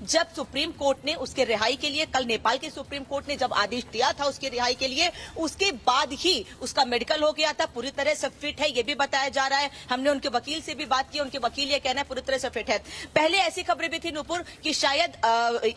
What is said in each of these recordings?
जब supreme court ने उसके रिहाई के लिए, कल नेपाल के सुप्रीम कोर्ट ने जब आदेश दिया था उसके रिहाई के लिए, उसके बाद ही उसका मेडिकल हो गया था, पूरी तरह से फिट है, ये भी बताया जा रहा है। हमने उनके वकील से भी बात की, उनके वकील ये कहना है पूरी तरह से फिट है। पहले ऐसी खबरें भी थी नुपुर कि शायद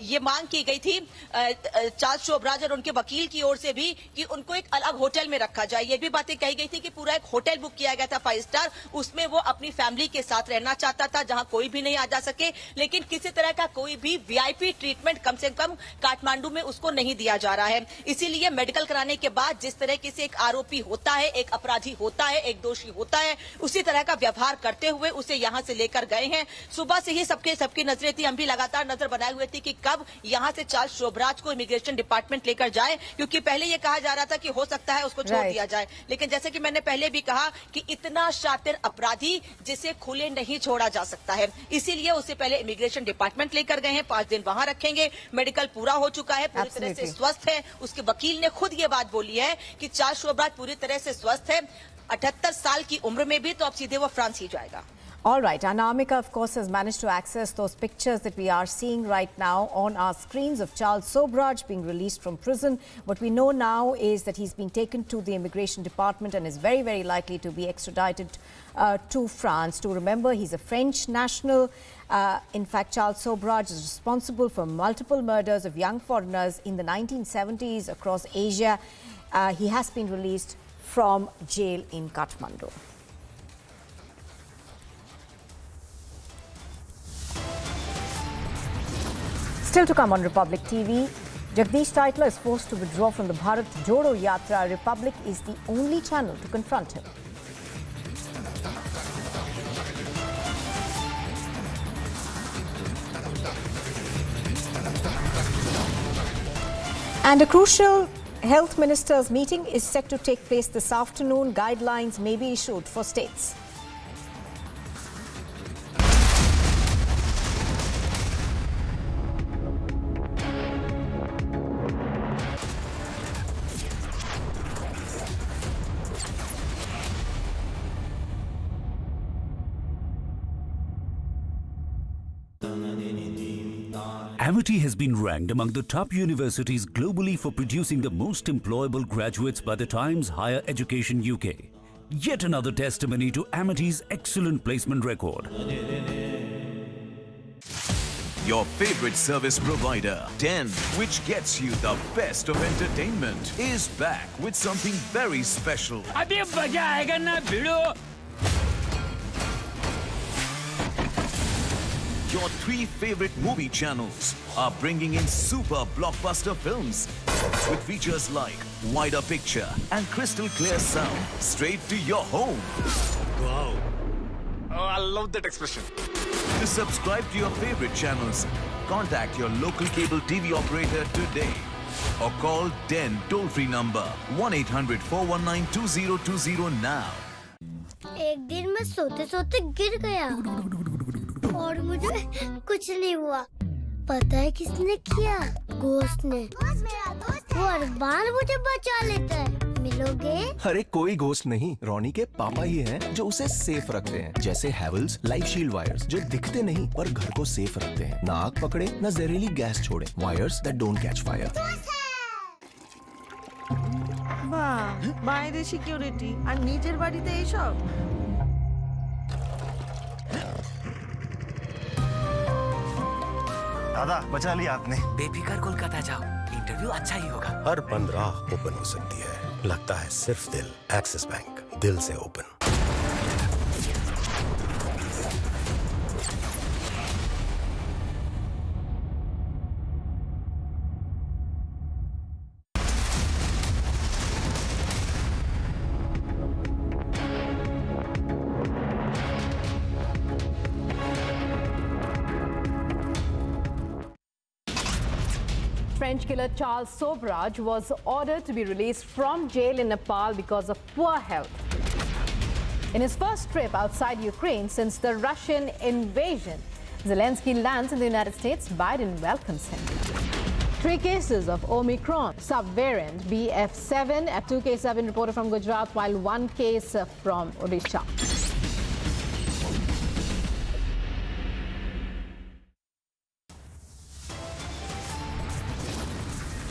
ये मांग की गई थी चार्ल्स शोभराज और उनके वकील की ओर से भी कि उनको एक अलग होटल में रखा जाए। ये भी बातें कही गई थी कि पूरा एक होटल बुक किया गया था 5 स्टार, उसमें वो अपनी फैमिली के साथ रहना चाहता था, जहां कोई भी नहीं आ जा सके, लेकिन किसी तरह का कोई भी वीआईपी ट्रीटमेंट कम से कम काठमांडू में उसको नहीं दिया जा रहा है। इसीलिए मेडिकल कराने के बाद जिस तरह से एक आरोपी होता है, एक अपराधी होता है, एक दोषी होता है, उसी तरह का व्यवहार करते हुए उसे यहां से लेकर गए हैं। सुबह से ही सबकी नजरें थी, हम भी लगातार नजर बनाए हुए थे कि कब यहां से चार्ल्स शोभराज को इमिग्रेशन डिपार्टमेंट लेकर जाए, क्योंकि पहले यह कहा जा रहा था कि हो सकता है उसको छोड़ दिया जाए, लेकिन जैसे कि मैंने पहले भी कहा कि इतना शातिर अपराधी जिसे खुले नहीं छोड़ा जा सकता है, इसीलिए उसे पहले इमिग्रेशन डिपार्टमेंट लेकर गए हैं, 5 दिन वहां रखेंगे। मेडिकल पूरा हो चुका है, पूरी तरह से स्वस्थ है। उसके वकील ने खुद ये बात बोली है कि चार्ल्स शोभराज पूरी तरह से स्वस्थ है, 78 साल की उम्र में भी, तो अब सीधे वो फ्रांस ही जाएगा। All right, Anamika, of course, has managed to access those pictures that we are seeing right now on our screens of Charles Sobhraj being released from prison. What we know now is that he's been taken to the immigration department and is very, very likely to be extradited to France. To remember, he's a French national. In fact, Charles Sobhraj is responsible for multiple murders of young foreigners in the 1970s across Asia. He has been released from jail in Kathmandu. Still to come on Republic TV, Jagdish Titler is forced to withdraw from the Bharat Jodo Yatra. Republic is the only channel to confront him. And a crucial health ministers meeting is set to take place this afternoon. Guidelines may be issued for states. Amity has been ranked among the top universities globally for producing the most employable graduates by the Times Higher Education UK. Yet another testimony to Amity's excellent placement record. Your favorite service provider, 10, which gets you the best of entertainment, is back with something very special. अभी मजा आएगा ना भिड़ो। Your 3 favorite movie channels are bringing in super blockbuster films with features like wider picture and crystal clear sound straight to your home. Wow. Oh, I love that expression. To subscribe to your favorite channels, contact your local cable TV operator today or call 10 toll-free number 1-800-419-2020 now. एक दिन मैं सोते सोते गिर गया और मुझे कुछ नहीं हुआ। पता है किसने किया? घोस्ट ने। वो हर बार मुझे बचा लेता है। मिलोगे? अरे कोई घोस्ट नहीं, रोनी के पापा ही हैं जो उसे सेफ रखते हैं। जैसे हैवेल्स लाइफ शील्ड वायर्स जो दिखते नहीं पर घर को सेफ रखते हैं, ना आग पकड़े ना जहरीली गैस छोड़े। Wires that don't catch fire. বাহ, বাইরে সিকিউরিটি আর নিজের বাড়িতে এইসব। दादा बचा लिया आपने। बेफिकर कोलकाता जाओ, इंटरव्यू अच्छा ही होगा। हर बंद राह ओपन हो सकती है, लगता है सिर्फ दिल। एक्सिस बैंक, दिल से open. French killer Charles Sobhraj was ordered to be released from jail in Nepal because of poor health. In his first trip outside Ukraine since the Russian invasion, Zelensky lands in the United States. Biden welcomes him. 3 cases of Omicron subvariant BF7, a 2 cases have been reported from Gujarat, while 1 case from Odisha.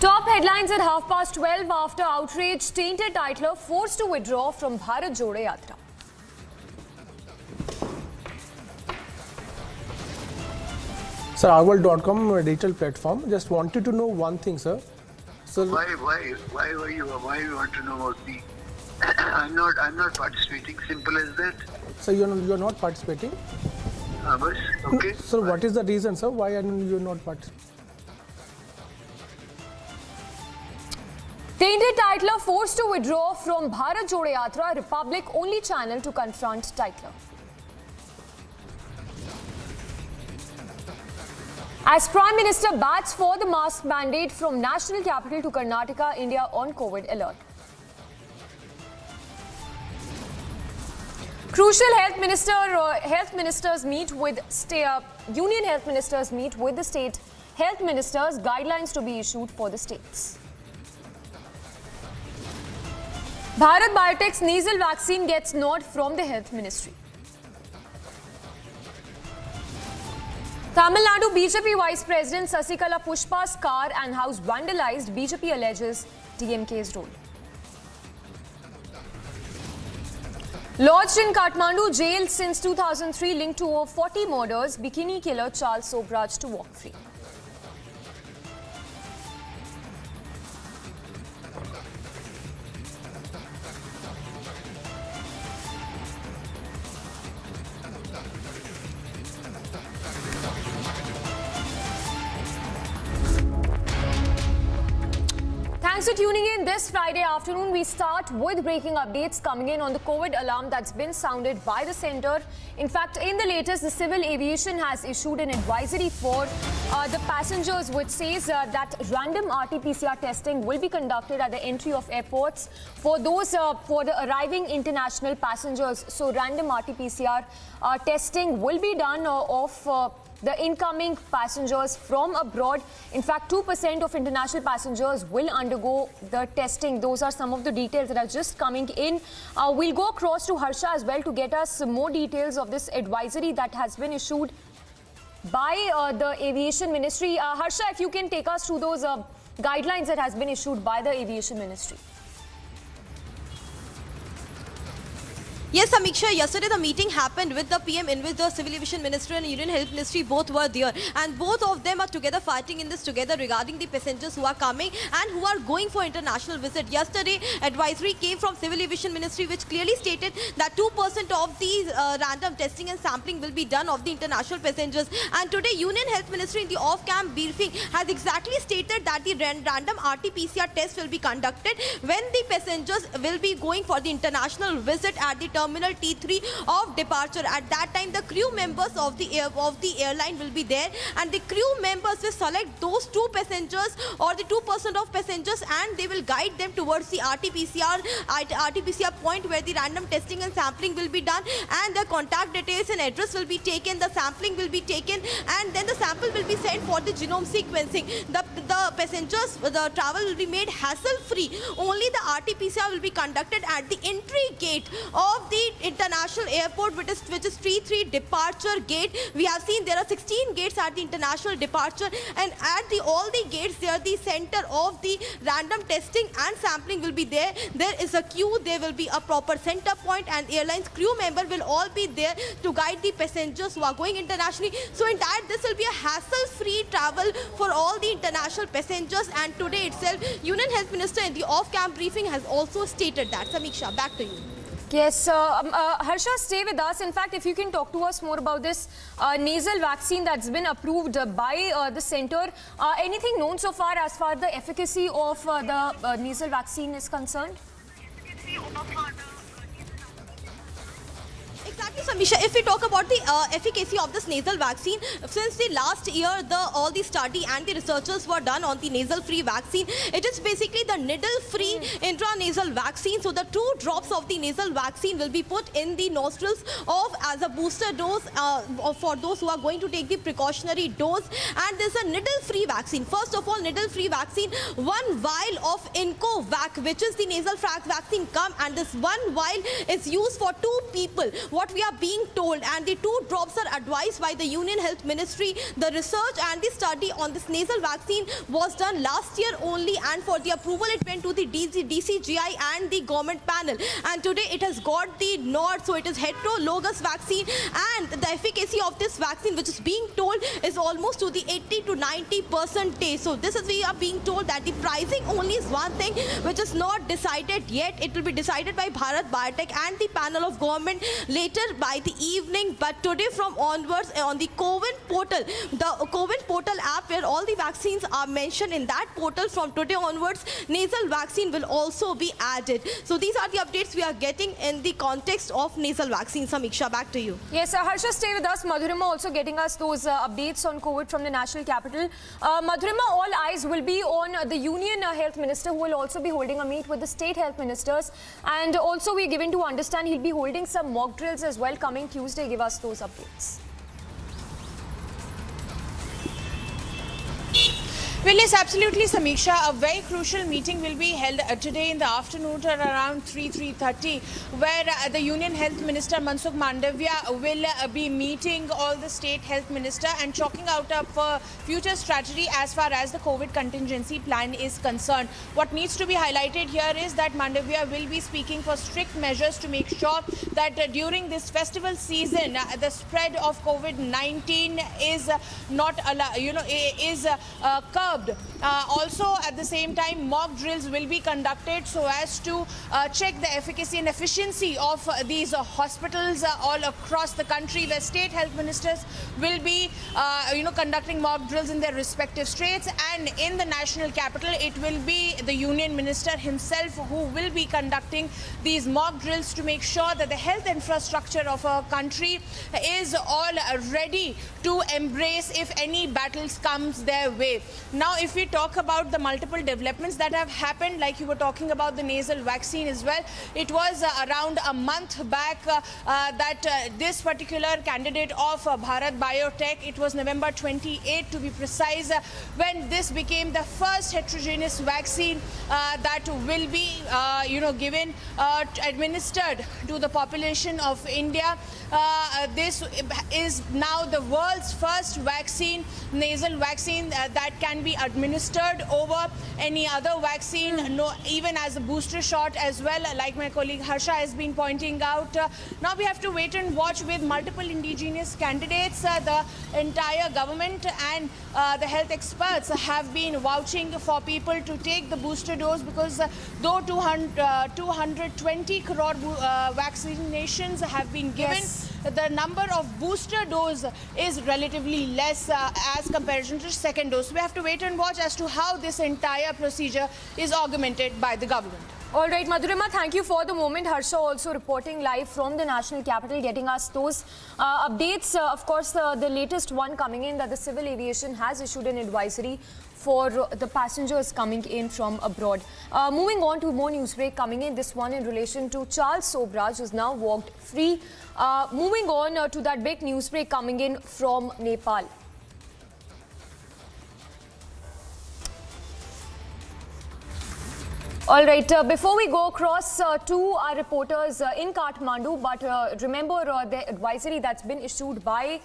Top headlines at 12:30 after outrage, tainted titler forced to withdraw from Bharat Jode Yatra. Sir, Arwal.com digital platform. Just wanted to know one thing, sir. Sir, Why you want to know about me? I'm not participating. Simple as that. sir, you're not participating. Okay. Sir, what is the reason, sir? Why are you not participating? Tainted titler forced to withdraw from Bharat Jode Yatra, Republic only channel to confront titler. As Prime Minister bats for the mask mandate from national capital to Karnataka, India on COVID alert. Crucial health ministers meet with union health ministers meet with the state health ministers. Guidelines to be issued for the states. Bharat Biotech's nasal vaccine gets nod from the health ministry. Tamil Nadu BJP Vice President Sasikala Pushpa's car and house vandalized. BJP alleges DMK's role. Lodged in Kathmandu jail since 2003, linked to over 40 murders, bikini killer Charles Sobhraj to walk free. Thanks for tuning in this Friday afternoon. We start with breaking updates coming in on the COVID alarm that's been sounded by the centre. In fact, in the latest, the Civil Aviation has issued an advisory for the passengers which says that random RT-PCR testing will be conducted at the entry of airports for those for the arriving international passengers. So random RT-PCR testing will be done of the incoming passengers from abroad. In fact, 2% of international passengers will undergo the testing. Those are some of the details that are just coming in. We'll go across to Harsha as well to get us more details of this advisory that has been issued by the Aviation Ministry. Harsha, if you can take us through those guidelines that has been issued by the Aviation Ministry. Yes, Samiksha, yesterday the meeting happened with the PM in which the Civil Aviation Ministry and Union Health Ministry both were there, and both of them are together fighting in this together regarding the passengers who are coming and who are going for international visit. Yesterday, advisory came from Civil Aviation Ministry which clearly stated that 2% of these random testing and sampling will be done of the international passengers. And today, Union Health Ministry in the off-camp briefing has exactly stated that the random RT-PCR test will be conducted when the passengers will be going for the international visit at the Terminal T3 of departure. At that time, the crew members of the airline will be there, and the crew members will select those 2 passengers or the 2% of passengers, and they will guide them towards the RT-PCR point where the random testing and sampling will be done, and the contact details and address will be taken, the sampling will be taken, and then the sample will be sent for the genome sequencing. The passengers, the travel will be made hassle-free. Only the RT-PCR will be conducted at the entry gate of the international airport, which is T3 departure gate. We have seen there are 16 gates at the international departure, and at all the gates there, the center of the random testing and sampling will be there. There is a queue, there will be a proper center point, and airlines crew member will all be there to guide the passengers who are going internationally. So in that, this will be a hassle-free travel for all the international passengers. And today itself, Union Health Minister in the off-camp briefing has also stated that. Samiksha, back to you. Yes, Harsha, stay with us. In fact, if you can talk to us more about this nasal vaccine that's been approved by the centre. Anything known so far as far as the efficacy of the nasal vaccine is concerned? Exactly, Samisha. If we talk about the efficacy of this nasal vaccine, since the last year, all the study and the researchers were done on the nasal-free vaccine. It is basically the needle-free intranasal vaccine. So the 2 drops of the nasal vaccine will be put in the nostrils as a booster dose for those who are going to take the precautionary dose. And there's a needle-free vaccine. First of all, needle-free vaccine, 1 vial of Incovac, which is the nasal vaccine, come, and this 1 vial is used for 2 people. What we we are being told, and the 2 drops are advised by the Union Health Ministry. The research and the study on this nasal vaccine was done last year only, and for the approval it went to the DCGI and the government panel, and today it has got the nod. So it is heterologous vaccine, and the efficacy of this vaccine, which is being told, is almost to the 80 to 90%. So this is, we are being told that the pricing only is one thing which is not decided yet. It will be decided by Bharat Biotech and the panel of government later by the evening. But today from onwards, on the CoWIN portal, the CoWIN portal app where all the vaccines are mentioned, in that portal from today onwards, nasal vaccine will also be added. So these are the updates we are getting in the context of nasal vaccine. Samiksha, back to you. Yes, Harsha, stay with us. Madhurima also getting us those updates on COVID from the national capital. Madhurima, all eyes will be on the Union Health Minister, who will also be holding a meet with the state health ministers. And also we're given to understand he'll be holding some mock drills as well coming Tuesday. Give us those updates. Well, yes, absolutely, Samiksha. A very crucial meeting will be held today in the afternoon at around 3:30, where the Union Health Minister Mansukh Mandavia will be meeting all the state health minister and chalking out a future strategy as far as the COVID contingency plan is concerned. What needs to be highlighted here is that Mandavia will be speaking for strict measures to make sure that during this festival season, the spread of COVID-19 is not curbed. Also, at the same time, mock drills will be conducted so as to check the efficacy and efficiency of these hospitals all across the country, where state health ministers will be conducting mock drills in their respective states, and in the national capital it will be the union minister himself who will be conducting these mock drills to make sure that the health infrastructure of our country is all ready to embrace if any battles comes their way. Now, if we talk about the multiple developments that have happened, like you were talking about the nasal vaccine as well, it was around a month back that this particular candidate of Bharat Biotech, it was November 28 to be precise, when this became the first heterogeneous vaccine that will be given, administered to the population of India. This is now the world's first vaccine, nasal vaccine, that can be administered over any other vaccine, even as a booster shot as well, like my colleague Harsha has been pointing out. Now we have to wait and watch with multiple indigenous candidates. The entire government and the health experts have been vouching for people to take the booster dose, because though 220 crore vaccinations have been given, the number of booster dose is relatively less as comparison to second dose. We have to wait and watch as to how this entire procedure is augmented by the government. All right, Madhurima, thank you for the moment. Harsha also reporting live from the national capital, getting us those updates. Of course, the latest one coming in, that the civil aviation has issued an advisory for the passengers coming in from abroad. Moving on to more news break coming in, this one in relation to Charles Sobhraj, who's now walked free. Moving on to that big news break coming in from Nepal. All right, before we go across to our reporters in Kathmandu, but remember the advisory that's been issued by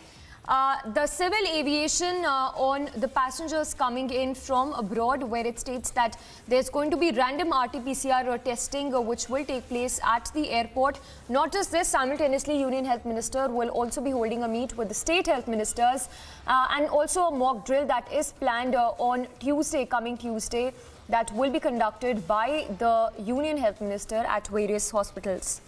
the civil aviation on the passengers coming in from abroad, where it states that there's going to be random RT-PCR testing which will take place at the airport. Not just this, simultaneously Union Health Minister will also be holding a meet with the state health ministers and also a mock drill that is planned on Tuesday, coming Tuesday, that will be conducted by the Union Health Minister at various hospitals.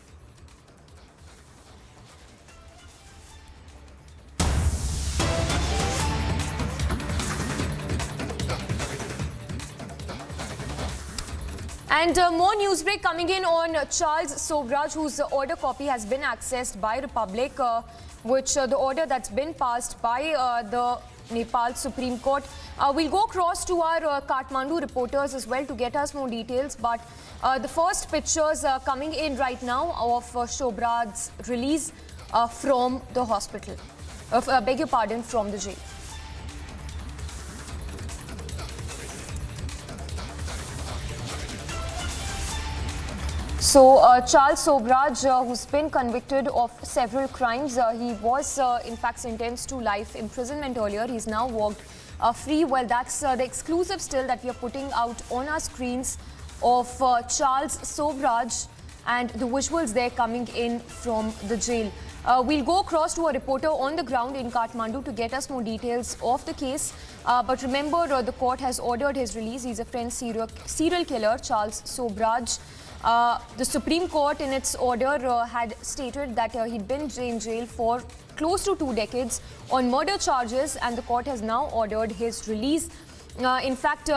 And more news break coming in on Charles Sobhraj, whose order copy has been accessed by Republic, which the order that's been passed by the Nepal Supreme Court. We'll go across to our Kathmandu reporters as well to get us more details. But the first pictures coming in right now of Sobhraj's release from the hospital. Beg your pardon, from the jail. So, Charles Sobhraj, who's been convicted of several crimes, he was in fact sentenced to life imprisonment earlier. He's now walked free. Well, that's the exclusive still that we are putting out on our screens of Charles Sobhraj and the visuals there coming in from the jail. We'll go across to a reporter on the ground in Kathmandu to get us more details of the case. But remember, the court has ordered his release. He's a French serial killer, Charles Sobhraj. The Supreme Court in its order had stated that he'd been in jail for close to 2 decades on murder charges, and the court has now ordered his release. In fact,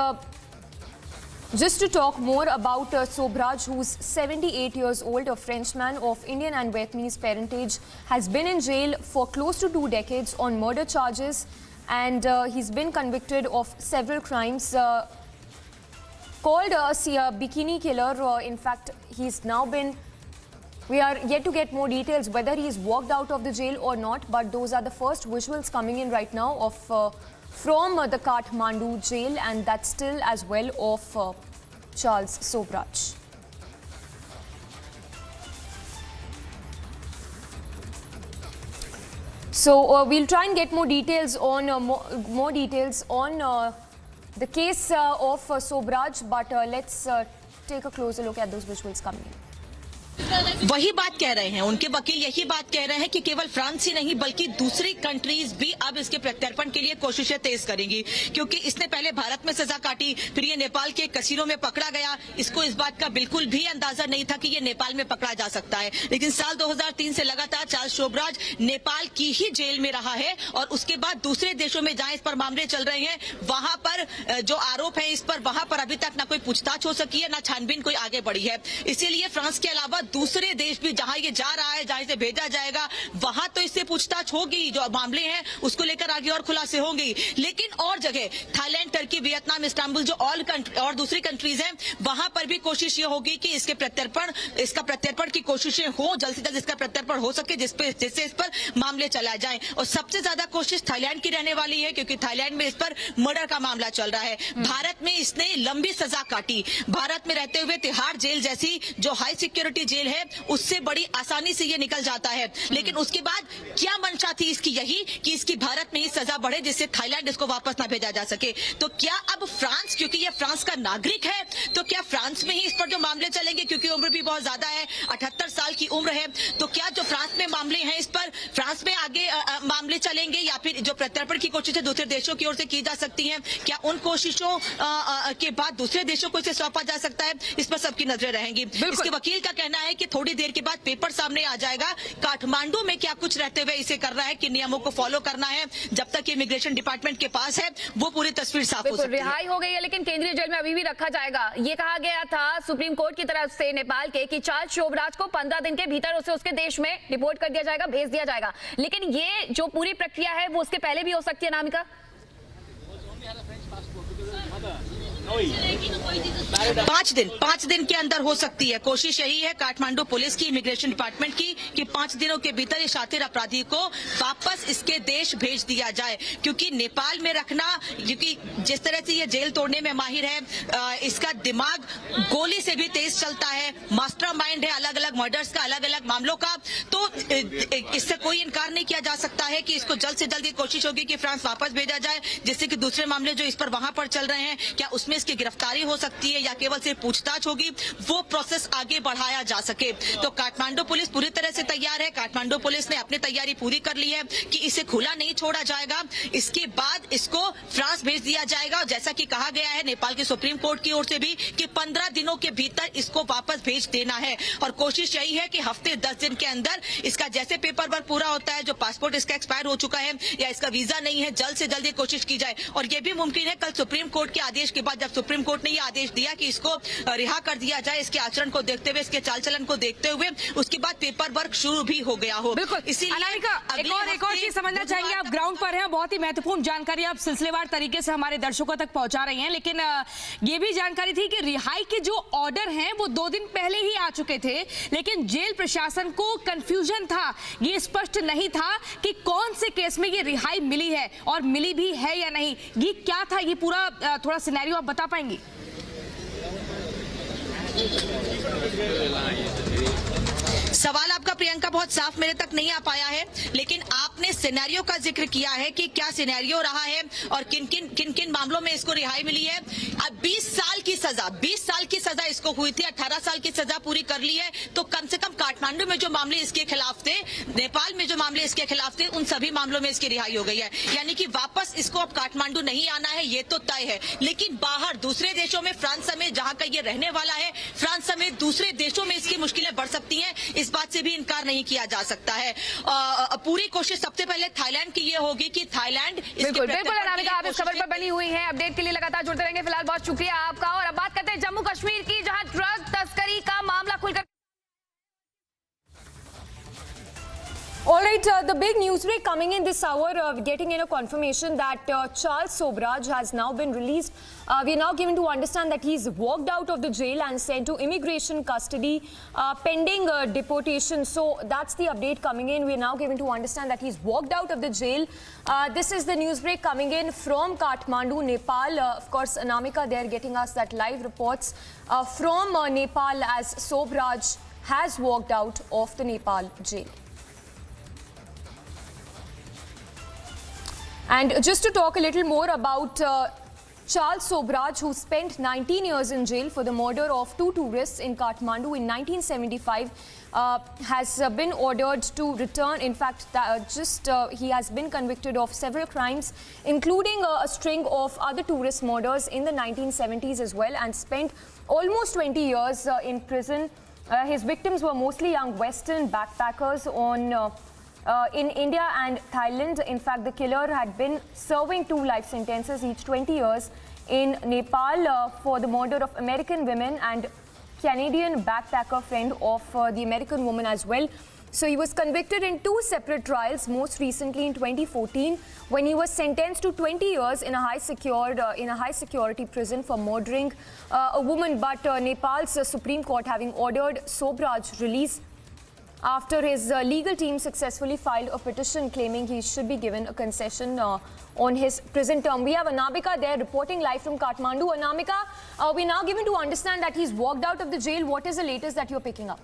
just to talk more about Sobhraj, who's 78 years old, a Frenchman of Indian and Vietnamese parentage, has been in jail for close to 2 decades on murder charges, and he's been convicted of several crimes. Called a bikini killer. In fact, he's now been... We are yet to get more details whether he's walked out of the jail or not, but those are the first visuals coming in right now of from the Kathmandu jail, and that's still as well of Charles Sobhraj. So we'll try and get more details on the case of Sobhraj, but let's take a closer look at those visuals coming in. वही बात कह रहे हैं उनके वकील, यही बात कह रहे हैं कि केवल फ्रांस ही नहीं बल्कि दूसरी कंट्रीज भी अब इसके प्रत्यर्पण के लिए कोशिशें तेज करेंगी, क्योंकि इसने पहले भारत में सजा काटी, फिर ये नेपाल के कसीनो में पकड़ा गया। इसको इस बात का बिल्कुल भी अंदाजा नहीं था कि ये नेपाल में पकड़ा जा सकता है, लेकिन साल 2003 से लगातार चार्ल्स सोब्राज नेपाल की ही जेल में रहा है और उसके बाद दूसरे देशों में जहां इस पर मामले चल रहे हैं वहां पर जो आरोप है इस पर वहां पर अभी तक ना कोई पूछताछ हो सकी है, ना छानबीन कोई आगे बढ़ी है। इसीलिए फ्रांस के अलावा दूसरे देश भी जहां ये जा रहा है, जहां इसे भेजा जाएगा, वहां तो इससे पूछताछ होगी, जो मामले हैं उसको लेकर आगे और खुलासे होंगे। लेकिन और जगह थाईलैंड, टर्की, वियतनाम, इस्तांबुल जो और दूसरी कंट्रीज हैं वहां पर भी कोशिश ये होगी कि इसका प्रत्यर्पण की कोशिशें हो, जल्द से जल्द इसका प्रत्यर्पण हो सके जिससे इस पर मामले चला जाए। और सबसे ज्यादा कोशिश थाईलैंड की रहने वाली है, क्योंकि थाईलैंड में इस पर मर्डर का मामला चल रहा है। भारत में इसने लंबी सजा काटी, भारत में रहते हुए तिहाड़ जेल जैसी जो हाई सिक्योरिटी जेल है उससे बड़ी आसानी से ये निकल जाता है। लेकिन उसके बाद क्या मंशा थी इसकी, यही कि इसकी भारत में ही सजा बढ़े जिससे थाईलैंड इसको वापस ना भेजा जा सके। तो क्या अब फ्रांस, क्योंकि ये फ्रांस का नागरिक है, तो क्या फ्रांस में ही इस पर जो मामले चलेंगे, क्योंकि उम्र भी बहुत ज्यादा है, 78 साल की उम्र है, तो क्या जो फ्रांस में मामले हैं इस पर फ्रांस में आगे मामले चलेंगे या फिर जो प्रत्यर्पण की कोशिशें दूसरे देशों की ओर से की जा सकती हैं, क्या उन कोशिशों के बाद दूसरे देशों को इसे सौंपा जा सकता है, इस पर सबकी नजरें रहेंगी। इसके वकील का कहना है कि थोड़ी देर के बाद पेपर सामने आ जाएगा, काठमांडू में क्या कुछ रहते हुए इसे कर रहा है, कि नियमों को फॉलो करना है, जब तक इमिग्रेशन डिपार्टमेंट के पास है वो पूरी तस्वीर साफ हो सकती है। रिहाई हो गई है लेकिन केंद्रीय जेल में अभी भी रखा जाएगा। ये कहा गया था सुप्रीम कोर्ट की तरफ से नेपाल के कि चार्ल्स सोब्राज को 15 दिन के भीतर उसे उसके देश में डिपोर्ट कर दिया जाएगा, भेज दिया जाएगा। लेकिन ये जो पूरी प्रक्रिया है वो उसके पहले भी हो सकती है। नामिका, 5 दिन के अंदर हो सकती है। कोशिश यही है काठमांडू पुलिस की, इमिग्रेशन डिपार्टमेंट की, कि 5 दिनों के भीतर ये शातिर अपराधी को वापस इसके देश भेज दिया जाए, क्योंकि नेपाल में रखना, क्योंकि जिस तरह से ये जेल तोड़ने में माहिर है, इसका दिमाग गोली से भी तेज चलता है, मास्टरमाइंड है अलग अलग मर्डर्स का, अलग अलग मामलों का। तो इससे कोई इनकार नहीं किया जा सकता है कि इसको जल्द से जल्द ये कोशिश होगी कि फ्रांस वापस भेजा जाए, जिससे कि दूसरे मामले जो इस पर वहां पर चल रहे हैं, क्या उसमें इसकी गिरफ्तारी हो सकती है या केवल सिर्फ पूछताछ होगी, वो प्रोसेस आगे बढ़ाया जा सके। तो काठमांडू पुलिस पूरी तरह से तैयार है। काठमांडू पुलिस ने अपनी तैयारी पूरी कर ली है कि इसे खुला नहीं छोड़ा जाएगा, इसके बाद इसको फ्रांस भेज दिया जाएगा। और जैसा कि कहा गया है नेपाल के सुप्रीम कोर्ट की ओर से भी कि 15 दिनों के भीतर इसको वापस भेज देना है। और कोशिश यही है कि हफ्ते 10 दिन के अंदर इसका जैसे पेपर वर्क पूरा होता है, जो पासपोर्ट इसका एक्सपायर हो चुका है या इसका वीजा नहीं है, जल्द से जल्द ये कोशिश की जाए। और ये भी मुमकिन है कल सुप्रीम कोर्ट के आदेश के बाद, जब सुप्रीम कोर्ट ने ये आदेश दिया कि इसको रिहा कर दिया जाए, इसके आचरण को देखते हुए, इसके चाल चलन को देखते हुए, उसके बाद पेपर वर्क शुरू भी हो गया हो। बिल्कुल। अनामिका, एक और चीज समझना चाहेंगे, आप ग्राउंड पर हैं, बहुत ही महत्वपूर्ण जानकारी आप सिलसिलेवार तरीके से हमारे दर्शकों तक पहुंचा रही हैं, लेकिन ये भी जानकारी थी कि रिहाई के जो ऑर्डर हैं वो 2 दिन पहले ही आ चुके थे, लेकिन जेल प्रशासन को कंफ्यूजन था, ये स्पष्ट नहीं था कि कौन से केस में ये रिहाई मिली है और मिली भी है या नहीं। ये क्या था, ये पूरा थोड़ा सिनेरियो आप बता पाएंगी? सवाल आपका प्रियंका बहुत साफ मेरे तक नहीं आ पाया है, लेकिन आपने सिनेरियो का जिक्र किया है कि क्या सिनेरियो रहा है और किन किन मामलों में इसको रिहाई मिली है। अब 20 साल की सजा इसको हुई थी, 18 साल की सजा पूरी कर ली है, तो कम से कम काठमांडू में जो मामले इसके खिलाफ थे, नेपाल में जो मामले इसके खिलाफ थे, उन सभी मामलों में इसकी रिहाई हो गई है। यानी कि वापस इसको अब काठमांडू नहीं आना है, ये तो तय है। लेकिन बाहर दूसरे देशों में, फ्रांस समेत जहां का ये रहने वाला है, फ्रांस समेत दूसरे देशों में इसकी मुश्किलें बढ़ सकती हैं, इस बात से भी इनकार नहीं किया जा सकता है। पूरी कोशिश सबसे पहले थाईलैंड की ये होगी कि थाईलैंड बिल्कुल अनामिका, आप इस खबर पर बनी हुई है, अपडेट के लिए लगातार जुड़ते रहेंगे। फिलहाल बहुत शुक्रिया आपका। और अब बात करते हैं जम्मू कश्मीर की, जहां ड्रग तस्करी का मामला खुलकर All right, the big news break coming in this hour, getting in a confirmation that Charles Sobhraj has now been released. We are now given to understand that he's walked out of the jail and sent to immigration custody pending deportation. So that's the update coming in. We are now given to understand that he's walked out of the jail. This is the news break coming in from Kathmandu, Nepal. Of course, Anamika, they are getting us that live reports from Nepal as Sobhraj has walked out of the Nepal jail. And just to talk a little more about Charles Sobhraj, who spent 19 years in jail for the murder of 2 tourists in Kathmandu in 1975, has been ordered to return. In fact, he has been convicted of several crimes, including a string of other tourist murders in the 1970s as well, and spent almost 20 years in prison. His victims were mostly young Western backpackers in India and Thailand. In fact, the killer had been serving 2 life sentences, each 20 years, in Nepal for the murder of American women and Canadian backpacker friend of the American woman as well. So he was convicted in 2 separate trials, most recently in 2014, when he was sentenced to 20 years in a high security prison for murdering a woman. But Nepal's Supreme Court having ordered Sobhraj release after his legal team successfully filed a petition claiming he should be given a concession on his prison term. We have Anamika there reporting live from Kathmandu. Anamika, we're now given to understand that he's walked out of the jail. What is the latest that you're picking up?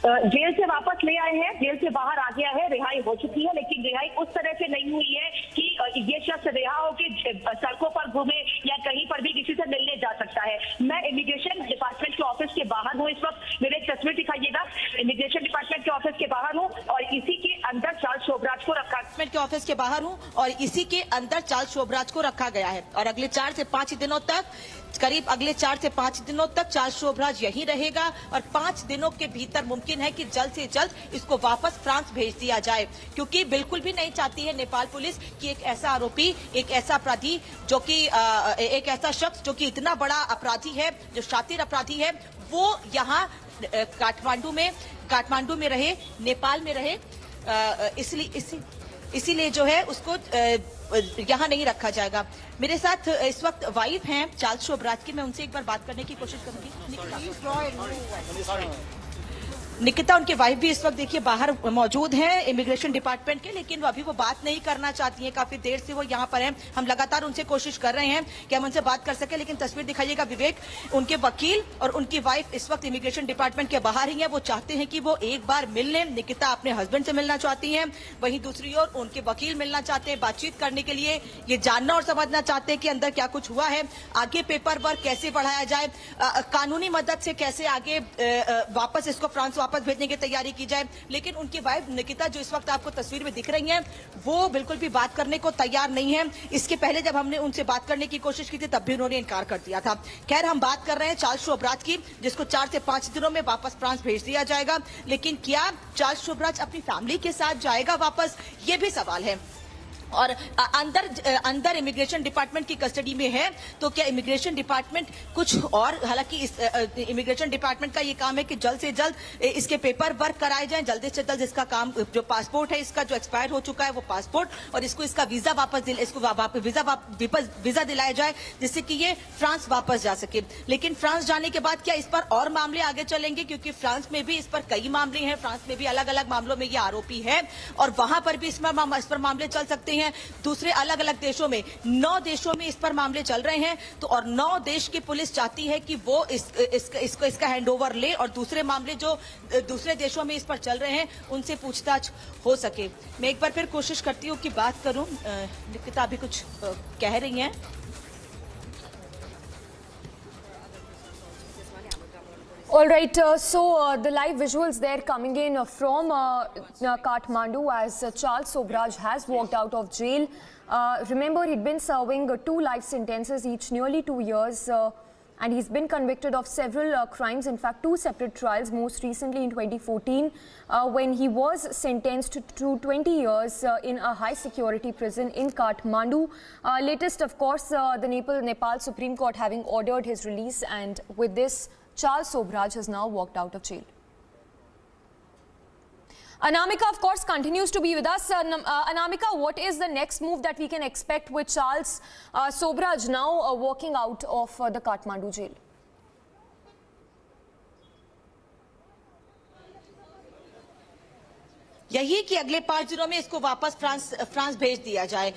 Jail से वापस ले आए हैं, jail से बाहर आ गया है, रिहाई हो चुकी है, लेकिन रिहाई उस तरह से नहीं हुई है कि ये शख्स रिहा होकर सड़कों पर घूमे या कहीं पर भी किसी से मिलने जा सकता है। मैं इमिग्रेशन डिपार्टमेंट के ऑफिस के बाहर हूँ इस वक्त, मेरे एक तस्वीर दिखाइएगा। इमिग्रेशन डिपार्टमेंट के ऑफिस के बाहर हूँ और इसी के अंदर चार्ल्स सोबराज को रखा के ऑफिस के बाहर हूँ और इसी के अंदर चार्ल्स सोबराज को रखा गया है और अगले 4 से 5 दिनों तक, करीब अगले 4 से 5 दिनों तक चार्ल्स सोबराज यहीं रहेगा और 5 दिनों के भीतर मुमकिन है कि जल्द से जल्द इसको वापस फ्रांस भेज दिया जाए, क्योंकि बिल्कुल भी नहीं चाहती है नेपाल पुलिस कि एक ऐसा आरोपी, एक ऐसा अपराधी जो कि एक ऐसा शख्स जो कि इतना बड़ा अपराधी है, जो शातिर अपराधी है, वो यहाँ काठमांडू में रहे, नेपाल में रहे। इसीलिए जो है उसको यहाँ नहीं रखा जाएगा। मेरे साथ इस वक्त वाइफ हैं चार्ल्स सोबराज की, मैं उनसे एक बार बात करने की कोशिश करूंगी। निकिता, उनके वाइफ भी इस वक्त देखिए बाहर मौजूद हैं इमिग्रेशन डिपार्टमेंट के, लेकिन वो अभी बात नहीं करना चाहती हैं। काफी देर से वो यहाँ पर हैं, हम लगातार उनसे कोशिश कर रहे हैं कि हम उनसे बात कर सके, लेकिन तस्वीर दिखाइएगा विवेक, उनके वकील और उनकी वाइफ इस वक्त इमिग्रेशन डिपार्टमेंट के बाहर ही है। वो चाहते हैं कि वो एक बार मिल लें। निकिता अपने हस्बैंड से मिलना चाहती हैं, वहीं दूसरी ओर उनके वकील मिलना चाहते हैं, बातचीत करने के लिए, ये जानना और समझना चाहते हैं कि अंदर क्या कुछ हुआ है, आगे पेपर वर्क कैसे बढ़ाया जाए, कानूनी मदद से कैसे आगे वापस इसको फ्रांस वापस भेजने की तैयारी की जाए। लेकिन उनकी वाइफ निकिता जो इस वक्त आपको तस्वीर में दिख रही हैं, वो बिल्कुल भी बात करने को तैयार नहीं है। इसके पहले जब हमने उनसे बात करने की कोशिश की थी तब भी उन्होंने इनकार कर दिया था। खैर, हम बात कर रहे हैं चार्ल्स सोबराज की, जिसको 4 से 5 दिनों में वापस फ्रांस भेज दिया जाएगा। लेकिन क्या चार्ल्स सोबराज अपनी फैमिली के साथ जाएगा वापस, ये भी सवाल है। और अंदर इमिग्रेशन डिपार्टमेंट की कस्टडी में है, तो क्या इमिग्रेशन डिपार्टमेंट कुछ और, हालांकि इस इमिग्रेशन डिपार्टमेंट का ये काम है कि जल्द से जल्द इसके पेपर वर्क कराए जाएं, जल्द से जल्द इसका काम, जो पासपोर्ट है इसका जो एक्सपायर हो चुका है वो पासपोर्ट, और इसका वीजा वीजा दिलाया जाए, जिससे कि ये फ्रांस वापस जा सके। लेकिन फ्रांस जाने के बाद क्या इस पर और मामले आगे चलेंगे, क्योंकि फ्रांस में भी इस पर कई मामले हैं, फ्रांस में भी अलग अलग मामलों में ये आरोपी है और वहां पर भी इस पर मामले चल सकते हैं। सकते हैं। दूसरे अलग अलग देशों में 9 देशों में इस पर मामले चल रहे हैं, तो और 9 देश की पुलिस चाहती है कि वो इसका हैंडओवर ले और दूसरे मामले जो दूसरे देशों में इस पर चल रहे हैं उनसे पूछताछ हो सके। मैं एक बार फिर कोशिश करती हूँ कि बात करूं। निकिता अभी कुछ कह रही हैं। All right, the live visuals there coming in from Kathmandu as Charles Sobhraj has walked out of jail. Remember, he'd been serving 2 life sentences, each nearly 2 years, and he's been convicted of several crimes, in fact 2 separate trials, most recently in 2014 when he was sentenced to 20 years in a high security prison in Kathmandu. Latest, of course, the Nepal Supreme Court having ordered his release, and with this, Charles Sobhraj has now walked out of jail. Anamika, of course, continues to be with us. Anamika, what is the next move that we can expect with Charles Sobhraj now walking out of the Kathmandu jail? यही कि अगले 5 दिनों में इसको वापस France भेज दिया जाए।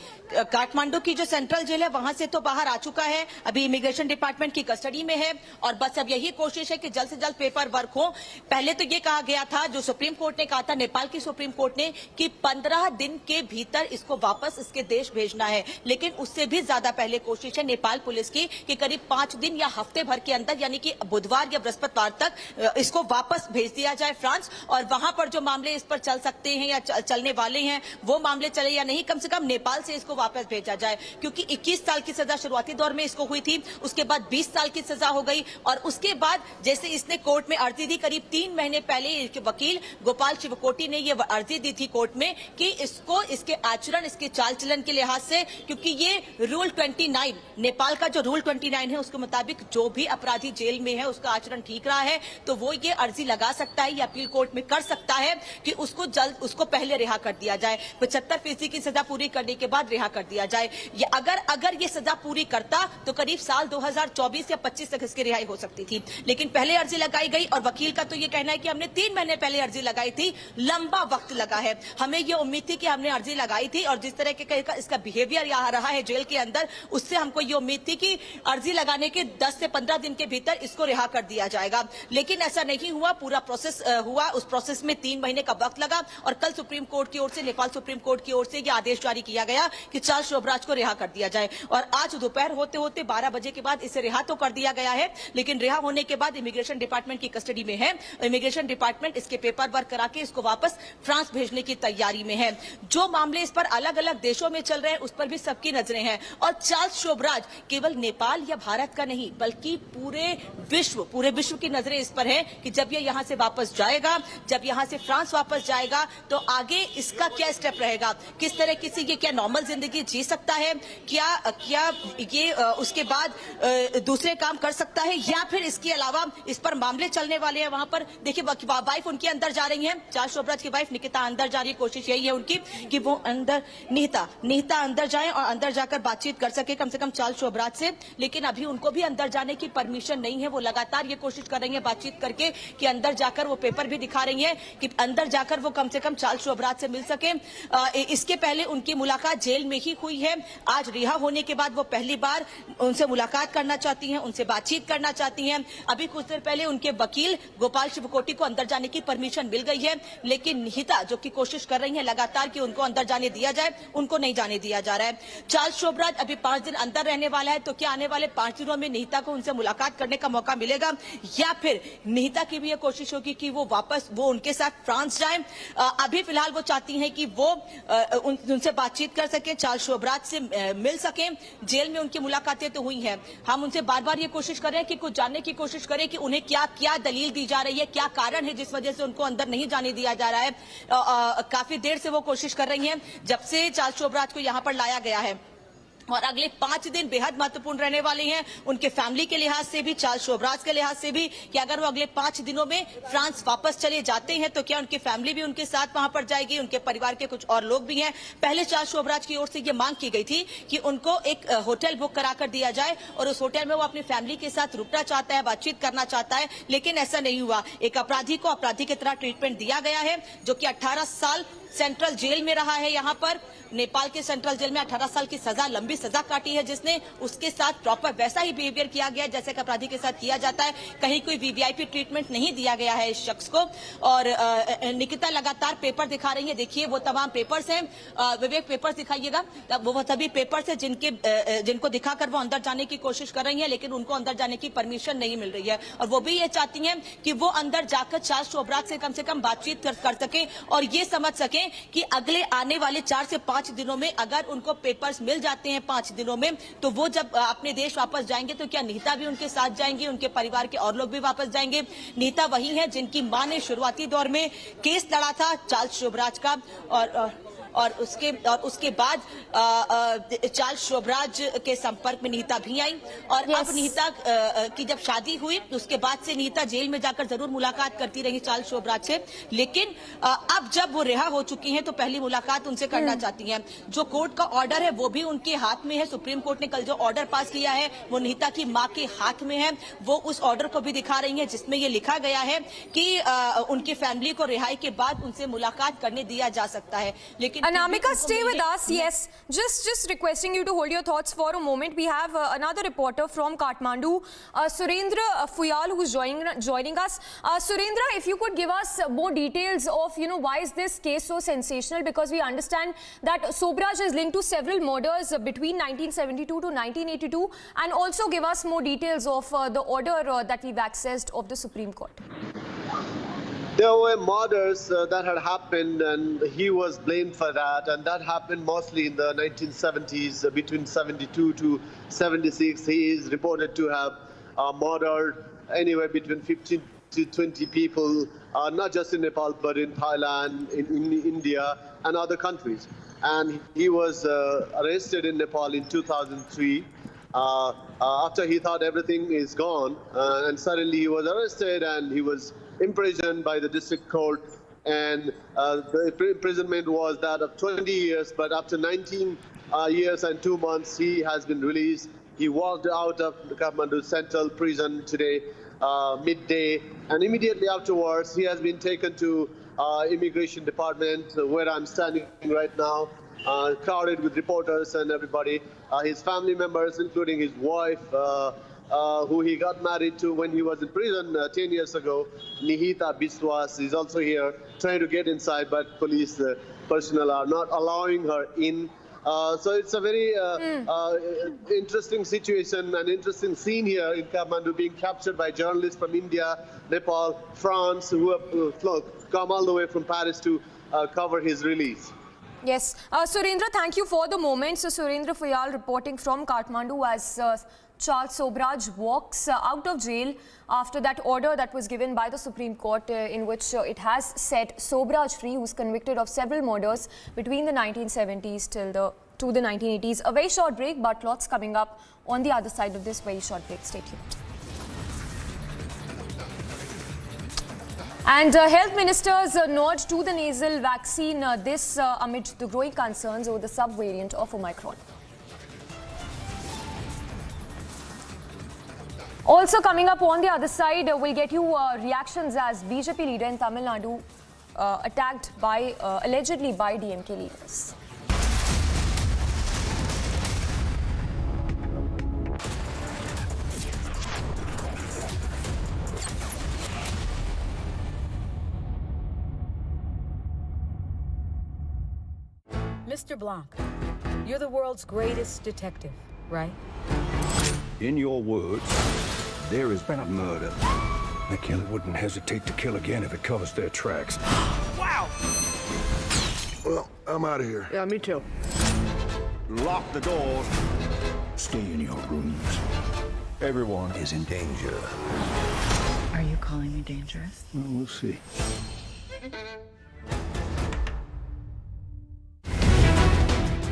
काठमांडू की जो सेंट्रल जेल है वहां से तो बाहर आ चुका है, अभी इमिग्रेशन डिपार्टमेंट की कस्टडी में है और बस अब यही कोशिश है कि जल्द से जल्द पेपर वर्क हो। पहले तो ये कहा गया था, जो सुप्रीम कोर्ट ने कहा था, नेपाल की सुप्रीम कोर्ट ने, कि 15 दिन के भीतर इसको वापस इसके देश भेजना है, लेकिन उससे भी ज्यादा पहले कोशिश है नेपाल पुलिस की कि करीब 5 दिन या हफ्ते भर के अंदर, यानी कि बुधवार या बृहस्पतिवार तक इसको वापस भेज दिया जाए फ्रांस, और वहां पर जो मामले इस पर चल सकते हैं या चलने वाले हैं वो मामले चले या नहीं, कम से कम नेपाल से इसको वापस भेजा जाए, क्योंकि 21 साल की सजा शुरुआती दौर में इसको हुई थी, उसके बाद 20 साल की सजा हो गई, और उसके बाद जैसे इसने कोर्ट में अर्जी दी, करीब 3 महीने पहले इसके वकील गोपाल शिवकोटी ने ये अर्जी दी थी कोर्ट में कि इसको इसके आचरण, इसके चाल चलन के लिहाज से, क्योंकि ये रूल 29, नेपाल का जो रूल 29 है उसके मुताबिक जो भी अपराधी जेल में है उसका आचरण ठीक रहा है तो वो ये अर्जी लगा सकता है या अपील कोर्ट में कर सकता है कि उसको पहले रिहा कर दिया जाए, 75% की सजा पूरी करने के बाद रिहा कर दिया जाए। अगर ये सजा पूरी करता तो करीब साल 2024 या 25 तक इसकी रिहाई हो सकती थी, लेकिन पहले अर्जी लगाई गई और वकील का तो ये कहना है कि हमने 3 महीने पहले अर्जी लगाई थी, लंबा वक्त लगा है। हमें ये उम्मीद थी कि हमने अर्जी लगाई थी और जिस तरह के इसका बिहेवियर यहाँ रहा है जेल के अंदर, उससे हमको ये उम्मीद थी कि अर्जी लगाने के 10 से 15 दिन के भीतर इसको रिहा कर दिया जाएगा, लेकिन ऐसा नहीं हुआ। पूरा प्रोसेस हुआ, उस प्रोसेस में 3 महीने का वक्त लगा और कल सुप्रीम कोर्ट की ओर से, नेपाल सुप्रीम कोर्ट की ओर से यह आदेश जारी किया गया कि चार्ल्स सोबराज को रिहा कर दिया जाए, और आज दोपहर होते होते 12 बजे के बाद इसे रिहा तो कर दिया गया है, लेकिन रिहा होने के बाद इमिग्रेशन डिपार्टमेंट की कस्टडी में है। इमिग्रेशन डिपार्टमेंट इसके पेपर वर्क करा के इसको वापस फ्रांस भेजने की तैयारी में है। जो मामले इस पर अलग अलग देशों में चल रहे हैं उस पर भी सबकी नजरें हैं, और चार्ल्स सोबराज केवल नेपाल या भारत का नहीं बल्कि पूरे विश्व की नजरें इस पर है कि जब ये यहां से वापस जाएगा, जब यहां से फ्रांस वापस जाएगा तो आगे इसका क्या स्टेप रहेगा, किस तरह की ये क्या नॉर्मल जिंदगी जी सकता है, क्या ये उसके बाद दूसरे काम कर सकता है, या फिर इसके अलावा इस पर मामले चलने वाले हैं। वहां पर देखिए वाइफ उनकी अंदर जा रही है, चार्ल्स सोबराज की वाइफ निकिता अंदर जा रही है। कोशिश यही है उनकी कि वो अंदर निहिता अंदर जाए और अंदर जाकर बातचीत कर सके कम से कम चार्ल्स सोबराज से, लेकिन अभी उनको भी अंदर जाने की परमिशन नहीं है। वो लगातार ये कोशिश कर रही है बातचीत करके कि अंदर जाकर, वो पेपर भी दिखा रही है कि अंदर जाकर वो कम से कम चार्ल्स सोबराज से मिल सके। इसके पहले उनकी मुलाकात जेल में ही हुई है। आज रिहा होने के बाद वो पहली बार उनसे मुलाकात करना चाहती हैं, उनसे बातचीत करना चाहती हैं। अभी कुछ देर पहले उनके वकील गोपाल शिवकोटी को अंदर जाने की परमिशन मिल गई है, लेकिन निहिता जो कि कोशिश कर रही है लगातार कि उनको अंदर जाने दिया जाए, उनको नहीं जाने दिया जा रहा है। चार्ल्स सोबराज अभी 5 दिन अंदर रहने वाला है, तो क्या आने वाले 5 दिनों में निहिता को उनसे मुलाकात करने का मौका मिलेगा, या फिर निहिता की भी यह कोशिश होगी कि वो वापस उनके साथ फ्रांस जाए। अभी फिलहाल वो चाहती हैं कि वो उनसे बातचीत कर सके, चार्ल्स सोबराज से मिल सके। जेल में उनकी मुलाकातें तो हुई हैं, हम उनसे बार बार ये कोशिश कर रहे हैं कि कुछ जानने की कोशिश करें कि उन्हें क्या दलील दी जा रही है, क्या कारण है जिस वजह से उनको अंदर नहीं जाने दिया जा रहा है। काफी देर से वो कोशिश कर रही हैं जब से चार्ल्स सोबराज को यहां पर लाया गया है, और अगले 5 दिन बेहद महत्वपूर्ण रहने वाले हैं उनके फैमिली के लिहाज से भी, चार्ल्स सोबराज के लिहाज से भी, कि अगर वो अगले 5 दिनों में फ्रांस वापस चले जाते हैं तो क्या उनकी फैमिली भी उनके साथ वहां पर जाएगी, उनके परिवार के कुछ और लोग भी हैं। पहले चार्ल्स सोबराज की ओर से ये मांग की गई थी कि उनको एक होटल बुक करा कर दिया जाए और उस होटल में वो अपनी फैमिली के साथ रुकना चाहता है, बातचीत करना चाहता है, लेकिन ऐसा नहीं हुआ। एक अपराधी को अपराधी की तरह ट्रीटमेंट दिया गया है, जो कि 18 साल सेंट्रल जेल में रहा है। यहाँ पर नेपाल के सेंट्रल जेल में 18 साल की सजा, लंबी सजा काटी है जिसने, उसके साथ प्रॉपर वैसा ही बिहेवियर किया गया जैसे कि अपराधी के साथ किया जाता है। कहीं कोई वीवीआईपी ट्रीटमेंट नहीं दिया गया है इस शख्स को। और निकिता लगातार पेपर दिखा रही है। देखिए वो तमाम पेपर्स हैं, विवेक पेपर्स दिखाइएगा। वो सभी पेपर्स हैं जिनको दिखाकर वो अंदर जाने की कोशिश कर रही है, लेकिन उनको अंदर जाने की परमिशन नहीं मिल रही है। और वो भी ये चाहती हैं कि वो अंदर जाकर चार्ल्स सोबराज से कम बातचीत कर सके और ये समझ सके कि अगले आने वाले 4 से 5 दिनों में अगर उनको पेपर्स मिल जाते हैं 5 दिनों में, तो वो जब अपने देश वापस जाएंगे तो क्या निहिता भी उनके साथ जाएंगी, उनके परिवार के और लोग भी वापस जाएंगे। निहिता वही है जिनकी मां ने शुरुआती दौर में केस लड़ा था चार्ल्स सोबराज का और उसके बाद चार्ल्स सोबराज के संपर्क में निहिता भी आई। और अब निहिता की जब शादी हुई उसके बाद से निहिता जेल में जाकर जरूर मुलाकात करती रही चार्ल्स सोबराज से, लेकिन अब जब वो रिहा हो चुकी हैं तो पहली मुलाकात उनसे करना चाहती हैं। जो कोर्ट का ऑर्डर है वो भी उनके हाथ में है। सुप्रीम कोर्ट ने कल जो ऑर्डर पास किया है वो निहिता की मां के हाथ में है। वो उस ऑर्डर को भी दिखा रही है जिसमें ये लिखा गया है कि उनकी फैमिली को रिहाई के बाद उनसे मुलाकात करने दिया जा सकता है। लेकिन Anamika, stay with us. Yes, just requesting you to hold your thoughts for a moment. We have another reporter from Kathmandu, Surendra Fuyal, who's joining us. Surendra, if you could give us more details of, why is this case so sensational? Because we understand that Sobhraj is linked to several murders between 1972 to 1982, and also give us more details of the order that we've accessed of the Supreme Court. There were murders that had happened and he was blamed for that, and that happened mostly in the 1970s, between 72 to 76. He is reported to have murdered anywhere between 15 to 20 people, not just in Nepal but in Thailand, in India and other countries. And he was arrested in Nepal in 2003. After he thought everything is gone, and suddenly he was arrested and he was imprisoned by the district court, and the imprisonment was that of 20 years, but after 19 years and 2 months he has been released. He walked out of the Kathmandu Central Prison today midday, and immediately afterwards he has been taken to Immigration Department where I'm standing right now, crowded with reporters and everybody, his family members including his wife, who he got married to when he was in prison 10 years ago. Nihita Biswas is also here trying to get inside, but police personnel are not allowing her in. So it's a very interesting situation, an interesting scene here in Kathmandu, being captured by journalists from India, Nepal, France, who have come all the way from Paris to cover his release. Yes. Surendra, thank you for the moment. So Surendra Fuyal reporting from Kathmandu as Charles Sobhraj walks out of jail after that order that was given by the Supreme Court in which it has set Sobhraj free, who's convicted of several murders between the 1970s to the 1980s. A very short break, but lots coming up on the other side of this very short break. Stay tuned. And health ministers nod to the nasal vaccine, this amid the growing concerns over the sub-variant of Omicron. Also coming up on the other side, we'll get you reactions as BJP leader in Tamil Nadu attacked by, allegedly by DMK leaders. Mr. Blanc, you're the world's greatest detective, right? In your words, there has been a murder. The killer wouldn't hesitate to kill again if it covers their tracks. Wow! Well, I'm out of here. Yeah, me too. Lock the doors. Stay in your rooms. Everyone is in danger. Are you calling me dangerous? Well, we'll see.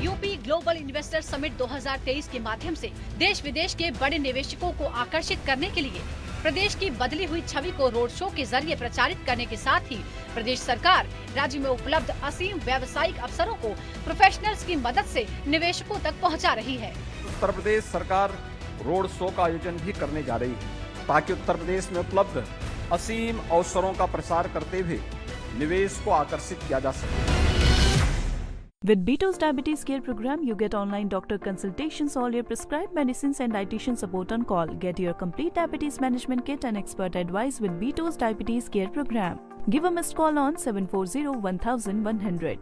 UP global investor summit 2023 के माध्यम से देश विदेश के बड़े निवेशकों को आकर्षित करने के लिए प्रदेश की बदली हुई छवि को रोड शो के जरिए प्रचारित करने के साथ ही प्रदेश सरकार राज्य में उपलब्ध असीम व्यावसायिक अवसरों को प्रोफेशनल्स की मदद से निवेशकों तक पहुंचा रही है। उत्तर प्रदेश सरकार रोड शो का आयोजन भी करने जा रही है ताकि उत्तर प्रदेश में उपलब्ध असीम अवसरों का प्रसार करते हुए निवेश को आकर्षित किया जा सके। With Beto's Diabetes Care Program, you get online doctor consultations, all your prescribed medicines and dietitian support on call. Get your complete diabetes management kit and expert advice with Beto's Diabetes Care Program. Give a missed call on 740-1100.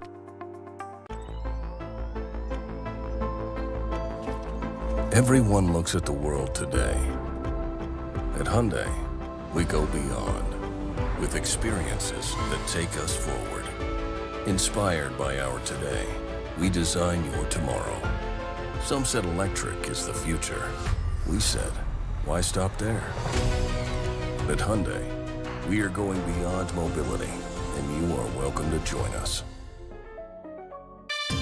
Everyone looks at the world today. At Hyundai, we go beyond with experiences that take us forward. Inspired by our today, we design your tomorrow. Some said electric is the future. We said, why stop there? At Hyundai, we are going beyond mobility, and you are welcome to join us.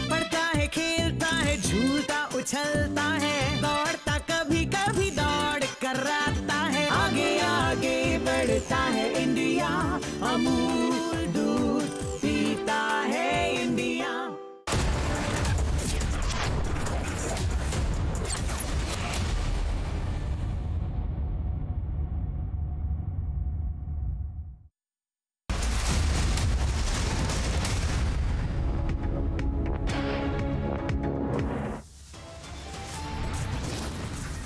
पढ़ता है, खेलता है, झूलता उछलता है, दौड़ता कभी कभी दौड़ कराता है, आगे आगे बढ़ता है इंडिया, अमूल दूध पीता है India.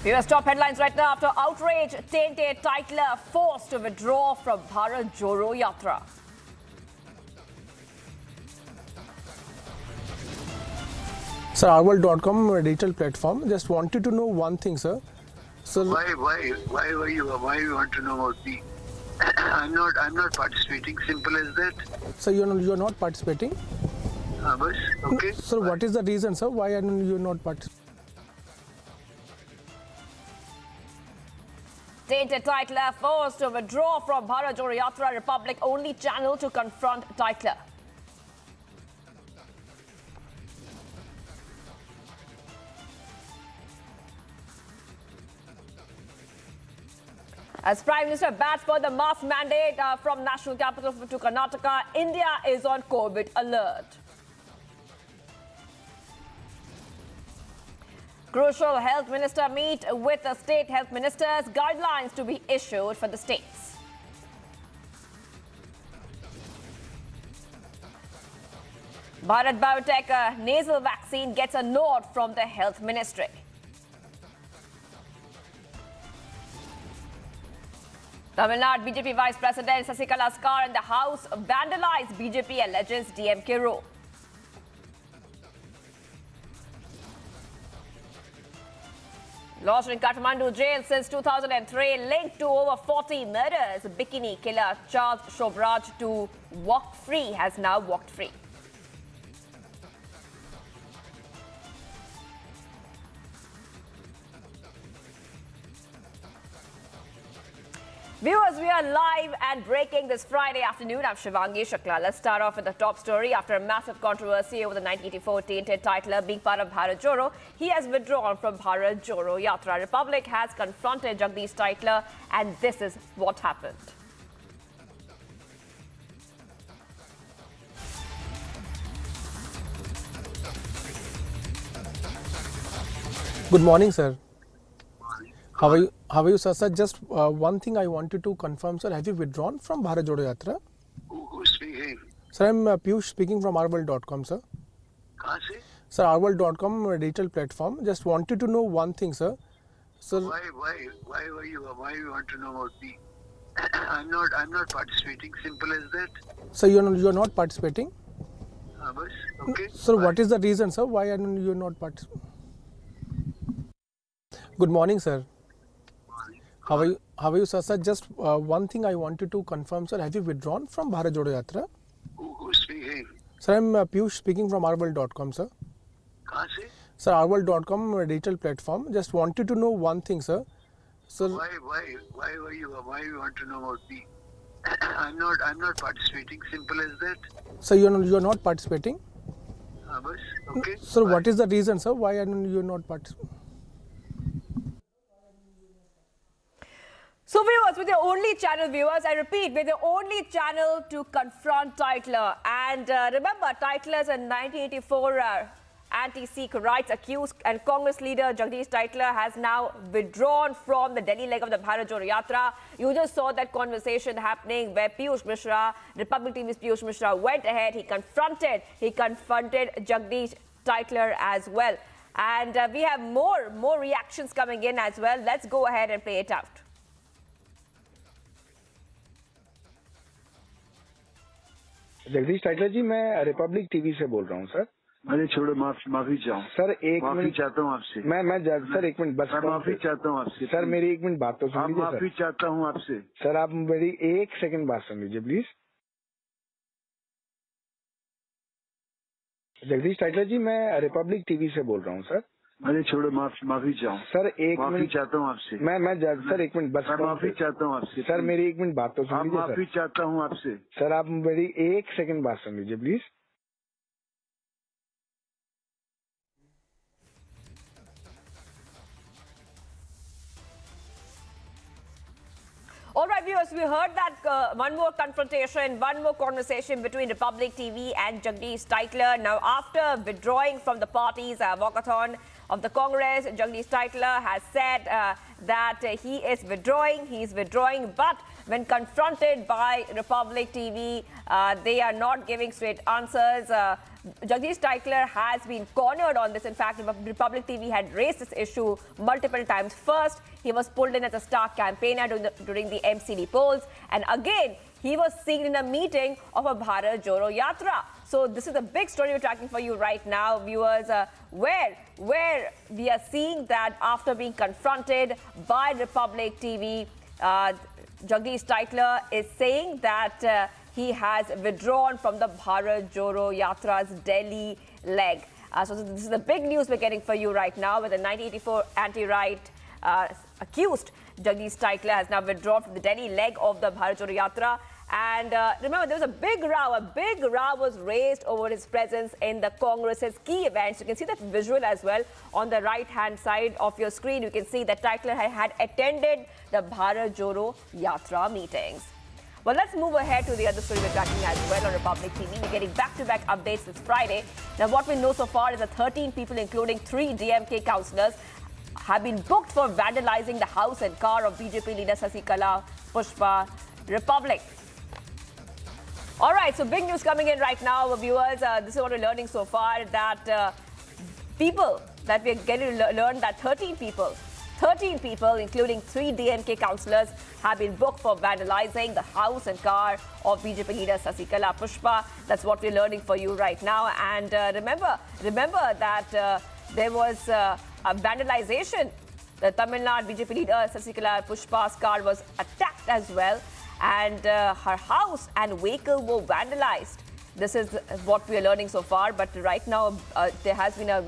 US top headlines right now after outrage. Tainted titler forced to withdraw from Bharat Joro Yatra. Sir, ourworld.com digital platform. Just wanted to know one thing, sir. So Why you want to know about me? I'm not participating. Simple as that. sir, you're not participating. Bas, okay. Sir, what is the reason, sir? Why are you not participating? Tainted titler forced to withdraw from Bharat Joro Yatra. Republic only channel to confront titler. As Prime Minister bats for the mask mandate from national capital to Karnataka, India is on COVID alert. Crucial health minister meet with the state health ministers. Guidelines to be issued for the states. Bharat Biotech nasal vaccine gets a nod from the health ministry. Tamil Nadu BJP Vice President Sasikala's car in the house vandalized. BJP alleges DMK role. Lost in Kathmandu jail since 2003, linked to over 40 murders. Bikini killer Charles Sobhraj to walk free has now walked free. Viewers, we are live and breaking this Friday afternoon. I'm Shivangi Shukla. Let's start off with the top story. After a massive controversy over the 1984 tainted titler being part of Bharat Joro, he has withdrawn from Bharat Joro Yatra. Republic has confronted Jagdish Titler, and this is what happened. Good morning, sir. How are you, sir? Sir, just one thing I wanted to confirm, sir. Have you withdrawn from Bharat Jodo Yatra? Who's speaking? Sir, I'm Piyush speaking from ourworld.com, sir. Kahan se? Sir, ourworld.com digital platform. Just wanted to know one thing, sir. Sir, Why you want to know about me? I'm not participating. Simple as that. sir, you're not participating. Bas, okay. Sir, what is the reason, sir? Why are you not participating? Good morning, sir. How are you, sir? Sir, just one thing I wanted to confirm, sir. Have you withdrawn from Bharat Jodo Yatra? Who's speaking? Sir, I'm Piyush speaking from ourworld.com, sir. Kahan se? Sir, ourworld.com digital platform. Just wanted to know one thing, sir. Sir, Why you want to know about me? I'm not participating. Simple as that. sir, you're not participating. Bas, okay. Sir, what is the reason, sir? Why are you not participating? So viewers, we're the only channel, viewers, I repeat, we're the only channel to confront titler. And remember, titlers in 1984 anti-Sikh rights accused and Congress leader Jagdish Titler has now withdrawn from the Delhi leg of the Bharat Jodo Yatra. You just saw that conversation happening where Piyush Mishra, Republic TV's Piyush Mishra, went ahead. He confronted Jagdish Titler as well. And we have more reactions coming in as well. Let's go ahead and play it out. Jagdish Tytler ji, मैं Republic TV से बोल रहा हूँ sir. अरे छोड़ो, माफी चाहूँ sir. एक माफी चाहता हूँ आपसे। सर एक मिनट बस। माफी चाहता हूँ आपसे सर। मेरी एक मिनट बात तो सुन लीजिए। माफी चाहता हूँ आपसे सर। आप मेरी एक सेकंड बात सुन लीजिए प्लीज। जगदीश टाइटलर जी, मैं रिपब्लिक टीवी से बोल रहा हूँ सर। अरे छोड़ो, माफी चाहूँ सर। एक माफी चाहता हूँ आपसे। सर एक मिनट बस। माफी चाहता हूँ आपसे। सर मेरी एक मिनट बात तो सुन लीजिए। माफी चाहता हूँ आपसे। सर आप मेरी एक सेकंड बात सुन लीजिए please. All right, viewers, we heard that one more confrontation, one more conversation between Republic TV and Jagdish Titler. Now, after withdrawing from the party's walkathon of the Congress, Jagdish Titler has said that he is withdrawing, but when confronted by Republic TV, they are not giving straight answers. Jagdish Titler has been cornered on this. In fact, Republic TV had raised this issue multiple times. First, he was pulled in as a star campaigner during the MCD polls. And again, he was seen in a meeting of a Bharat Jodo Yatra. So this is a big story we're tracking for you right now, viewers, where we are seeing that after being confronted by Republic TV, Jagdish Titler is saying that he has withdrawn from the Bharat Jodo Yatra's Delhi leg. So this is the big news we're getting for you right now, with the 1984 anti-right accused Jagdish Titler has now withdrawn from the Delhi leg of the Bharat Jodo Yatra. And remember, there was a big row was raised over his presence in the Congress's key events. You can see that visual as well on the right-hand side of your screen. You can see that Titler had attended the Bharat Jodo Yatra meetings. Well, let's move ahead to the other story we're tracking as well on Republic TV. We're getting back-to-back updates this Friday. Now, what we know so far is that 13 people, including 3 DMK councillors, have been booked for vandalizing the house and car of BJP leader Sasikala Pushpa Republic. All right, so big news coming in right now, viewers. This is what we're learning so far, that we're getting to learn that 13 people, including 3 DMK councillors, have been booked for vandalizing the house and car of BJP leader Sasikala Pushpa. That's what we're learning for you right now. And remember that there was a vandalization. The Tamil Nadu BJP leader Sasikala Pushpa's car was attacked as well, and her house and vehicle were vandalized. This is what we are learning so far. But right now, there has been a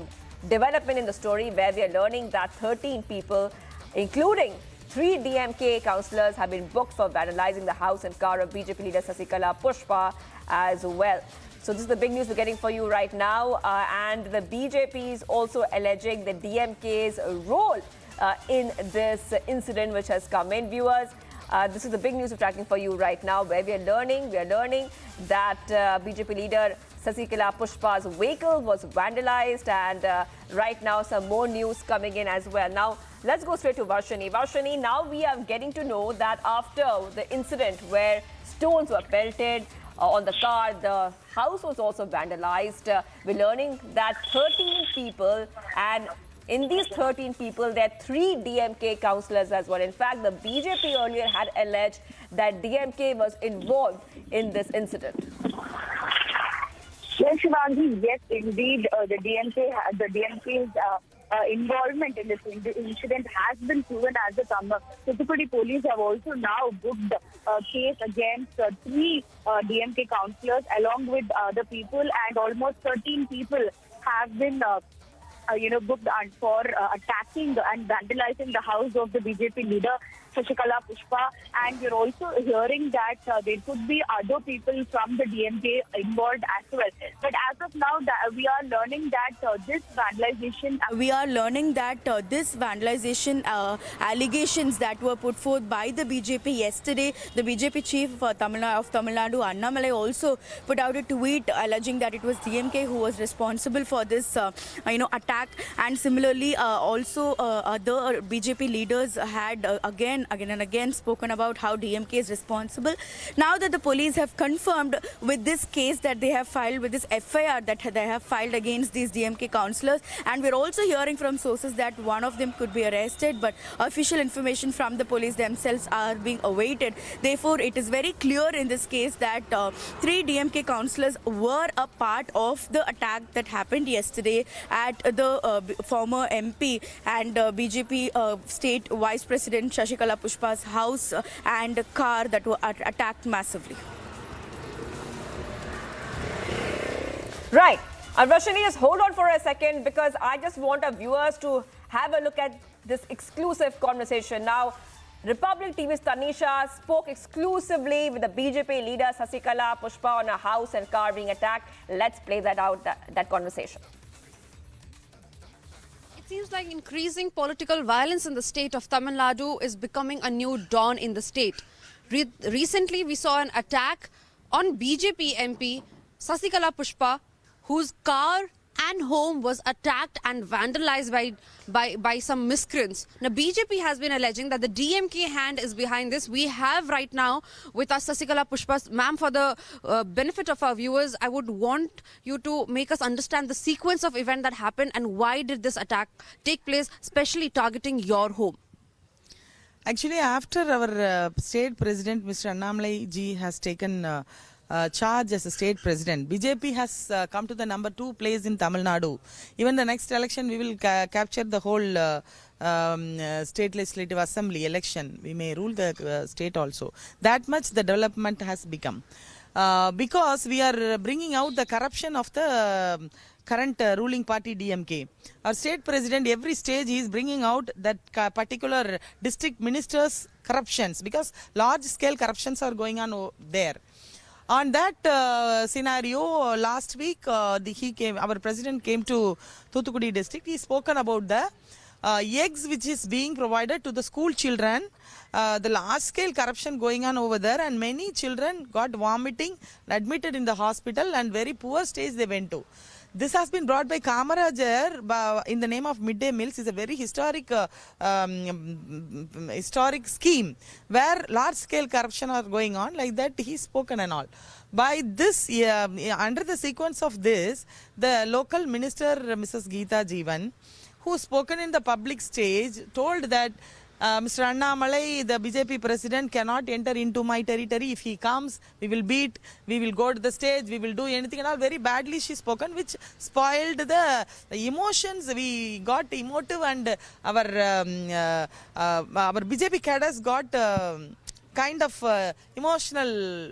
development in the story where we are learning that 13 people, including 3 DMK councillors, have been booked for vandalizing the house and car of BJP leader Sasikala Pushpa as well. So this is the big news we're getting for you right now. And the BJP is also alleging the DMK's role in this incident which has come in. Viewers, this is the big news we're tracking for you right now, where we are learning that BJP leader Sasikala Pushpa's vehicle was vandalized, and right now some more news coming in as well. Now, let's go straight to Varshini. Varshini, now we are getting to know that after the incident where stones were pelted on the car, the house was also vandalized. We're learning that 13 people, and in these 13 people, there are 3 DMK councillors as well. In fact, the BJP earlier had alleged that DMK was involved in this incident. Yes, Shivangi, yes, indeed, the DMK's involvement in this incident has been proven as a summer. Tuticorin police have also now booked a case against 3 DMK councillors along with other people, and almost 13 people have been booked for attacking and vandalizing the house of the BJP leader. Shashikala, Pushpa, and we're also hearing that there could be other people from the DMK involved as well. But as of now, we are learning that this vandalization allegations that were put forth by the BJP yesterday. The BJP chief of Tamil Nadu, Annamalai, also put out a tweet alleging that it was DMK who was responsible for this, attack. And similarly, also other BJP leaders had again and again spoken about how DMK is responsible. Now that the police have confirmed with this case that they have filed, with this FIR that they have filed against these DMK councillors, and we're also hearing from sources that one of them could be arrested, but official information from the police themselves are being awaited. Therefore, it is very clear in this case that 3 DMK councillors were a part of the attack that happened yesterday at the former MP and BJP State Vice President Shashikala Pushpa's house and car that were attacked massively. Right. Rashini, just hold on for a second, because I just want our viewers to have a look at this exclusive conversation. Now, Republic TV's Tanisha spoke exclusively with the BJP leader Shashikala Pushpa on her house and car being attacked. Let's play that out, that conversation. It seems like increasing political violence in the state of Tamil Nadu is becoming a new dawn in the state. Recently, we saw an attack on BJP MP Shashikala Pushpa, whose car and home was attacked and vandalized by some miscreants. Now, BJP has been alleging that the DMK hand is behind this. We have right now with us Shashikala Pushpa. Ma'am, for the benefit of our viewers, I would want you to make us understand the sequence of events that happened and why did this attack take place, especially targeting your home. Actually, after our state president, Mr. Annamalai ji, has taken charge as a state president, BJP has come to the number 2 place in Tamil Nadu. Even the next election, we will capture the whole state legislative assembly election. We may rule the state also. That much the development has become. Because we are bringing out the corruption of the current ruling party DMK. Our state president, every stage he is bringing out that particular district ministers' corruptions, because large scale corruptions are going on there. On that scenario, last week our president came to Thoothukudi district. He spoken about the eggs which is being provided to the school children, the large scale corruption going on over there, and many children got vomiting, admitted in the hospital, and very poor stage they went to. This has been brought by Kamarajar in the name of midday meals. It's a very historic scheme where large scale corruption are going on. Like that he's spoken and all. By this, under the sequence of this, the local minister, Mrs. Geeta Jeevan, who spoken in the public stage, told that Mr. Annamalai, the BJP president, cannot enter into my territory. If he comes, we will beat, we will go to the stage, we will do anything and all. Very badly she spoken, which spoiled the emotions. We got emotive, and our BJP cadres got kind of emotional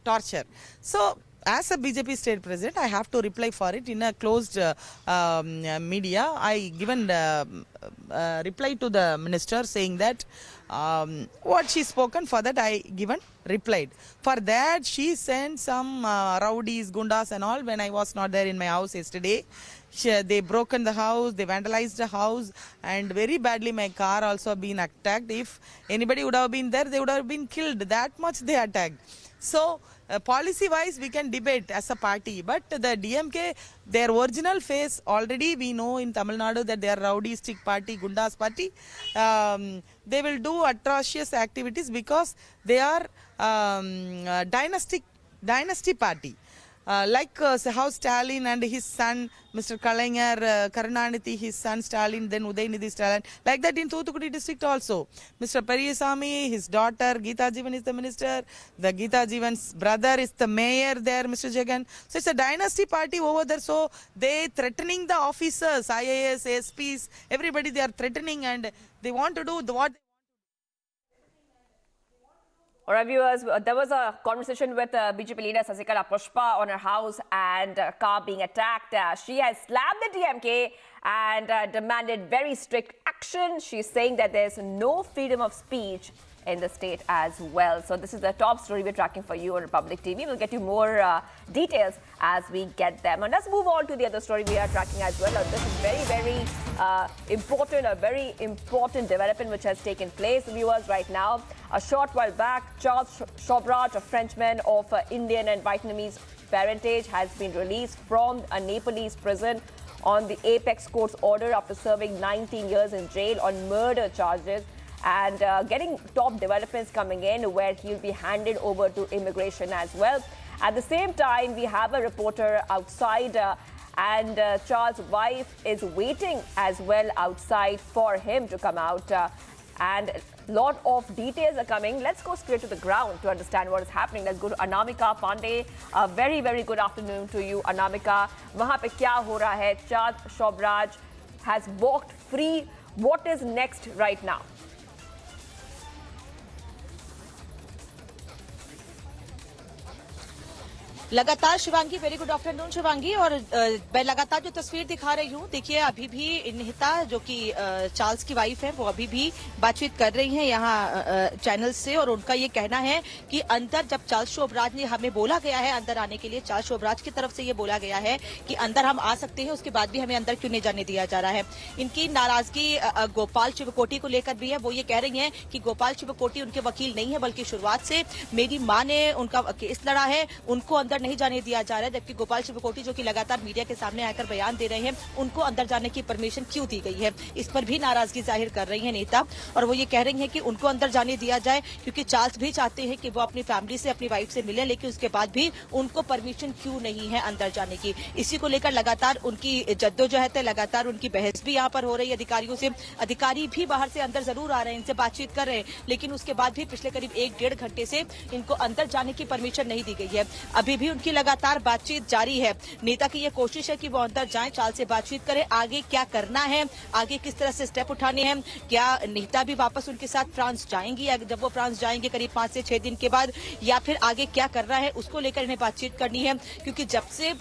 torture. So, as a BJP state president, I have to reply for it in a closed media. I given reply to the minister saying that what she spoken, for that I given replied. For that she sent some rowdies, gundas and all when I was not there in my house yesterday. They broken the house, they vandalized the house, and very badly my car also been attacked. If anybody would have been there, they would have been killed. That much they attacked. So, policy-wise, we can debate as a party, but the DMK, their original face, already we know in Tamil Nadu that they are rowdyistic party, gundas party. They will do atrocious activities because they are dynasty party. Like how Stalin and his son, Mr. Kalaignar, Karunanidhi, his son Stalin, then Udayanidhi Stalin. Like that in Thoothukudi district also. Mr. Periyasamy, his daughter, Geeta Jeevan is the minister. The Geeta Jeevan's brother is the mayor there, Mr. Jagan. So it's a dynasty party over there. So they threatening the officers, IAS, SPs, everybody they are threatening, and they want to do what. All right, viewers, there was a conversation with BJP leader Shashikala Pushpa on her house and car being attacked. She has slammed the DMK and demanded very strict action. She's saying that there's no freedom of speech in the state as well. So this is the top story we're tracking for you on Republic TV. We'll get you more details as we get them. And let's move on to the other story we are tracking as well. This is very important development which has taken place, viewers, right now. A short while back, Charles Sobhraj, a Frenchman of Indian and Vietnamese parentage, has been released from a Nepalese prison on the Apex Court's order after serving 19 years in jail on murder charges. And getting top developments coming in where he'll be handed over to immigration as well. At the same time, we have a reporter outside and Charles' wife is waiting as well outside for him to come out. And a lot of details are coming. Let's go straight to the ground to understand what is happening. Let's go to Anamika Pandey. A very good afternoon to you, Anamika. Wahan pe kya ho raha hai? Charles Sobhraj has walked free. What is next right now? लगातार Shivangi, very good afternoon Shivangi. और मैं लगातार जो तस्वीर दिखा रही हूँ, देखिए अभी भी निहिता जो कि चार्ल्स की वाइफ है वो अभी भी बातचीत कर रही हैं यहाँ चैनल से। और उनका ये कहना है कि अंदर जब चार्ल्स सोबराज ने हमें बोला गया है अंदर आने के लिए, चार्ल्स सोबराज की तरफ से ये बोला गया है कि अंदर हम आ सकते हैं, उसके बाद भी हमें अंदर क्यों नहीं जाने दिया जा रहा है। इनकी नाराजगी गोपाल शिवकोटी को लेकर भी है। वो ये कह रही हैं कि गोपाल शिवकोटी उनके वकील नहीं है, बल्कि शुरुआत से मेरी मां ने उनका केस लड़ा है, उनको अंदर नहीं जाने दिया जा रहा है। जबकि गोपाल शिवकोटी जो कि लगातार मीडिया के सामने आकर बयान दे रहे हैं, उनको अंदर जाने की परमिशन क्यों दी गई है, इस पर भी नाराजगी जाहिर कर रही है नेता। और वो ये कह रही हैं कि उनको अंदर जाने दिया जाए, क्योंकि चार्ल्स भी चाहते हैं कि वो अपनी फैमिली से, अपनी वाइफ से मिले, लेकिन उसके बाद भी उनको परमिशन क्यों नहीं है अंदर जाने की। इसी को लेकर लगातार उनकी जद्दोजहद है, लगातार उनकी बहस भी यहाँ पर हो रही है अधिकारियों से। अधिकारी भी बाहर से अंदर जरूर आ रहे हैं, इनसे बातचीत कर रहे हैं, लेकिन उसके बाद भी पिछले करीब 1-1.5 घंटे से इनको अंदर जाने की परमिशन नहीं दी गई है। अभी भी उनकी लगातार बातचीत जारी है। नेता की ये कोशिश है कि वो अंदर जाएं, चार्ल्स से बातचीत करें, आगे क्या करना है, आगे किस तरह से स्टेप उठाने हैं। क्या नेता भी वापस उनके साथ फ्रांस जाएंगी, जब वो फ्रांस जाएंगे करीब 5 से 6 दिन के बाद, या फिर आगे क्या करना है उसको लेकर इन्हें बातचीत करनी है। क्योंकि जब से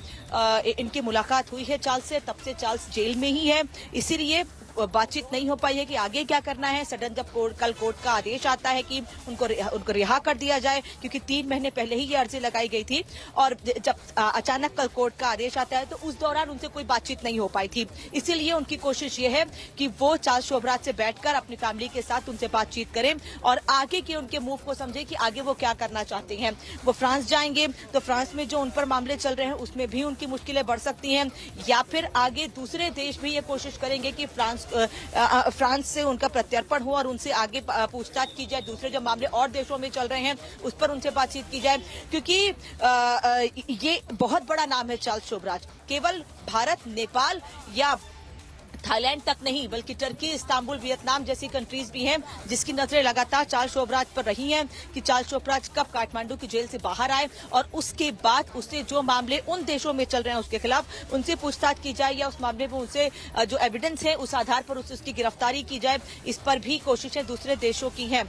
इनकी मुलाकात हुई है चार्ल्स से, तब से चार्ल्स जेल में ही है, इसीलिए बातचीत नहीं हो पाई है कि आगे क्या करना है। सडन जब कल कोर्ट का आदेश आता है कि उनको रिहा कर दिया जाए, क्योंकि 3 महीने पहले ही ये अर्जी लगाई गई थी, और जब अचानक कल कोर्ट का आदेश आता है तो उस दौरान उनसे कोई बातचीत नहीं हो पाई थी। इसीलिए उनकी कोशिश ये है कि वो चार्ल्स सोबराज से बैठकर अपनी फैमिली के साथ उनसे बातचीत करें और आगे के उनके मूव को समझे कि आगे वो क्या करना चाहते हैं। वो फ्रांस जाएंगे तो फ्रांस में जो उन पर मामले चल रहे हैं उसमें भी उनकी मुश्किलें बढ़ सकती हैं, या फिर आगे दूसरे देश भी ये कोशिश करेंगे कि फ्रांस से उनका प्रत्यर्पण हो और उनसे आगे पूछताछ की जाए, दूसरे जो मामले और देशों में चल रहे हैं उस पर उनसे बातचीत की जाए। क्योंकि ये बहुत बड़ा नाम है चार्ल्स सोबराज, केवल भारत, नेपाल या थाईलैंड तक नहीं, बल्कि टर्की, इस्तांबुल, वियतनाम जैसी कंट्रीज भी हैं जिसकी नजरें लगातार चार्ल्स सोबराज पर रही हैं कि चार्ल्स सोबराज कब काठमांडू की जेल से बाहर आए और उसके बाद उससे जो मामले उन देशों में चल रहे हैं उसके खिलाफ उनसे पूछताछ की जाए, या उस मामले में उनसे जो एविडेंस है उस आधार पर उसकी गिरफ्तारी की जाए। इस पर भी कोशिशें दूसरे देशों की हैं।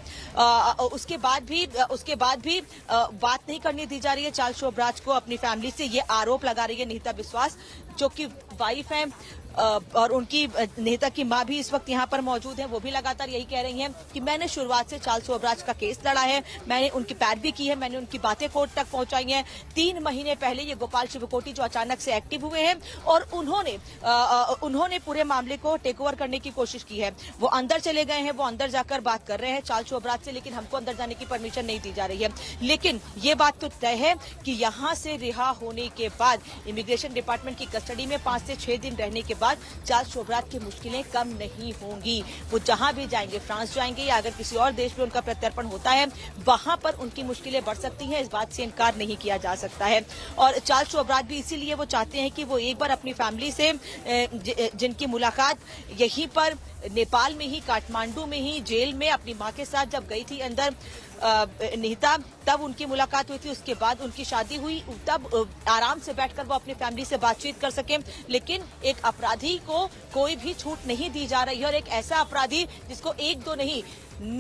उसके बाद भी बात नहीं करने दी जा रही है चार्ल्स सोबराज को अपनी फैमिली से। ये आरोप लगा रही है निहिता विश्वास, जो कि वाइफ है, और उनकी नेता की मां भी इस वक्त यहाँ पर मौजूद है। वो भी लगातार यही कह रही हैं कि मैंने शुरुआत से चार्ल्स सोबराज का केस लड़ा है, मैंने उनकी पैरवी की है, मैंने उनकी बातें कोर्ट तक पहुंचाई हैं। 3 महीने पहले ये गोपाल शिवकोटी जो अचानक से एक्टिव हुए हैं और उन्होंने पूरे मामले को टेक ओवर करने की कोशिश की है। वो अंदर चले गए हैं, वो अंदर जाकर बात कर रहे हैं चार्ल्स सोबराज से, लेकिन हमको अंदर जाने की परमिशन नहीं दी जा रही है। लेकिन ये बात तो तय है कि यहाँ से रिहा होने के बाद इमिग्रेशन डिपार्टमेंट की कस्टडी में 5 से 6 दिन रहने के बाद चार्ल्स सोबराज की मुश्किलें कम नहीं होंगी। वो जहां भी जाएंगे, फ्रांस जाएंगे या अगर किसी और देश में उनका प्रत्यर्पण होता है, वहां पर उनकी मुश्किलें बढ़ सकती हैं, इस बात से इनकार नहीं किया जा सकता है। और चार्ल्स सोबराज भी इसीलिए वो चाहते हैं कि वो एक बार अपनी फैमिली से, जिनकी मुलाकात यहीं पर नेपाल में ही, काठमांडू में ही जेल में अपनी मां के साथ जब गई थी अंदर निहिता, तब उनकी मुलाकात हुई थी, उसके बाद उनकी शादी हुई, तब आराम से बैठकर वो अपनी फैमिली से बातचीत कर सके। लेकिन एक अपराध अपराधी को कोई भी छूट नहीं दी जा रही है और एक ऐसा अपराधी जिसको 1-2 नहीं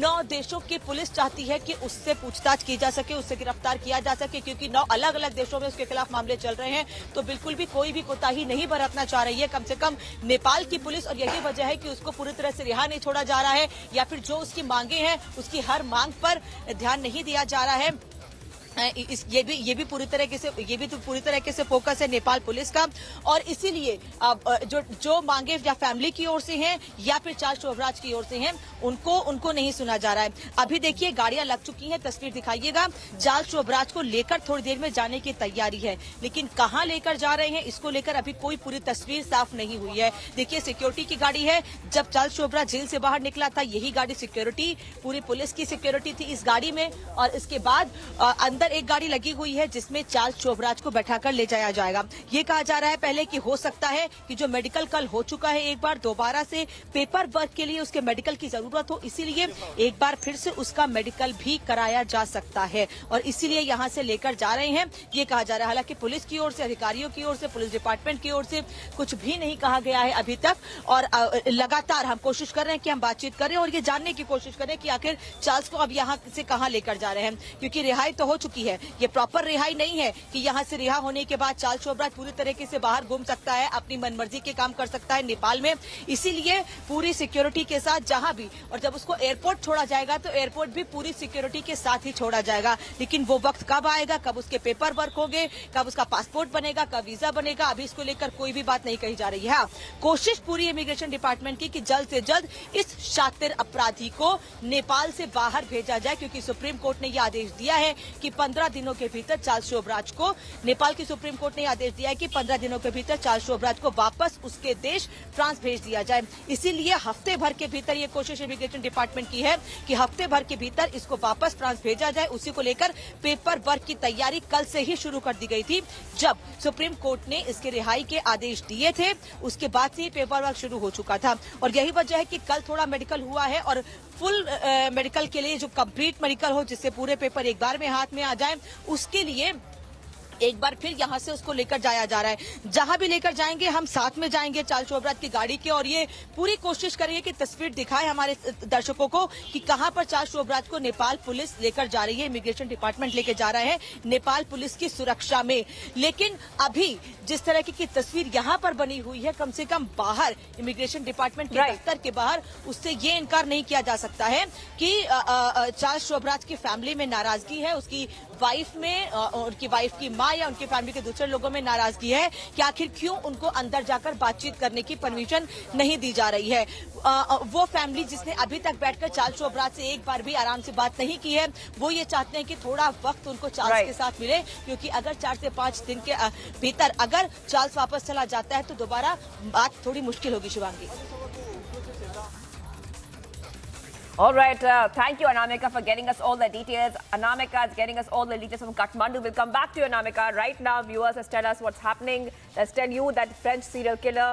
9 देशों की पुलिस चाहती है कि उससे पूछताछ की जा सके, उससे गिरफ्तार किया जा सके, क्योंकि 9 अलग-अलग देशों में उसके खिलाफ मामले चल रहे हैं। तो बिल्कुल भी कोई भी कोताही नहीं बरतना चाह रही है, कम से कम नेपाल की पुलिस। और यही वजह है कि उसको पूरी तरह से रिहा नहीं छोड़ा जा रहा है, या फिर जो उसकी मांगे हैं उसकी हर मांग पर ध्यान नहीं दिया जा रहा है। ये भी पूरी तरीके से फोकस है नेपाल पुलिस का। और इसीलिए जो मांगे या फैमिली की ओर से हैं या फिर चार्ल्स शोभराज की ओर से हैं, उनको नहीं सुना जा रहा है। अभी देखिए गाड़ियां लग चुकी हैं, तस्वीर दिखाइएगा। चार्ल्स शोभराज को लेकर थोड़ी देर में जाने की तैयारी है, लेकिन कहां लेकर जा रहे हैं इसको लेकर अभी कोई पूरी तस्वीर साफ नहीं हुई है। देखिए सिक्योरिटी की गाड़ी है, जब चार्ल्स शोभराज जेल से बाहर निकला था यही गाड़ी सिक्योरिटी, पूरी पुलिस की सिक्योरिटी थी इस गाड़ी में। और इसके बाद अंदर एक गाड़ी लगी हुई है जिसमें चार्ल्स शोभराज को बैठाकर ले जाया जाएगा। ये कहा जा रहा है पहले कि हो सकता है कि जो मेडिकल कल हो चुका है एक बार दोबारा से पेपर वर्क के लिए उसके मेडिकल की जरूरत हो, इसीलिए एक बार फिर से उसका मेडिकल भी कराया जा सकता है और इसीलिए यहां से लेकर जा रहे हैं, ये कहा जा रहा है। हालांकि पुलिस की ओर से, अधिकारियों की ओर से, पुलिस डिपार्टमेंट की ओर से कुछ भी नहीं कहा गया है अभी तक। और लगातार हम कोशिश कर रहे हैं कि हम बातचीत करें और ये जानने की कोशिश करें कि आखिर चार्ल्स को अब यहाँ से कहाँ लेकर जा रहे हैं, क्योंकि रिहाई तो हो चुकी है। ये प्रॉपर रिहाई नहीं है कि यहाँ से रिहा होने के बाद चार्ल्स शोभराज पूरी तरीके से बाहर घूम सकता है, अपनी मनमर्जी के काम कर सकता है नेपाल में। इसीलिए पूरी सिक्योरिटी के साथ जहां भी, और जब उसको एयरपोर्ट छोड़ा जाएगा तो एयरपोर्ट भी पूरी सिक्योरिटी के साथ ही छोड़ा जाएगा। लेकिन वो वक्त कब आएगा, कब उसके पेपर वर्क होंगे, कब उसका पासपोर्ट बनेगा, कब वीजा बनेगा, अभी इसको लेकर कोई भी बात नहीं कही जा रही है। कोशिश पूरी इमिग्रेशन डिपार्टमेंट की कि जल्द से जल्द इस शातिर अपराधी को नेपाल से बाहर भेजा जाए, क्योंकि सुप्रीम कोर्ट ने यह आदेश दिया है कि 15 दिनों के भीतर चार्ल्स शोभराज को, नेपाल की सुप्रीम कोर्ट ने आदेश दिया है कि 15 दिनों के भीतर चार्ल्स शोभराज को वापस उसके देश फ्रांस भेज दिया जाए। इसीलिए हफ्ते भर के भीतर ये कोशिश इमिग्रेशन डिपार्टमेंट की है कि हफ्ते भर के भीतर इसको वापस फ्रांस भेजा जाए। उसी को लेकर पेपर वर्क की तैयारी कल से ही शुरू कर दी गई थी। जब सुप्रीम कोर्ट ने इसके रिहाई के आदेश दिए थे उसके बाद से ही पेपर वर्क शुरू हो चुका था। और यही वजह है कि कल थोड़ा मेडिकल हुआ है और फुल मेडिकल के लिए, जो कंप्लीट मेडिकल हो जिससे पूरे पेपर एक बार में हाथ में आ जाए, उसके लिए एक बार फिर यहां से उसको लेकर जाया जा रहा है। जहां भी लेकर जाएंगे हम साथ में जाएंगे चार्ल्स शोभराज की गाड़ी के, और ये पूरी कोशिश करेंगे कि तस्वीर दिखाए हमारे दर्शकों को कि कहां पर चार्ल्स शोभराज को नेपाल पुलिस लेकर जा रही है, इमिग्रेशन डिपार्टमेंट लेकर जा रहा है नेपाल पुलिस की सुरक्षा में। लेकिन अभी जिस तरह की तस्वीर यहां पर बनी हुई है, कम से कम बाहर इमिग्रेशन डिपार्टमेंट के दफ्तर के बाहर, उससे ये इनकार नहीं किया जा सकता है कि चार्ल्स शोभराज की फैमिली में नाराजगी है, उसकी वाइफ में, उनकी वाइफ की मां या उनकी फैमिली के दूसरे लोगों में नाराजगी है कि आखिर क्यों उनको अंदर जाकर बातचीत करने की परमिशन नहीं दी जा रही है। वो फैमिली जिसने अभी तक बैठकर चार्ल्स शोभराज से एक बार भी आराम से बात नहीं की है, वो ये चाहते हैं कि थोड़ा वक्त उनको चार्ल्स के साथ मिले, क्योंकि अगर 4 से 5 दिन के भीतर अगर चार्ल्स वापस चला जाता है तो दोबारा बात थोड़ी मुश्किल होगी। Shivangi. All right, thank you Anamika for getting us all the details. Anamika is getting us all the details from Kathmandu. We'll come back to you, Anamika. Right now, viewers, let's tell us what's happening. Let's tell you that French serial killer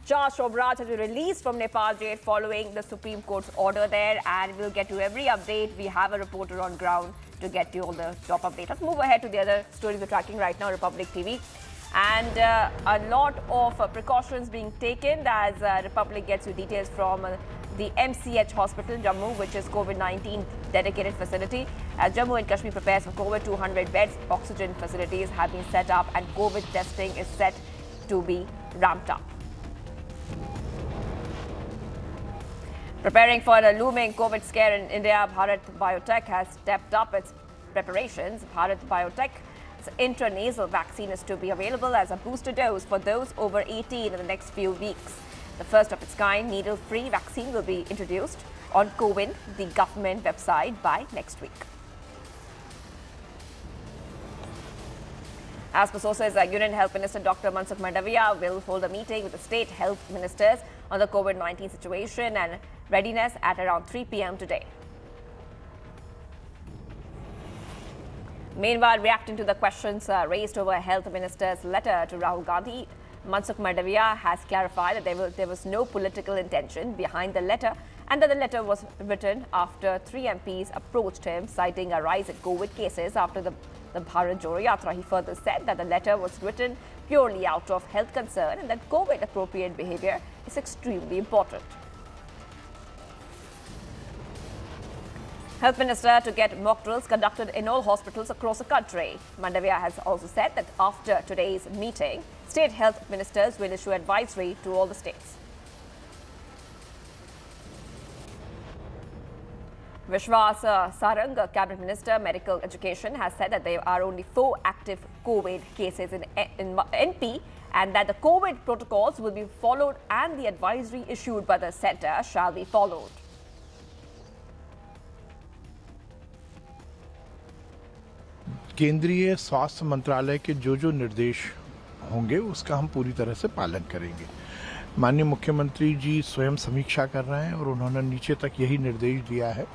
Charles Sobhraj has been released from Nepal jail following the Supreme Court's order there, and we'll get you every update. We have a reporter on ground to get you all the top updates. Let's move ahead to the other stories we're tracking right now, Republic TV. And a lot of precautions being taken as Republic gets you details from the MCH Hospital, Jammu, which is COVID-19 dedicated facility. As Jammu and Kashmir prepares for COVID, 200 beds, oxygen facilities have been set up and COVID testing is set to be ramped up. Preparing for a looming COVID scare in India, Bharat Biotech has stepped up its preparations. Bharat Biotech's intranasal vaccine is to be available as a booster dose for those over 18 in the next few weeks. The first of its kind needle-free vaccine will be introduced on CoWIN, the government website, by next week. As per sources, Union Health Minister Dr. Mansukh Mandaviya will hold a meeting with the state health ministers on the COVID-19 situation and readiness at around 3 p.m. today. Meanwhile, reacting to the questions raised over Health Minister's letter to Rahul Gandhi, Mansukh Mandaviya has clarified that there was no political intention behind the letter and that the letter was written after 3 MPs approached him citing a rise in COVID cases after the the Bharat Jodo Yatra. He further said that the letter was written purely out of health concern and that COVID-appropriate behavior is extremely important. Health Minister to get mock drills conducted in all hospitals across the country. Mandavia has also said that after today's meeting, state health ministers will issue advisory to all the states. Vishwas Sarang, Cabinet Minister, Medical Education, has said that there are only 4 active COVID cases in NP and that the COVID protocols will be followed and the advisory issued by the centre shall be followed. केंद्रीय स्वास्थ्य मंत्रालय के जो निर्देश होंगे उसका हम पूरी तरह से पालन करेंगे। माननीय मुख्यमंत्री जी स्वयं समीक्षा कर रहे हैं और उन्होंने नीचे तक यही निर्देश दिया है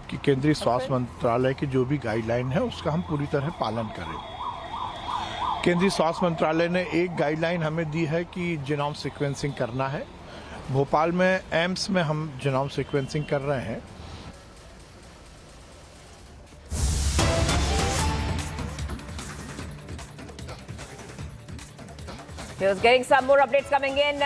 कि केंद्रीय स्वास्थ्य मंत्रालय के जो भी गाइडलाइन है उसका हम पूरी तरह पालन करें। केंद्रीय स्वास्थ्य मंत्रालय ने एक गाइडलाइन हमें दी है कि जीनोम सीक्वेंसिंग करना है। भोपाल में एम्स में हम जीनोम सीक्वेंसिंग कर रहे हैं। Here's getting some more updates coming in.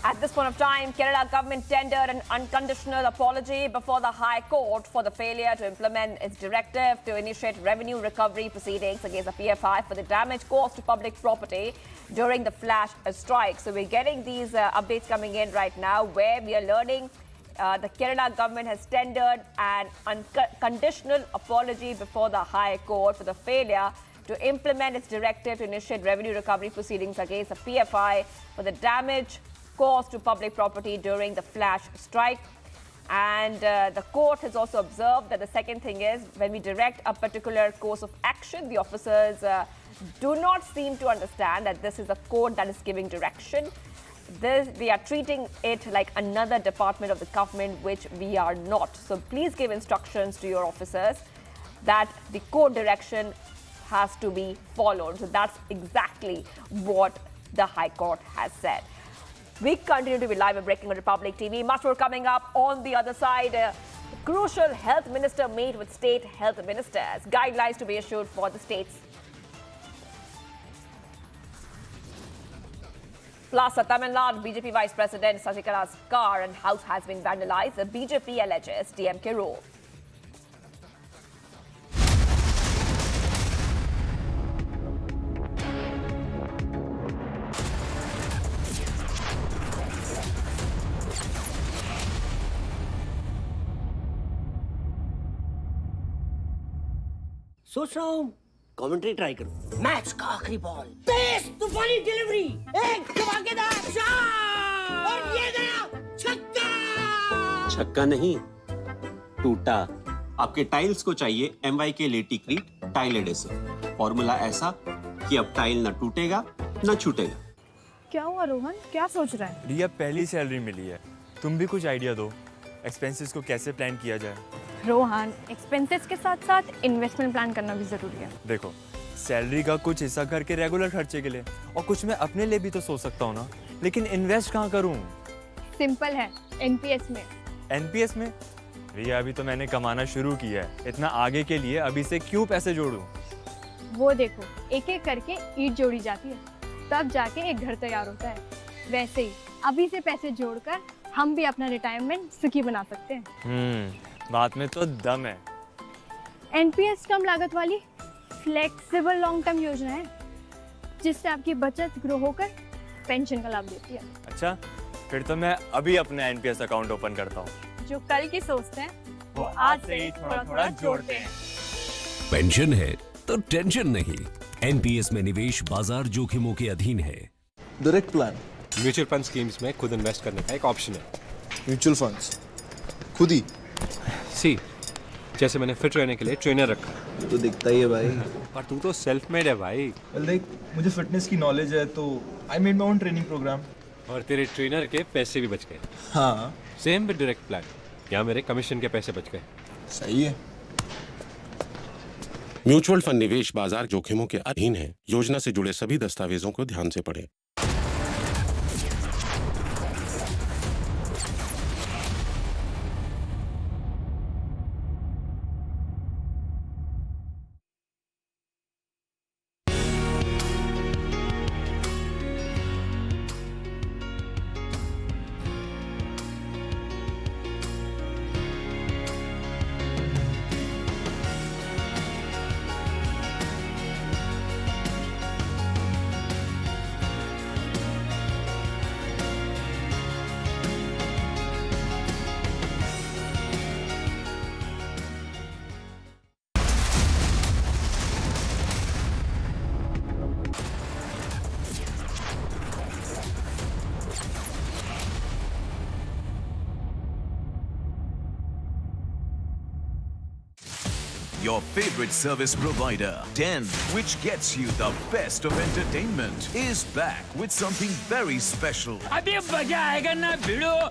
At this point of time, Kerala government tendered an unconditional apology before the High Court for the failure to implement its directive to initiate revenue recovery proceedings against the PFI for the damage caused to public property during the flash strike. So we're getting these updates coming in right now where we are learning the Kerala government has tendered an unconditional apology before the High Court for the failure to implement its directive to initiate revenue recovery proceedings against the PFI for the damage caused to public property during the flash strike. And the court has also observed that the second thing is when we direct a particular course of action, the officers do not seem to understand that this is a court that is giving direction. We are treating it like another department of the government, which we are not. So please give instructions to your officers that the court direction has to be followed. So that's exactly what the High Court has said. We continue to be live and breaking on Republic TV. Much more coming up on the other side. Crucial health minister meet with state health ministers. Guidelines to be issued for the states. Plus, Tamil Nadu BJP Vice President Sasikala's car and house has been vandalized. The BJP alleges DMK role. सोच रहा हूँ commentary try करूँ। Match का आखिरी ball, तेज तूफानी delivery, एक धमाकेदार shot और ये गया छक्का। छक्का नहीं, टूटा। आपके टाइल्स को चाहिए MYK लेटिक्रीट टाइल एडेसिव। फॉर्मूला ऐसा कि अब टाइल न टूटेगा न छूटेगा। क्या हुआ रोहन, क्या सोच रहा है? रिया पहली सैलरी मिली है, तुम भी कुछ आइडिया दो। एक्सपेंसेस को कैसे प्लान किया जाए? रोहन, एक्सपेंसेस के साथ साथ इन्वेस्टमेंट प्लान करना भी जरूरी है। देखो, सैलरी का कुछ हिस्सा घर के रेगुलर खर्चे के लिए और कुछ मैं अपने लिए भी तो सोच सकता हूँ ना, लेकिन इन्वेस्ट कहाँ करूँ? सिंपल है, NPS में। NPS में? रिया अभी तो मैंने कमाना शुरू किया है, इतना आगे के लिए अभी से क्यों पैसे जोड़ूं? वो देखो, एक एक करके ईंट जोड़ी जाती है, तब जाके एक घर तैयार होता है। वैसे ही अभी से पैसे जोड़कर हम भी अपना रिटायरमेंट सुखी बना सकते हैं। बात में तो दम है। NPS कम लागत वाली फ्लेक्सिबल लॉन्ग टर्म योजना है, जिससे आपकी बचत ग्रो होकर पेंशन का लाभ देती है। अच्छा, फिर तो मैं अभी अपना NPS अकाउंट ओपन करता हूँ। जो कल की सोचते हैं वो आज से ही थोड़ा थोड़ा जोड़ते हैं। पेंशन है तो टेंशन नहीं। NPS में निवेश बाजार जोखिमों के अधीन है। Direct plan mutual fund schemes में खुद इन्वेस्ट करने का एक ऑप्शन है। म्यूचुअल फंड्स खुद ही सी, जैसे मैंने फिट रहने के लिए ट्रेनर रखा। तो दिखता ही है भाई। पर तू तो सेल्फ मेड है भाई। देख, मुझे फिटनेस की नॉलेज है तो I made my own training program. और तेरे ट्रेनर के पैसे भी बच गए। हाँ, सेम विद डायरेक्ट प्लान। यहाँ मेरे कमीशन के पैसे बच गए। सही है। म्यूचुअल फंड निवेश बाजार जोखिमों के अधीन है। योजना से जुड़े सभी दस्तावेजों को ध्यान से पढ़ें। your favorite service provider. 10, which gets you the best of entertainment, is back with something very special. अभी मजा आएगा ना भिड़ो.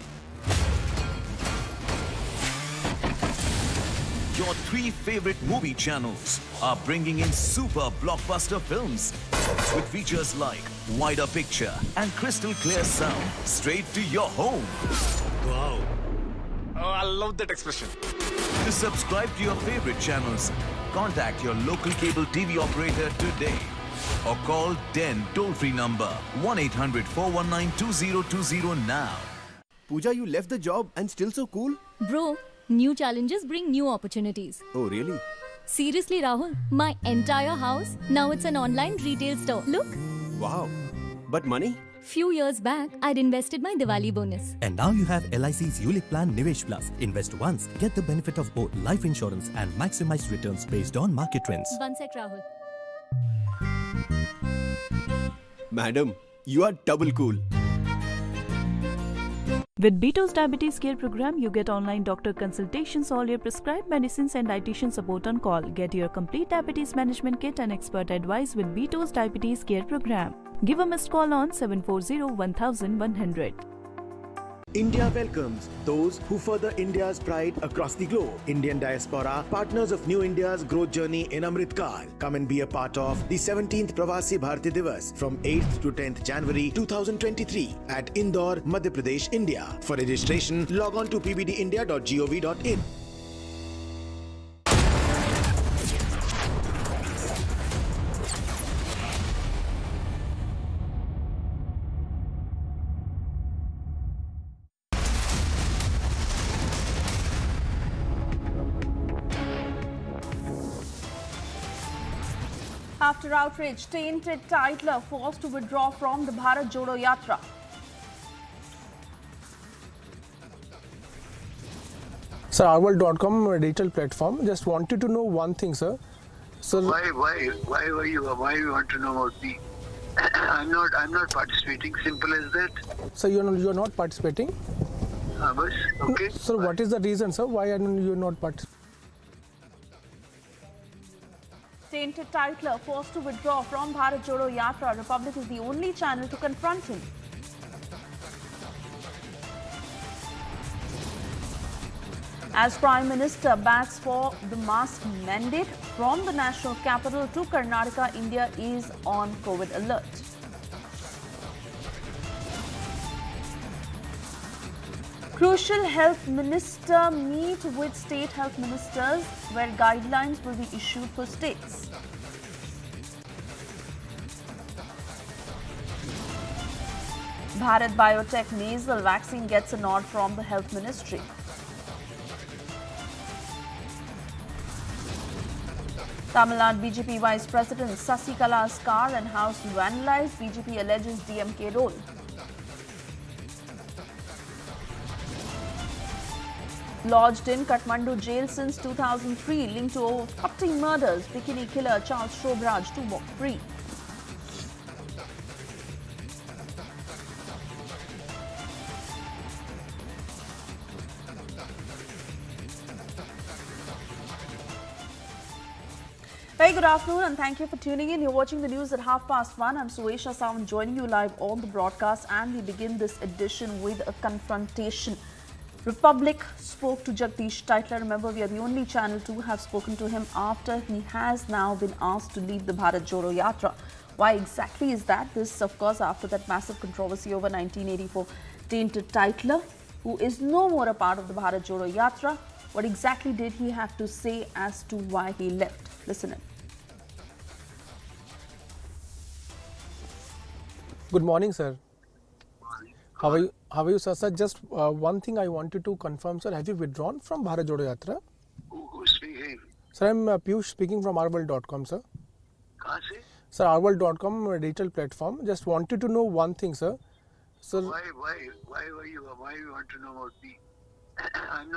Your 3 favorite movie channels are bringing in super blockbuster films with features like wider picture and crystal clear sound straight to your home. Wow. Oh, I love that expression. To subscribe to your favorite channels, contact your local cable TV operator today or call 10 toll-free number 1-800-419-2020 now. Pooja, you left the job and still so cool? Bro, new challenges bring new opportunities. Oh, really? Seriously, Rahul, my entire house, now it's an online retail store. Look. Wow. But money? Few years back, I'd invested my Diwali bonus. And now you have LIC's ULIP plan Nivesh Plus. Invest once, get the benefit of both life insurance and maximized returns based on market trends. One sec, Rahul. Madam, you are double cool. With B2's Diabetes Care Program, you get online doctor consultations, all your prescribed medicines and dietitian support on call. Get your complete diabetes management kit and expert advice with B2's Diabetes Care Program. Give a missed call on 740-1100. India welcomes those who further India's pride across the globe. Indian diaspora, partners of New India's growth journey in Amrit Kaal. Come and be a part of the 17th Pravasi Bharati Divas from 8th to 10th January 2023 at Indore, Madhya Pradesh, India. For registration, log on to pbdindia.gov.in. After outrage, tainted titler forced to withdraw from the Bharat Jodo Yatra. Sir, Arwal.com digital platform. Just wanted to know one thing, sir. Sir, Why you want to know about me? I'm not participating. Simple as that. Sir, you're not participating. Bas, okay. Sir, what is the reason, sir? Why are you not participating? Tainted titler forced to withdraw from Bharat Jodo Yatra. Republic is the only channel to confront him. As Prime Minister backs for the mask mandate from the national capital to Karnataka, India is on COVID alert. Crucial health minister meet with state health ministers where guidelines will be issued for states. Bharat Biotech nasal vaccine gets a nod from the health ministry. Tamil Nadu BJP Vice President Sasikala's car and house vandalized. BJP alleges DMK role. Lodged in Kathmandu jail since 2003, linked to over 40 murders, bikini killer Charles Sobhraj to walk free. Very good afternoon and thank you for tuning in. You're watching the news at 1:30. I'm Suesha Sawant joining you live on the broadcast, and we begin this edition with a confrontation. Republic spoke to Jagdish Titler. Remember, we are the only channel to have spoken to him after he has now been asked to leave the Bharat Jodo Yatra. Why exactly is that? This, of course, after that massive controversy over 1984 tainted Titler, who is no more a part of the Bharat Jodo Yatra. What exactly did he have to say as to why he left? Listen in. Good morning, sir. How are you, sir? Sir, just one thing I wanted to confirm, sir. Have you withdrawn from Bharat Jodo Yatra? Who's speaking? Sir, I'm Piyush speaking from Arwal.com, sir. कहाँ से? Sir, Arwal.com digital platform. Just wanted to know one thing, sir. Sir, Why you want to know about me? I'm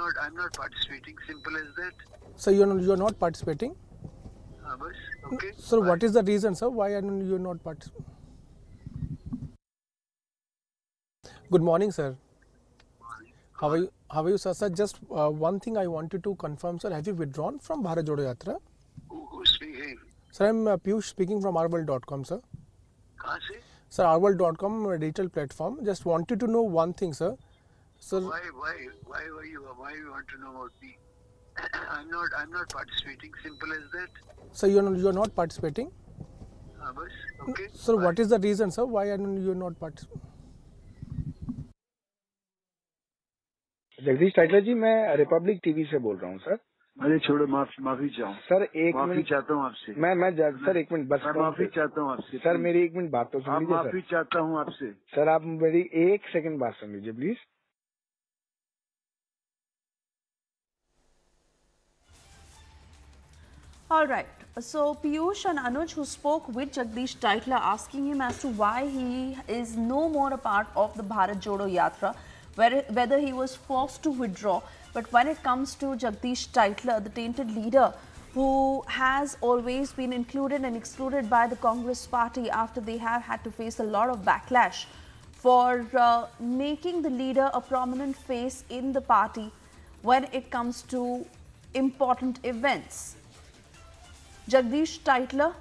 not participating. Simple as that. sir, you're not participating. Bas, okay. Sir, what is the reason, sir? Why are you not participating? Good morning, sir. How are you, sir? Sir, just one thing I wanted to confirm, sir. Have you withdrawn from Bharat Jodo Yatra? Who's speaking? Sir, I'm Piyush speaking from ourworld.com, sir. कहाँ से? Sir, ourworld.com digital platform. Just wanted to know one thing, sir. Sir, Why you want to know about me? I'm not participating. Simple as that. sir, you're not participating. बस, okay. Sir, what is the reason, sir? Why are you not participating? Jagdish Tytler ji, मैं Republic TV से बोल रहा हूँ sir. अरे छोड़ो, माफी चाहूँ सर। एक माफी मिनट चाहता हूँ आपसे। सर एक मिनट बस। मैं माफी चाहता हूँ आपसे सर मेरी एक मिनट बात तो सुन लीजिए। माफी चाहता हूँ आपसे सर। आप मेरी एक सेकंड बात सुन लीजिए please. All right. So Piyush and Anuj, who spoke with Jagdish Taitla, asking him as to why he is no more a part of the Bharat Jodo Yatra, whether he was forced to withdraw. But when it comes to Jagdish Taitla, the tainted leader, who has always been included and excluded by the Congress party after they have had to face a lot of backlash for making the leader a prominent face in the party when it comes to important events. Jagdish Taitla,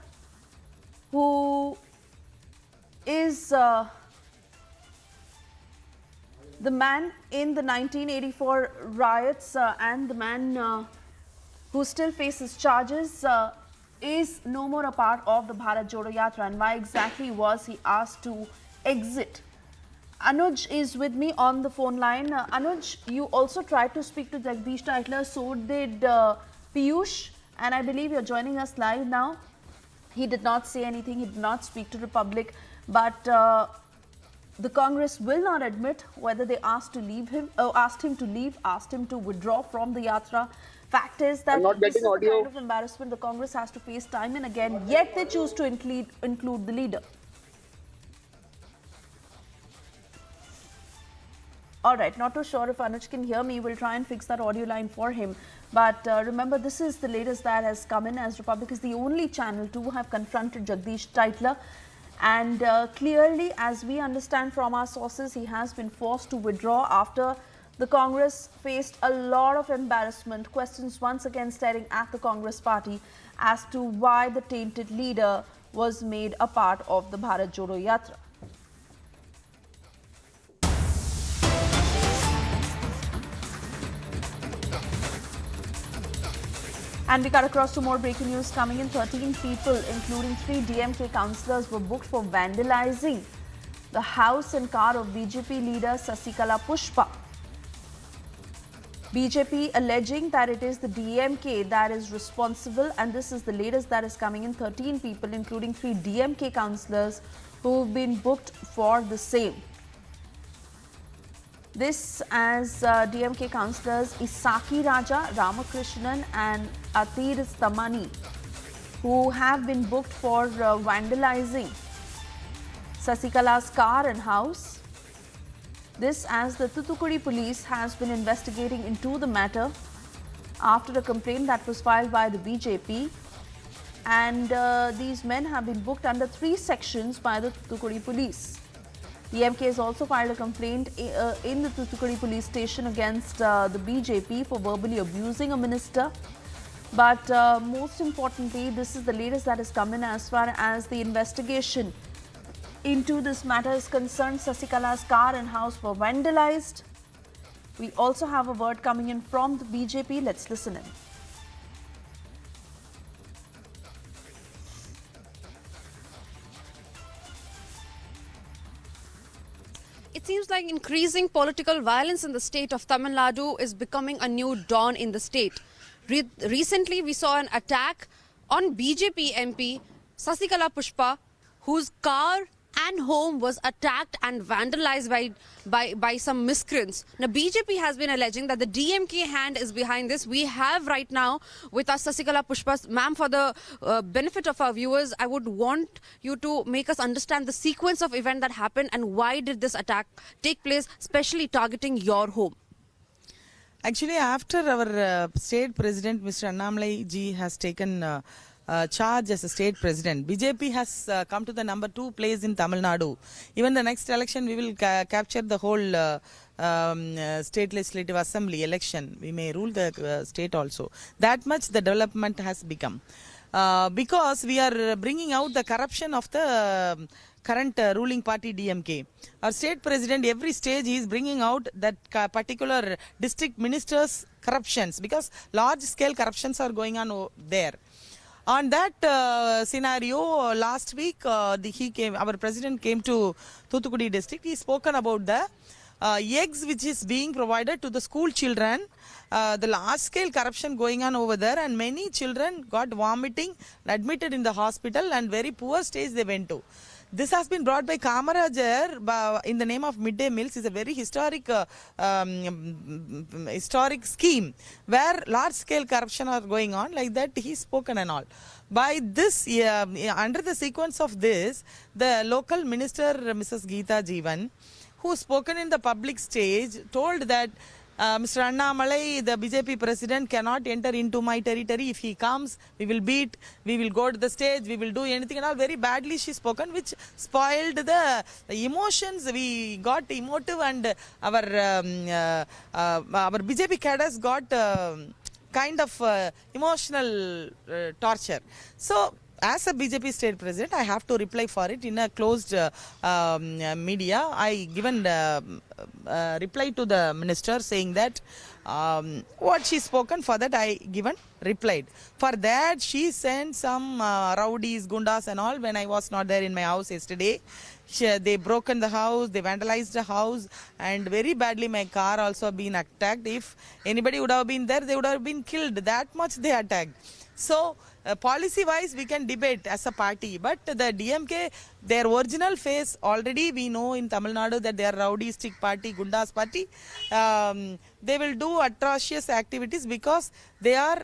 who is the man in the 1984 riots and the man who still faces charges, is no more a part of the Bharat Jodo Yatra. And why exactly was he asked to exit? Anuj is with me on the phone line. Anuj, you also tried to speak to Jagdish Taitla, so did Piyush, and I believe you're joining us live now. He did not say anything, he did not speak to the public, but the Congress will not admit whether they asked him to leave, asked him to withdraw from the Yatra. Fact is that this is the kind of embarrassment the Congress has to face time and again, yet they choose to include the leader. All right, not too sure if Anuj can hear me. We'll try and fix that audio line for him. But remember, this is the latest that has come in, as Republic is the only channel to have confronted Jagdish Taitla. And clearly, as we understand from our sources, he has been forced to withdraw after the Congress faced a lot of embarrassment, questions once again staring at the Congress party as to why the tainted leader was made a part of the Bharat Jodo Yatra. And we got across to more breaking news coming in. 13 people, including 3 DMK councillors, were booked for vandalizing the house and car of BJP leader Sasikala Pushpa. BJP alleging that it is the DMK that is responsible, and this is the latest that is coming in. 13 people, including 3 DMK councillors, who have been booked for the same. This as DMK councillors Isaki Raja, Ramakrishnan and Atir Stamani, who have been booked for vandalizing Sasikala's car and house. This as the Thoothukudi police has been investigating into the matter after a complaint that was filed by the BJP. And these men have been booked under 3 sections by the Thoothukudi police. DMK has also filed a complaint in the Thoothukudi police station against the BJP for verbally abusing a minister. But most importantly, this is the latest that has come in as far as the investigation into this matter is concerned. Sasikala's car and house were vandalized. We also have a word coming in from the BJP. Let's listen in. It seems like increasing political violence in the state of Tamil Nadu is becoming a new dawn in the state. Recently, we saw an attack on BJP MP Sasikala Pushpa, whose car and home was attacked and vandalized by some miscreants. Now, BJP has been alleging that the DMK hand is behind this. We have right now with us Sasikala Pushpa. Ma'am, for the benefit of our viewers, I would want you to make us understand the sequence of event that happened and why did this attack take place, especially targeting your home. Actually, after our state president, Mr. Annamalai ji, has taken charge as a state president. BJP has come to the number 2 place in Tamil Nadu. Even the next election, we will capture the whole state legislative assembly election. We may rule the state also. That much the development has become. Because we are bringing out the corruption of the current ruling party DMK. Our state president, every stage, he is bringing out that particular district ministers' corruptions, because large scale corruptions are going on there. On that scenario, last week, our president came to Thoothukudi district. He spoken about the eggs which is being provided to the school children. The large scale corruption going on over there, and many children got vomiting, admitted in the hospital, and very poor stage they went to. This has been brought by Kamarajar in the name of midday meals. Is a very historic scheme where large scale corruption are going on. Like that, he's spoken and all. By this, under the sequence of this, the local minister, Mrs. Geeta Jeevan, who spoken in the public stage, told that Mr. Annamalai, the BJP president, cannot enter into my territory. If he comes, we will beat, we will go to the stage, we will do anything and all. Very badly she spoken, which spoiled the emotions. We got emotive, and our BJP cadres got kind of emotional torture. So, as a BJP state president, I have to reply for it in a closed media. I given reply to the minister saying that what she spoken, for that I given replied. For that she sent some rowdies, gundas and all when I was not there in my house yesterday. They broken the house, they vandalized the house, and very badly my car also been attacked. If anybody would have been there, they would have been killed. That much they attacked. So, policy wise we can debate as a party, but the DMK, their original face already we know in Tamil Nadu that they are rowdyistic party, gundas party. They will do atrocious activities because they are.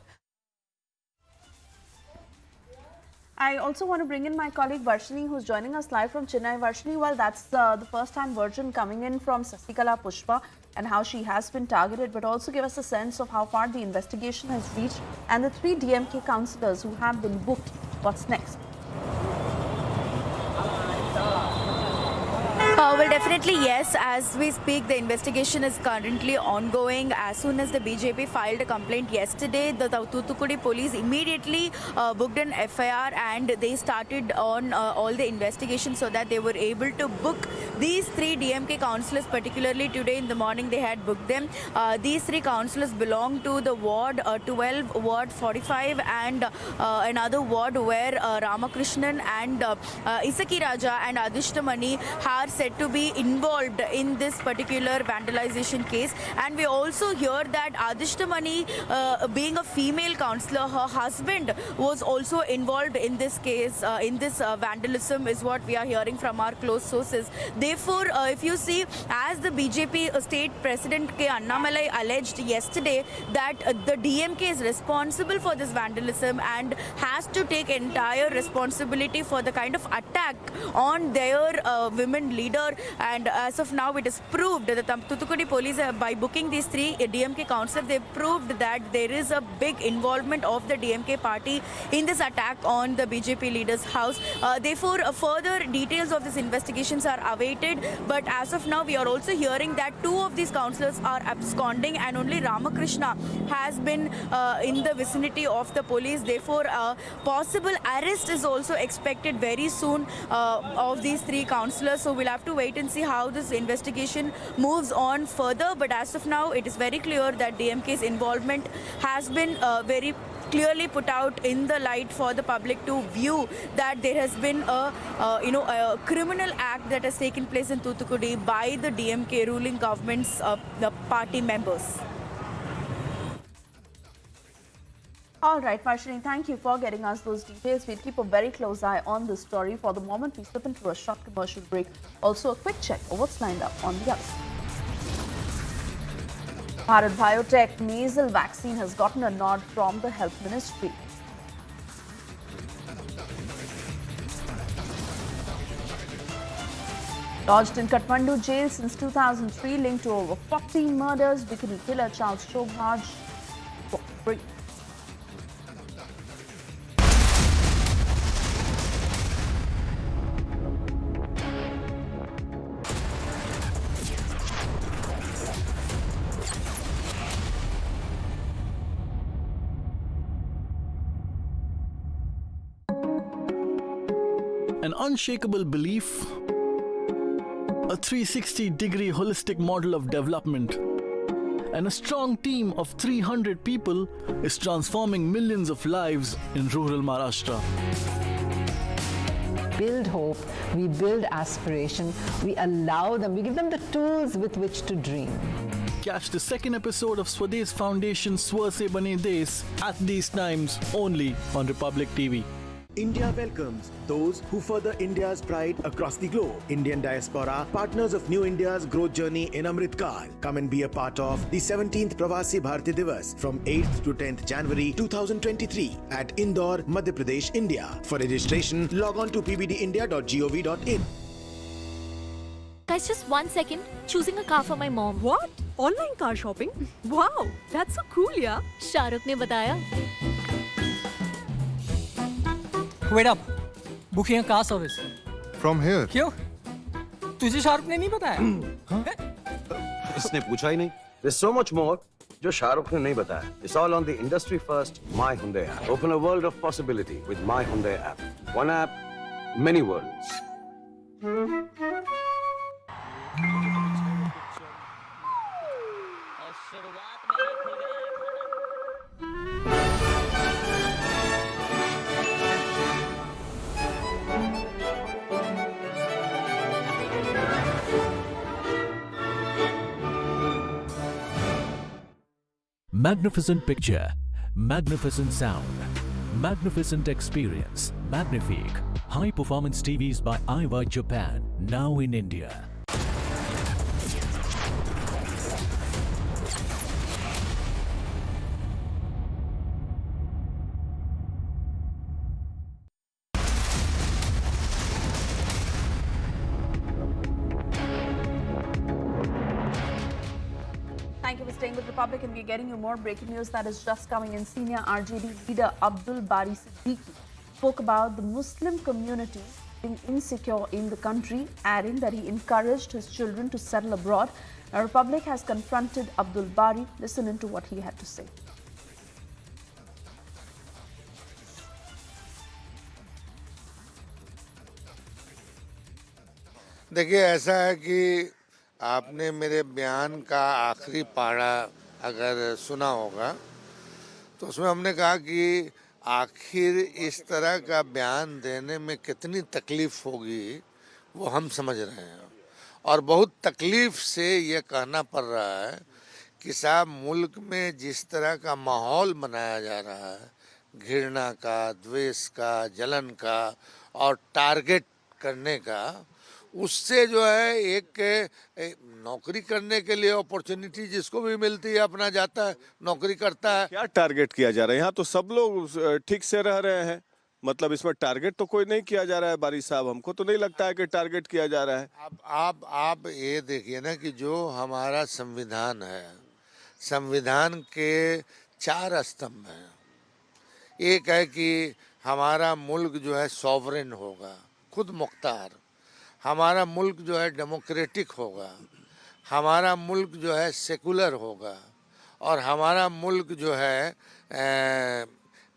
I also want to bring in my colleague Varshini, who's joining us live from Chennai. Varshini, well, that's the first time version coming in from Sasikala Pushpa and how she has been targeted, but also give us a sense of how far the investigation has reached and the 3 DMK councillors who have been booked. What's next? Well, definitely yes. As we speak, the investigation is currently ongoing. As soon as the BJP filed a complaint yesterday, the Thoothukudi police immediately booked an FIR and they started on all the investigations so that they were able to book these 3 DMK councillors. Particularly today in the morning, they had booked them. These 3 councillors belong to the Ward 12, Ward 45 and another ward where Ramakrishnan and Isaki Raja and Adishtamani are said to be involved in this particular vandalization case. And we also hear that Adishtamani, being a female councillor, her husband was also involved in this case, in this vandalism, is what we are hearing from our close sources. Therefore, if you see, as the BJP state president K. Annamalai alleged yesterday that the DMK is responsible for this vandalism and has to take entire responsibility for the kind of attack on their women leader, and as of now it is proved that the Thoothukudi police, by booking these 3 DMK councillors, they proved that there is a big involvement of the DMK party in this attack on the BJP leader's house. Therefore, further details of these investigations are awaited, but as of now we are also hearing that 2 of these councillors are absconding and only Ramakrishna has been in the vicinity of the police. Therefore, possible arrest is also expected very soon of these 3 councillors. So we'll have to wait and see how this investigation moves on further. But as of now, it is very clear that DMK's involvement has been very clearly put out in the light for the public to view, that there has been a criminal act that has taken place in Thoothukudi by the DMK ruling government's the party members. All right, Varshini, thank you for getting us those details. We'll keep a very close eye on this story. For the moment, we slip into a short commercial break. Also, a quick check of what's lined up on the other side. Bharat Biotech nasal vaccine has gotten a nod from the Health Ministry. Lodged in Kathmandu jail since 2003, linked to over 40 murders, bikini killer Sobhraj for free. an unshakable belief, a 360-degree holistic model of development, and a strong team of 300 people is transforming millions of lives in rural Maharashtra. Build hope, we build aspiration, we allow them, we give them the tools with which to dream. Catch the second episode of Swadesh Foundation's Swa Se Bane Desh at these times only on Republic TV. India welcomes those who further India's pride across the globe. Indian diaspora, partners of New India's growth journey in Amritkal. Come and be a part of the 17th Pravasi Bharti Divas from 8th to 10th January 2023 at Indore, Madhya Pradesh, India. For registration, log on to pbdindia.gov.in. Guys, just 1 second. Choosing a car for my mom. What? Online car shopping? Wow, that's so cool, yeah. Shahrukh ने बताया. Wait up. Booking a car service. From here. क्यों? तुझे शाहरुख ने नहीं बताया? इसने पूछा ही नहीं. There's so much more जो शाहरुख ने नहीं बताया. It's all on the industry first My Hyundai app. Open a world of possibility with My Hyundai app. One app, many worlds. Magnificent picture, magnificent sound, magnificent experience, Magnifique. High performance TVs by Aiwa Japan, now in India. Thank you for staying with Republic, and we're getting you more breaking news that is just coming in. Senior RJD leader Abdul Bari Siddiqui spoke about the Muslim community being insecure in the country, adding that he encouraged his children to settle abroad. Now, Republic has confronted Abdul Bari. Listen into what he had to say. देखिए, ऐसा है कि आपने मेरे बयान का आखिरी पारा अगर सुना होगा तो उसमें हमने कहा कि आखिर इस तरह का बयान देने में कितनी तकलीफ होगी वो हम समझ रहे हैं, और बहुत तकलीफ से ये कहना पड़ रहा है कि साहब मुल्क में जिस तरह का माहौल बनाया जा रहा है, घृणा का, द्वेष का, जलन का और टारगेट करने का, उससे जो है एक नौकरी करने के लिए अपॉर्चुनिटी जिसको भी मिलती है अपना जाता है, नौकरी करता है। क्या टारगेट किया जा रहा है? यहाँ तो सब लोग ठीक से रह रहे हैं, मतलब इसमें टारगेट तो कोई नहीं किया जा रहा है बारी साहब, हमको तो नहीं लगता है कि टारगेट किया जा रहा है। आप ये देखिए ना कि जो हमारा संविधान है, संविधान के 4 स्तंभ हैं। एक है कि हमारा मुल्क जो है सॉवरेन होगा, खुद मुख्तार, हमारा मुल्क जो है डेमोक्रेटिक होगा, हमारा मुल्क जो है सेकुलर होगा, और हमारा मुल्क जो है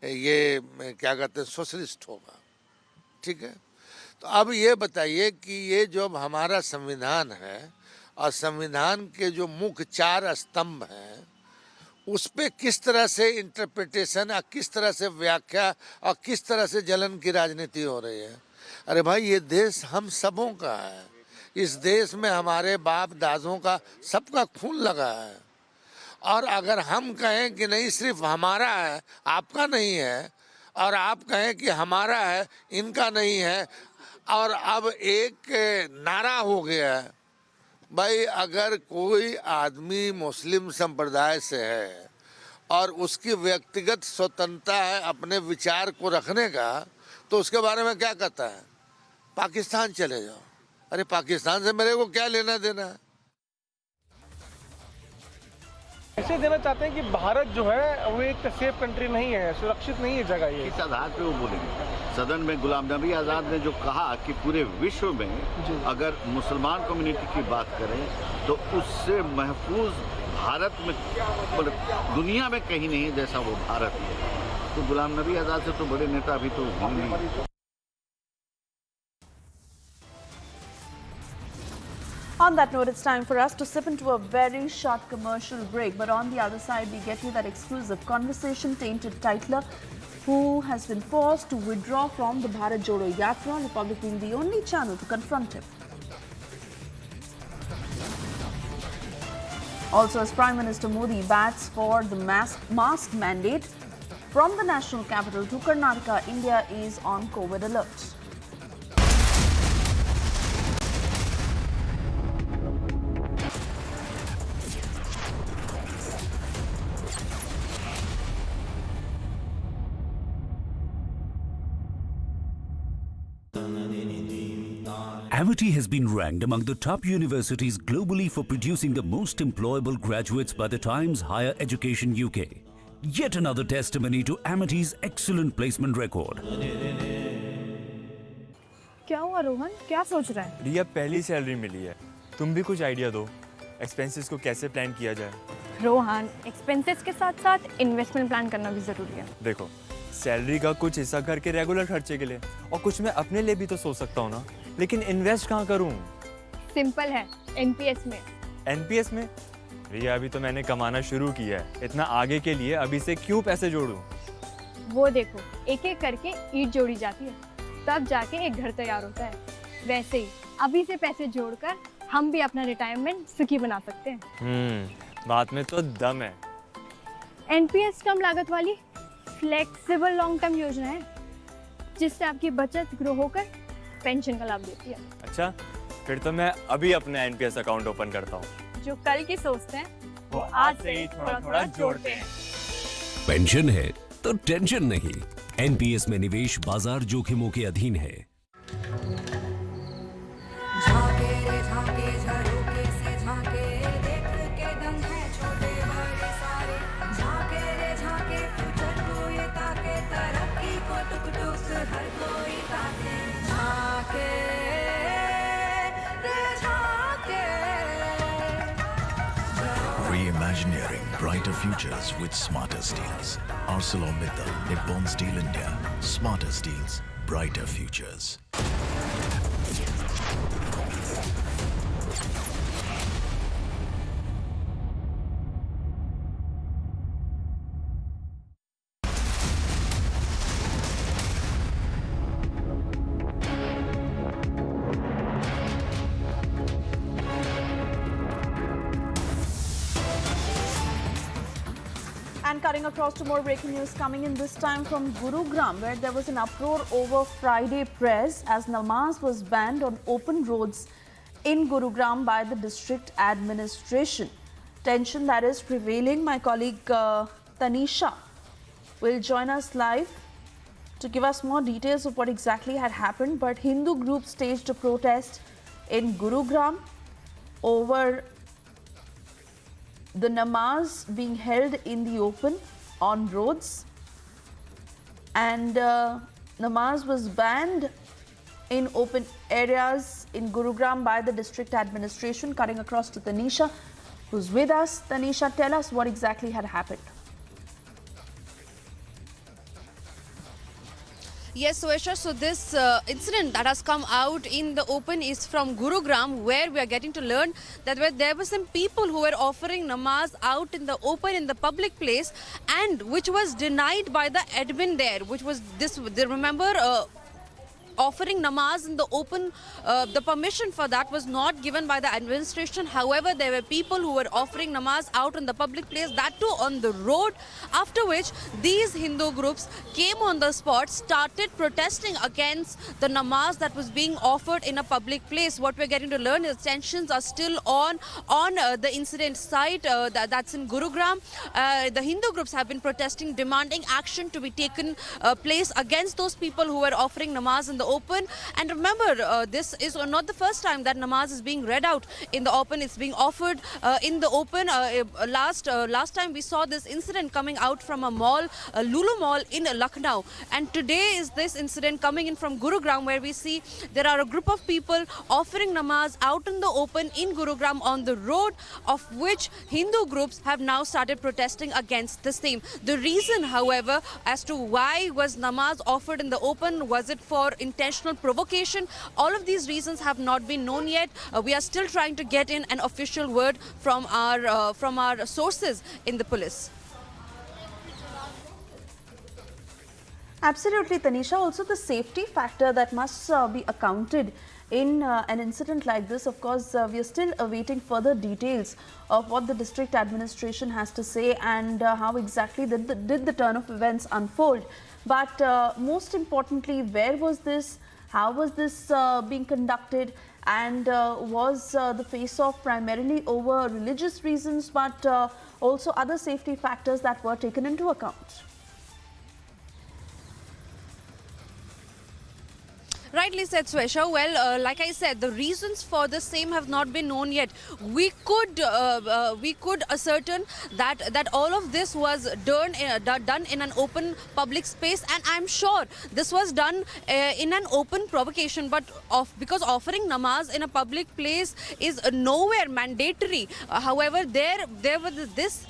ये क्या कहते हैं सोशलिस्ट होगा। ठीक है, तो अब ये बताइए कि ये जो हमारा संविधान है और संविधान के जो मुख्य 4 स्तंभ हैं उस पे किस तरह से इंटरप्रिटेशन और किस तरह से व्याख्या और किस तरह से जलन की राजनीति हो रही है। अरे भाई, ये देश हम सबों का है, इस देश में हमारे बाप दादों का सबका खून लगा है, और अगर हम कहें कि नहीं सिर्फ हमारा है आपका नहीं है, और आप कहें कि हमारा है इनका नहीं है, और अब एक नारा हो गया है भाई, अगर कोई आदमी मुस्लिम संप्रदाय से है और उसकी व्यक्तिगत स्वतंत्रता है अपने विचार को रखने का, तो उसके बारे में क्या कहता है? पाकिस्तान चले जाओ। अरे पाकिस्तान से मेरे को क्या लेना देना है? इसे देना चाहते हैं कि भारत जो है वो एक सेफ कंट्री नहीं है, सुरक्षित नहीं है जगह ये। किस आधार पे वो बोलेंगे? सदन में गुलाम नबी आज़ाद ने जो कहा कि पूरे विश्व में अगर मुसलमान कम्युनिटी की बात करें तो उससे महफूज भारत में, दुनिया में कहीं नहीं है जैसा वो भारत है। तो गुलाम नबी आज़ाद से तो बड़े नेता अभी तो नहीं। On that note, it's time for us to sip into a very short commercial break. But on the other side, we get you that exclusive conversation. Tainted titler who has been forced to withdraw from the Bharat Jodo Yatra, Republic being the only channel to confront him. Also, as Prime Minister Modi bats for the mask mandate from the national capital to Karnataka, India is on COVID alert. Amity has been ranked among the top universities globally for producing the most employable graduates by the Times Higher Education UK. Yet another testimony to Amity's excellent placement record. क्या हुआ रोहन? क्या सोच रहा है? रिया पहली salary मिली है, तुम भी कुछ आइडिया दो, एक्सपेंसेस को कैसे प्लान किया जाए? रोहन, एक्सपेंसेस के साथ साथ इन्वेस्टमेंट प्लान करना भी जरूरी है। देखो, सैलरी का कुछ हिस्सा घर के रेगुलर खर्चे के लिए और कुछ मैं अपने लिए भी तो सोच सकता हूँ ना, लेकिन इन्वेस्ट कहाँ करूँ? सिंपल है, एनपीएस में। एनपीएस में? रिया अभी तो मैंने कमाना शुरू किया है, इतना आगे के लिए अभी से क्यों पैसे जोड़ूं? वो देखो, एक एक करके ईंट जोड़ी जाती है, तब जाके एक घर तैयार होता है। वैसे ही अभी से पैसे जोड़कर हम भी अपना रिटायरमेंट सुखी बना सकते हैं। बात में तो दम है। एनपीएस कम लागत वाली फ्लेक्सिबल लॉन्ग टर्म योजना है, जिससे आपकी बचत ग्रो होकर पेंशन का लाभ देती है। अच्छा, फिर तो मैं अभी अपना एनपीएस अकाउंट ओपन करता हूँ। जो कल की सोचते हैं, वो आज से ही थोड़ा-थोड़ा जोड़ते हैं। पेंशन है तो टेंशन नहीं। एनपीएस में निवेश बाजार जोखिमों के अधीन है। Reimagineering brighter futures with smarter steels. ArcelorMittal, Nippon Steel India. Smarter steels, brighter futures. And cutting across to more breaking news coming in this time from Gurugram, where there was an uproar over Friday prayers as namaz was banned on open roads in Gurugram by the district administration. Tension that is prevailing. My colleague Tanisha will join us live to give us more details of what exactly had happened. But Hindu groups staged a protest in Gurugram over the namaz being held in the open on roads, and namaz was banned in open areas in Gurugram by the district administration. Cutting across to Tanisha, who's with us. Tanisha, tell us what exactly had happened. Yes, Suesha, so this incident that has come out in the open is from Gurugram, where we are getting to learn that there were some people who were offering namaz out in the open in the public place, and which was denied by the admin there, which was this, remember, offering namaz in the open, the permission for that was not given by the administration. However, there were people who were offering namaz out in the public place, that too on the road, after which these Hindu groups came on the spot, started protesting against the namaz that was being offered in a public place. What we're getting to learn is tensions are still on the incident site that's in Gurugram. The Hindu groups have been protesting, demanding action to be taken place against those people who were offering namaz in the open. And remember, this is not the first time that namaz is being read out in the open. It's being offered in the open. Last time we saw this incident coming out from a mall, Lulu Mall in Lucknow. And today is this incident coming in from Gurugram, where we see there are a group of people offering namaz out in the open in Gurugram on the road, of which Hindu groups have now started protesting against the same. The reason, however, as to why was namaz offered in the open, was it for intentional provocation. All of these reasons have not been known yet. We are still trying to get in an official word from our sources in the police. Absolutely, Tanisha. Also, the safety factor that must be accounted in an incident like this. Of course, we are still awaiting further details of what the district administration has to say and how exactly did the turn of events unfold. But most importantly, where was this? How was this being conducted? And was the face-off primarily over religious reasons, but also other safety factors that were taken into account? Rightly said, Swesha. Well, like I said, the reasons for the same have not been known yet. We could ascertain that all of this was done in an open public space, and I'm sure this was done in an open provocation. But because offering namaz in a public place is nowhere mandatory. However, there was this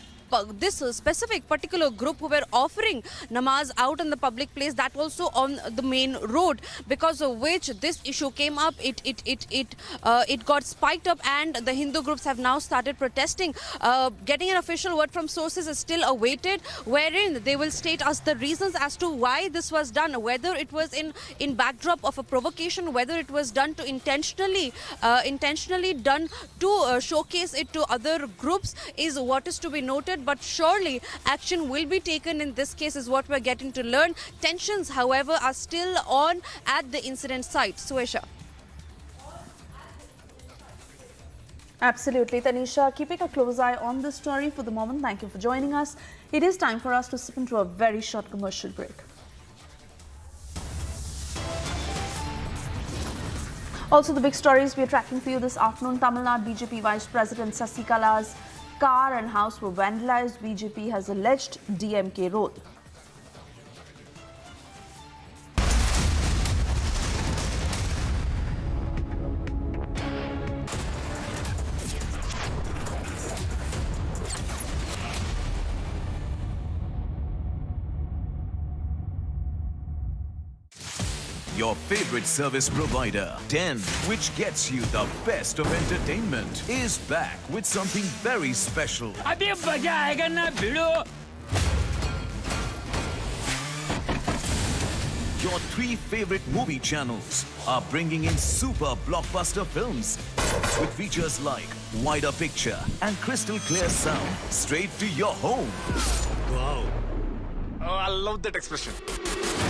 specific particular group who were offering namaz out in the public place, that also on the main road, because of which this issue came up. It got spiked up, and the Hindu groups have now started protesting. Getting an official word from sources is still awaited, wherein they will state us the reasons as to why this was done, whether it was in backdrop of a provocation, whether it was done to intentionally done to showcase it to other groups, is what is to be noted. But surely action will be taken in this case, is what we're getting to learn. Tensions, however, are still on at the incident site. Suesha. Absolutely, Tanisha. Keeping a close eye on this story for the moment. Thank you for joining us. It is time for us to slip into a very short commercial break. Also, the big stories we are tracking for you this afternoon. Tamil Nadu BJP Vice President Sasikala's car and house were vandalized. BJP has alleged DMK role. Your favorite service provider, Den, which gets you the best of entertainment, is back with something very special. Your 3 favorite movie channels are bringing in super blockbuster films with features like wider picture and crystal clear sound straight to your home. Wow. Oh, I love that expression.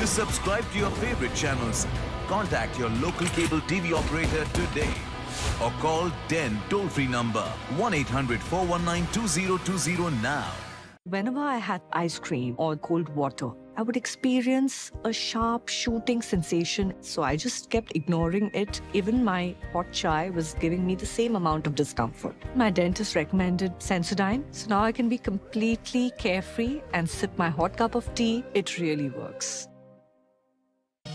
To subscribe to your favorite channels, contact your local cable TV operator today or call Den toll-free number 1-800-419-2020 now. Whenever I had ice cream or cold water, I would experience a sharp shooting sensation. So I just kept ignoring it. Even my hot chai was giving me the same amount of discomfort. My dentist recommended Sensodyne. So now I can be completely carefree and sip my hot cup of tea. It really works.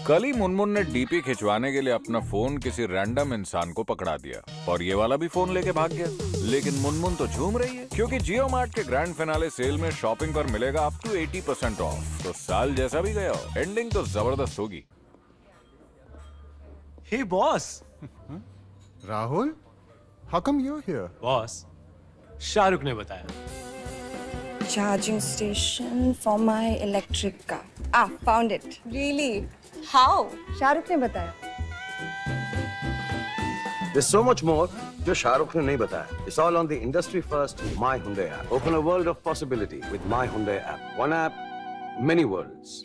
कल ही मुनमुन ने DP खिंचवाने के लिए अपना phone किसी random इंसान को पकड़ा दिया और ये वाला भी फोन लेके भाग गया। लेकिन मुनमुन तो झूम रही है क्योंकि जियो मार्ट के ग्रैंड फिनाले सेल में शॉपिंग पर मिलेगा अप टू 80% ऑफ। तो साल जैसा भी गया हो, एंडिंग तो जबरदस्त होगी। Hey boss. Rahul, how come you're here? Boss, Shahrukh ने बताया। Charging station for my electric car. Ah, found it. Really? How? Shahrukh ने बताया. There's so much more जो शाहरुख ने नहीं बताया. It's all on the industry first My Hyundai app. Open a world of possibility with My Hyundai app. One app, many worlds.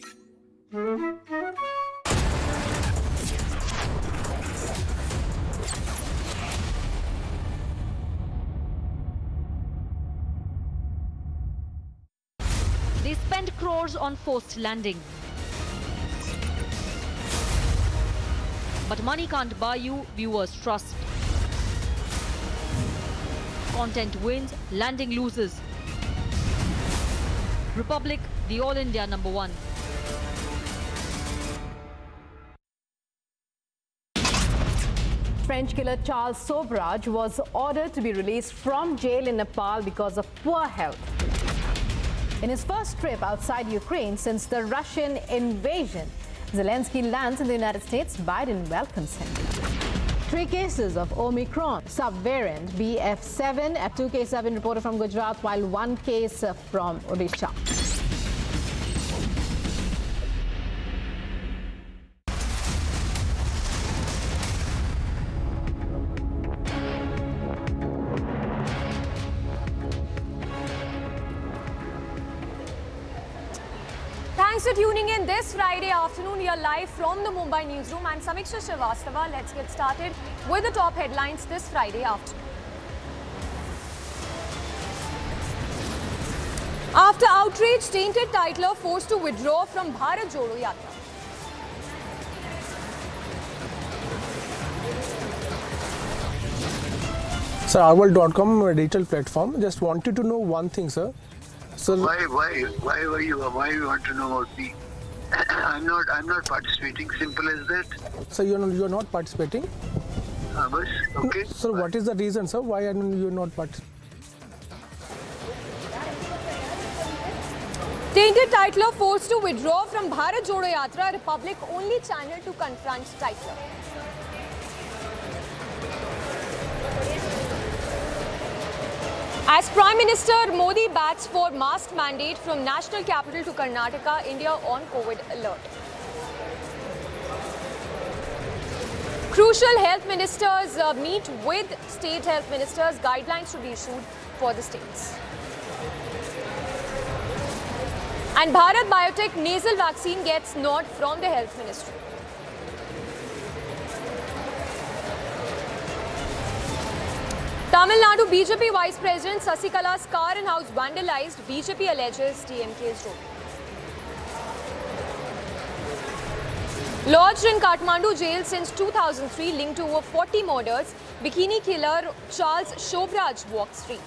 They spend crores on forced landing. But money can't buy you viewers' trust. Content wins, landing loses. Republic, the All India #1. French killer Charles Sobhraj was ordered to be released from jail in Nepal because of poor health. In his first trip outside Ukraine since the Russian invasion, Zelensky lands in the United States. Biden welcomes him. 3 cases of Omicron subvariant BF7. A 2 cases have been reported from Gujarat, while 1 case from Odisha. Thanks for tuning in this Friday afternoon. You're live from the Mumbai newsroom. I'm Samiksha Srivastava. Let's get started with the top headlines this Friday afternoon. After outrage, tainted titler forced to withdraw from Bharat Jodo Yatra. Sir, Arwal.com digital platform. Just wanted to know one thing, sir. So why you want to know about me? I'm not participating. Simple as that. So you're not participating? Okay. Sir, what is the reason, sir? Why are you not participating? Tainted titler forced to withdraw from Bharat Jodo Yatra, Republic only channel to confront titler. As Prime Minister Modi bats for mask mandate from national capital to Karnataka, India on COVID alert. Crucial health ministers meet with state health ministers. Guidelines to be issued for the states. And Bharat Biotech nasal vaccine gets nod from the health ministry. Tamil Nadu BJP Vice President Sasikala's car and house vandalized. BJP alleges DMK's role. Lodged in Kathmandu jail since 2003, linked to over 40 murders, bikini killer Charles Sobhraj walks free.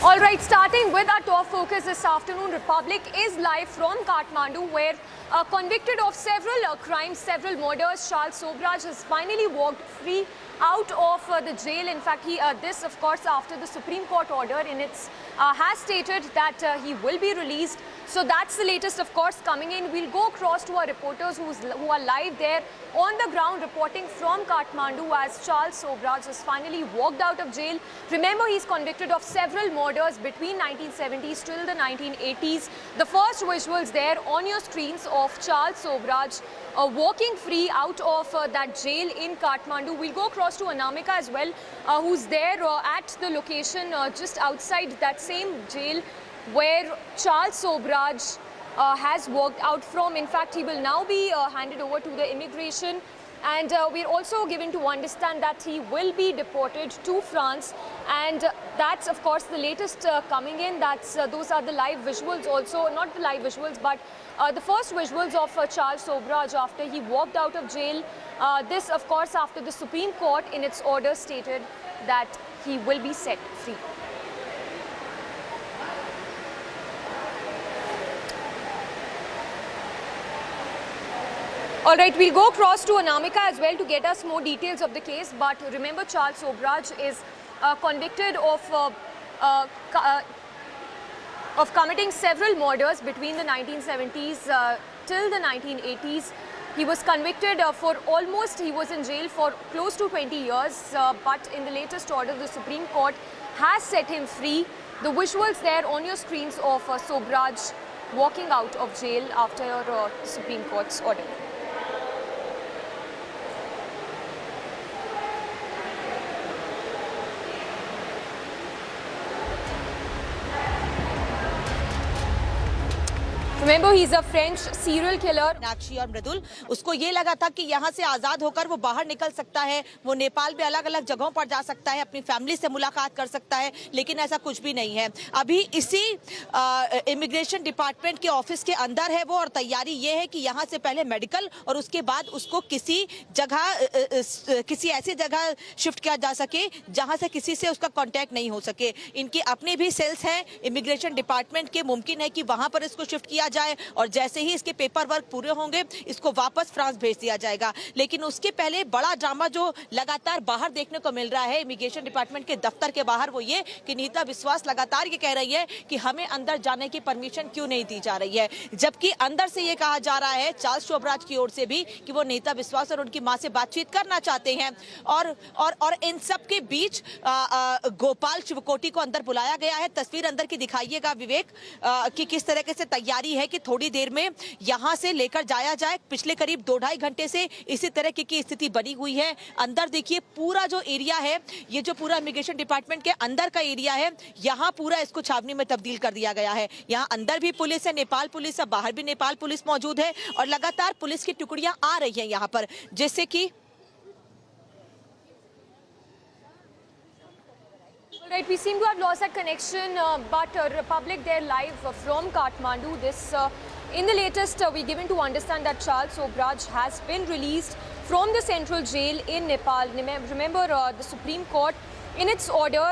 All right, starting with our top focus this afternoon, Republic is live from Kathmandu, where convicted of several crimes, several murders, Charles Sobhraj has finally walked free out of the jail. In fact, this, of course, after the Supreme Court order has stated that he will be released. So that's the latest, of course, coming in. We'll go across to our reporters who are live there on the ground reporting from Kathmandu as Charles Sobhraj has finally walked out of jail. Remember, he's convicted of several murders between 1970s till the 1980s. The first visuals there on your screens of Charles Sobhraj walking free out of that jail in Kathmandu. We'll go across to Anamika as well, who's there at the location just outside that same jail where Charles Sobhraj has walked out from. In fact, he will now be handed over to the immigration, and we're also given to understand that he will be deported to France, and that's of course the latest coming in. Those are the live visuals also, not the live visuals, but the first visuals of Charles Sobhraj after he walked out of jail. This of course after the Supreme Court in its order stated that he will be set free. All right, we'll go across to Anamika as well to get us more details of the case. But remember, Charles Sobhraj is convicted of committing several murders between the 1970s till the 1980s. He was convicted he was in jail for close to 20 years. But in the latest order, the Supreme Court has set him free. The visuals there on your screens of Sobhraj walking out of jail after the Supreme Court's order. Remember, he's a French serial killer. Meenakshi और मृदुल, उसको ये लगा था कि यहाँ से आजाद होकर वो बाहर निकल सकता है, वो नेपाल में अलग अलग जगहों पर जा सकता है, अपनी फैमिली से मुलाकात कर सकता है, लेकिन ऐसा कुछ भी नहीं है। अभी इसी इमिग्रेशन डिपार्टमेंट के ऑफिस के अंदर है वो, और तैयारी ये है कि यहाँ से पहले मेडिकल और उसके बाद उसको किसी ऐसी जगह शिफ्ट किया जा सके जहाँ से किसी से उसका कॉन्टैक्ट नहीं हो सके। इनके अपने भी सेल्स हैं इमिग्रेशन डिपार्टमेंट के, मुमकिन है कि वहाँ पर इसको शिफ्ट किया जाए और जैसे ही इसके पेपर वर्क पूरे होंगे इसको वापस फ्रांस भेज दिया जाएगा। लेकिन उसके पहले बड़ा ड्रामा जो लगातार बाहर देखने को मिल रहा है इमिग्रेशन डिपार्टमेंट के दफ्तर के बाहर, वो ये कि नीता विश्वास लगातार ये कह रही है कि हमें अंदर जाने की परमिशन क्यों नहीं दी जा रही है, जबकि अंदर से ये कहा जा रहा है चार्ल्स शोभराज की ओर से भी कि वो नीता विश्वास और उनकी मां से बातचीत करना चाहते हैं। और इन सब के बीच गोपाल शिवकोटी को अंदर बुलाया गया है। तस्वीर अंदर की दिखाइएगा विवेक कि किस तरीके से तैयारी है कि थोड़ी देर में यहां से लेकर जाया जाए। पिछले करीब 2-2.5 घंटे से इसी तरह की स्थिति बनी हुई है। अंदर देखिए पूरा जो एरिया है, ये जो पूरा इमिग्रेशन डिपार्टमेंट के अंदर का एरिया है, यहाँ पूरा इसको छावनी में तब्दील कर दिया गया है। यहाँ अंदर भी पुलिस है, नेपाल पुलिस है, बाहर भी नेपाल पुलिस मौजूद है और लगातार पुलिस की टुकड़ियां आ रही हैं यहाँ पर, जैसे कि Right, we seem to have lost that connection, but Republic there live from Kathmandu. In the latest, we given to understand that Charles Sobhraj has been released from the central jail in Nepal. Remember, the Supreme Court, in its order,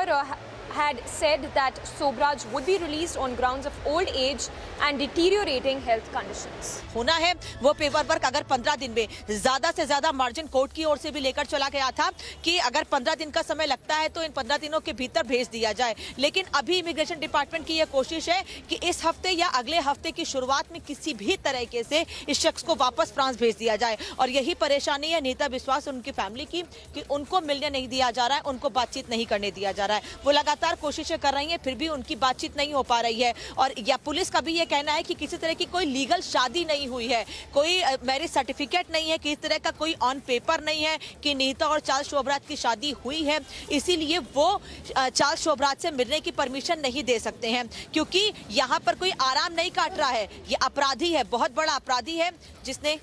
had said that Sobhraj would be released on grounds of old age and deteriorating health conditions. होना है वो paper work अगर 15 दिन में ज्यादा से ज्यादा margin court की ओर से भी लेकर चला गया था कि अगर 15 दिन का समय लगता है तो इन 15 दिनों के भीतर भेज दिया जाए। लेकिन अभी इमिग्रेशन डिपार्टमेंट की यह कोशिश है कि इस हफ्ते या अगले हफ्ते की शुरुआत में किसी भी तरीके से इस शख्स को वापस फ्रांस भेज दिया जाए। और यही परेशानी है नीता विश्वास और उनकी फैमिली की कि उनको मिलने नहीं दिया जा रहा है, उनको बातचीत नहीं करने दिया जा रहा है। वो लगातार कोशिशें कर रही हैं, फिर भी उनकी बातचीत नहीं हो पा रही है। और या पुलिस का भी ये कहना है कि किसी तरह की कोई लीगल शादी नहीं हुई है, कोई मैरिज सर्टिफिकेट नहीं है, किसी तरह का कोई ऑन पेपर नहीं है कि नीता और चार्ल्स शोभराज की शादी हुई है। इसीलिए वो चार्ल्स शोभराज से मिलने की परमिशन नहीं दे सकते हैं, क्योंकि यहाँ पर कोई आराम नहीं काट रहा है। ये अपराधी है, बहुत बड़ा अपराधी है जिसने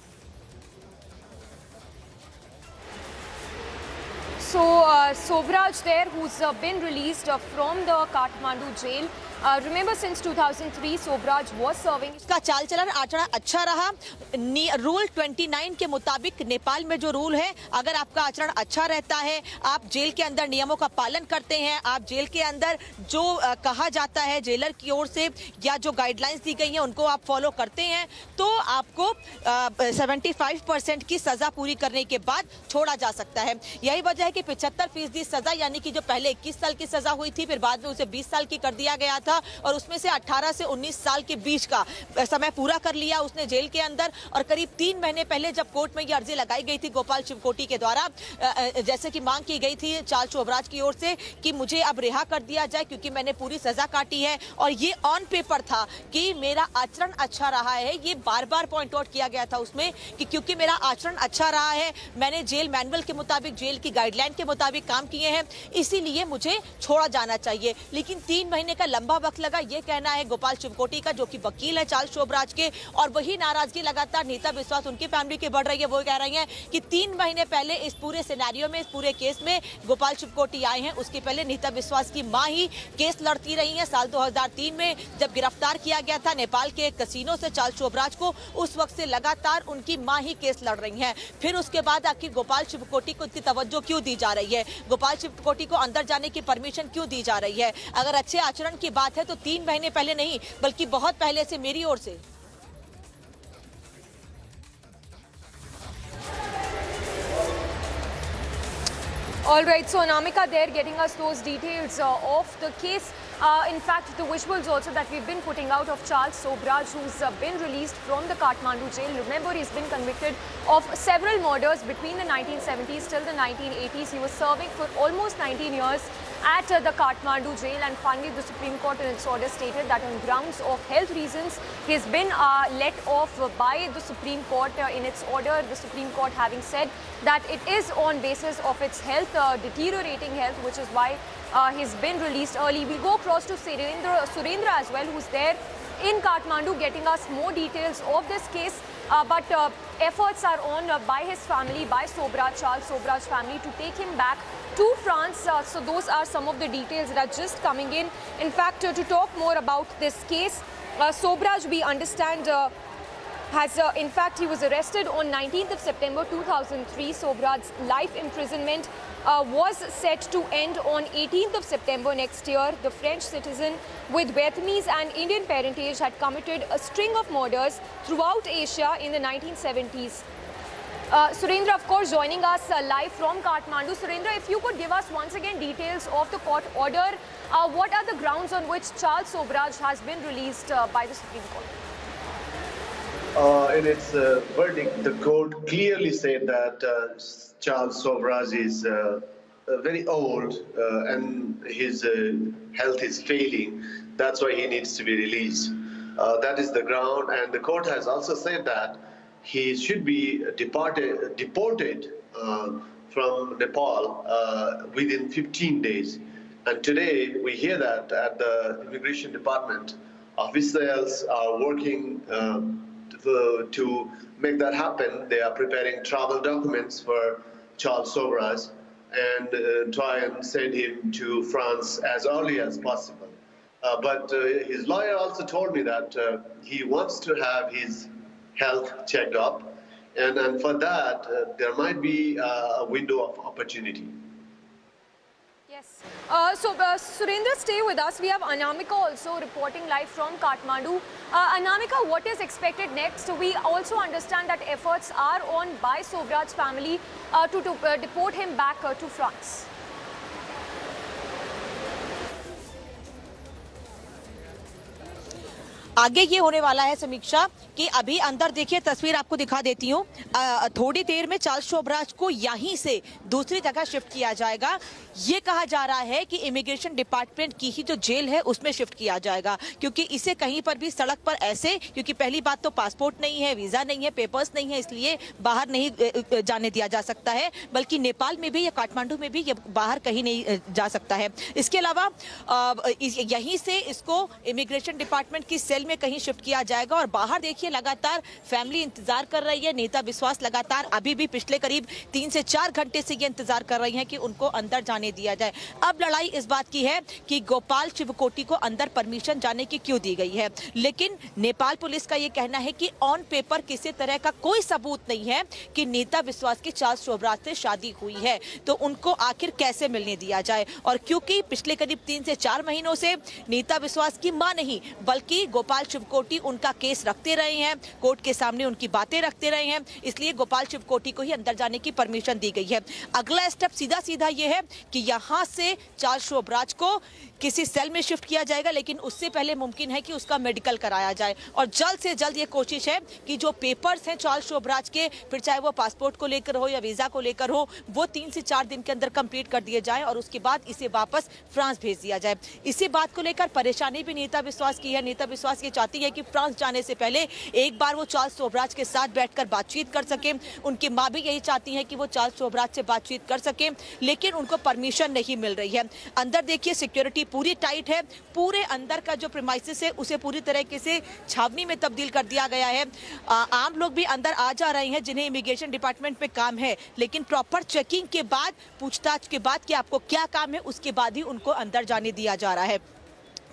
So, Sobhraj there, who's been released from the Kathmandu jail. Remember, since 2003, Sobhraj was serving. इसका चाल चलन आचरण अच्छा रहा। रूल 29 के मुताबिक नेपाल में जो रूल है, अगर आपका आचरण अच्छा रहता है, आप जेल के अंदर नियमों का पालन करते हैं, आप जेल के अंदर जो कहा जाता है जेलर की ओर से या जो गाइडलाइंस दी गई हैं उनको आप फॉलो करते हैं, तो आपको 75% की सजा पूरी करने के बाद छोड़ा जा सकता है। यही वजह है कि 75% सजा, यानी कि जो पहले 21 साल की सजा हुई थी, फिर बाद में उसे 20 साल की कर दिया गया था और उसमें से 18 से 19 साल के बीच का समय पूरा कर लिया उसने जेल के अंदर। और करीब 3 महीने पहले जब कोर्ट में ये अर्जी लगाई गई थी गोपाल शिवकोटी के द्वारा, जैसे कि मांग की गई थी चार्ल्स शोभराज की ओर से कि मुझे अब रिहा कर दिया जाए क्योंकि मैंने पूरी सजा काटी है, और ये ऑन पेपर था कि मेरा आचरण अच्छा रहा है। ये बार बार पॉइंट आउट किया गया था उसमें कि क्योंकि मेरा आचरण अच्छा रहा है, मैंने जेल मैनुअल के मुताबिक, जेल की गाइडलाइन के मुताबिक काम किए हैं, इसीलिए मुझे छोड़ा जाना चाहिए। लेकिन 3 महीने का लंबा वक्त लगा, ये कहना है गोपाल शिवकोटी का, जो कि वकील है चार्ल्स शोभराज के। और वही नाराजगी लगातार नीता विश्वास उनकी फैमिली की बढ़ रही है। वो कह रही हैं कि 3 महीने पहले इस पूरे सिनेरियो में, इस पूरे केस में गोपाल शिवकोटी आए हैं, उसके पहले नीता विश्वास की मां ही केस लड़ती रही हैं। साल 2003 में जब गिरफ्तार किया गया था नेपाल के कसीनो से चार्ल्स शोभराज को, उस वक्त से लगातार उनकी मां ही केस लड़ रही हैं। फिर उसके बाद आखिर गोपाल शिवकोटी को इतनी तवज्जो क्यों दी जा रही है, गोपाल शिवकोटी को अंदर जाने की परमिशन क्यों दी जा रही है? अगर अच्छे आचरण की बात है तो 3 महीने पहले नहीं बल्कि बहुत पहले से मेरी ओर से। All right, so Anamika there getting us those details of the case. In fact, the visuals also that we've been putting out of Charles Sobhraj, who's been released from the Kathmandu jail. Remember, he's been convicted of several murders between the 1970s till the 1980s. He was serving for almost 19 years at the Kathmandu jail, and finally the Supreme Court in its order stated that on grounds of health reasons he's been let off by the Supreme Court. In its order, the Supreme Court having said that it is on basis of its health, deteriorating health, which is why he's been released early. We'll go across to Surendra as well, who's there in Kathmandu getting us more details of this case. But efforts are on by his family, by Sobhraj, Charles Sobhraj family, to take him back to France. So those are some of the details that are just coming in. In fact, to talk more about this case, Sobhraj, we understand, in fact, he was arrested on 19th of September 2003. Sobhraj's life imprisonment was set to end on 18th of September next year. The French citizen with Vietnamese and Indian parentage had committed a string of murders throughout Asia in the 1970s. Surendra, of course, joining us live from Kathmandu. Surendra, if you could give us once again details of the court order. What are the grounds on which Charles Sobhraj has been released by the Supreme Court? In its verdict, the court clearly said that Charles Sobhraj is very old and his health is failing. That's why he needs to be released. That is the ground, and the court has also said that he should be deported from Nepal within 15 days. And today we hear that at the Immigration Department, officials are working to make that happen. They are preparing travel documents for Charles Sobhraj and try and send him to France as early as possible. But his lawyer also told me that he wants to have his health checked up, and for that there might be a window of opportunity. Yes. So, Surendra, stay with us. We have Anamika also reporting live from Kathmandu. Anamika, what is expected next? We also understand that efforts are on by Sobhraj's family to deport him back to France. आगे ये होने वाला है समीक्षा कि अभी अंदर देखिए, तस्वीर आपको दिखा देती हूँ। थोड़ी देर में चार्ल्स सोबराज को यहीं से दूसरी जगह शिफ्ट किया जाएगा। ये कहा जा रहा है कि इमिग्रेशन डिपार्टमेंट की ही जो जेल है उसमें शिफ्ट किया जाएगा, क्योंकि इसे कहीं पर भी सड़क पर ऐसे, क्योंकि पहली बात तो पासपोर्ट नहीं है, वीजा नहीं है, पेपर्स नहीं है, इसलिए बाहर नहीं जाने दिया जा सकता है, बल्कि नेपाल में भी या काठमांडू में भी ये बाहर कहीं नहीं जा सकता है। इसके अलावा यहीं से इसको इमिग्रेशन डिपार्टमेंट की सेल में कहीं शिफ्ट किया जाएगा। और बाहर देखिए, लगातार फैमिली इंतजार कर रही है। नेता विश्वास लगातार अभी भी पिछले करीब 3 से 4 घंटे से ये इंतजार कर रही हैं कि उनको अंदर जाने दिया जाए। अब लड़ाई इस बात की है कि गोपाल शिवकोटी को अंदर परमिशन जाने की क्यों दी गई है, लेकिन नेपाल पुलिस का ये कहना है कि ऑन पेपर किसी तरह का कोई सबूत नहीं है कि नेता विश्वास की चार्ल्स सोबराज से शादी हुई है, तो उनको आखिर कैसे मिलने दिया जाए। और क्योंकि पिछले करीब 3 से 4 महीनों से नेता विश्वास की मां नहीं बल्कि गोपाल शिवकोटी उनका केस रखते रहे हैं, कोर्ट के सामने उनकी बातें रखते रहे हैं, इसलिए गोपाल शिवकोटी को ही अंदर जाने की परमिशन दी गई है। अगला स्टेप सीधा सीधा ये है कि यहां से चार्ल्स सोबराज को किसी सेल में शिफ्ट किया जाएगा, लेकिन उससे पहले मुमकिन है कि उसका मेडिकल कराया जाए। और जल्द से जल्द ये कोशिश है कि जो पेपर्स हैं चार्ल्स सोबराज के, फिर चाहे वो पासपोर्ट को लेकर हो या वीजा को लेकर हो, वो 3 से 4 दिन के अंदर कंप्लीट कर दिए जाए और उसके बाद इसे वापस फ्रांस भेज दिया जाए। इसी बात को लेकर परेशानी भी नेता विश्वास की है। नेता विश्वास ये चाहती है कि फ्रांस जाने से पहले एक बार वो चार्ल्स सोबराज के साथ बैठकर बातचीत कर सके। उनकी मां भी यही चाहती है कि वो चार्ल्स सोबराज से बातचीत कर सके, लेकिन उनको परमिशन नहीं मिल रही है। अंदर देखिए, सिक्योरिटी पूरी टाइट है। पूरे अंदर का जो प्रीमाइसेस है उसे पूरी तरीके से छावनी में तब्दील कर दिया गया है। आम लोग भी अंदर आ जा रहे हैं जिन्हें इमिग्रेशन डिपार्टमेंट पे काम है, लेकिन प्रॉपर चेकिंग के बाद, पूछताछ के बाद कि आपको क्या काम है, उसके बाद ही उनको अंदर जाने दिया जा रहा है।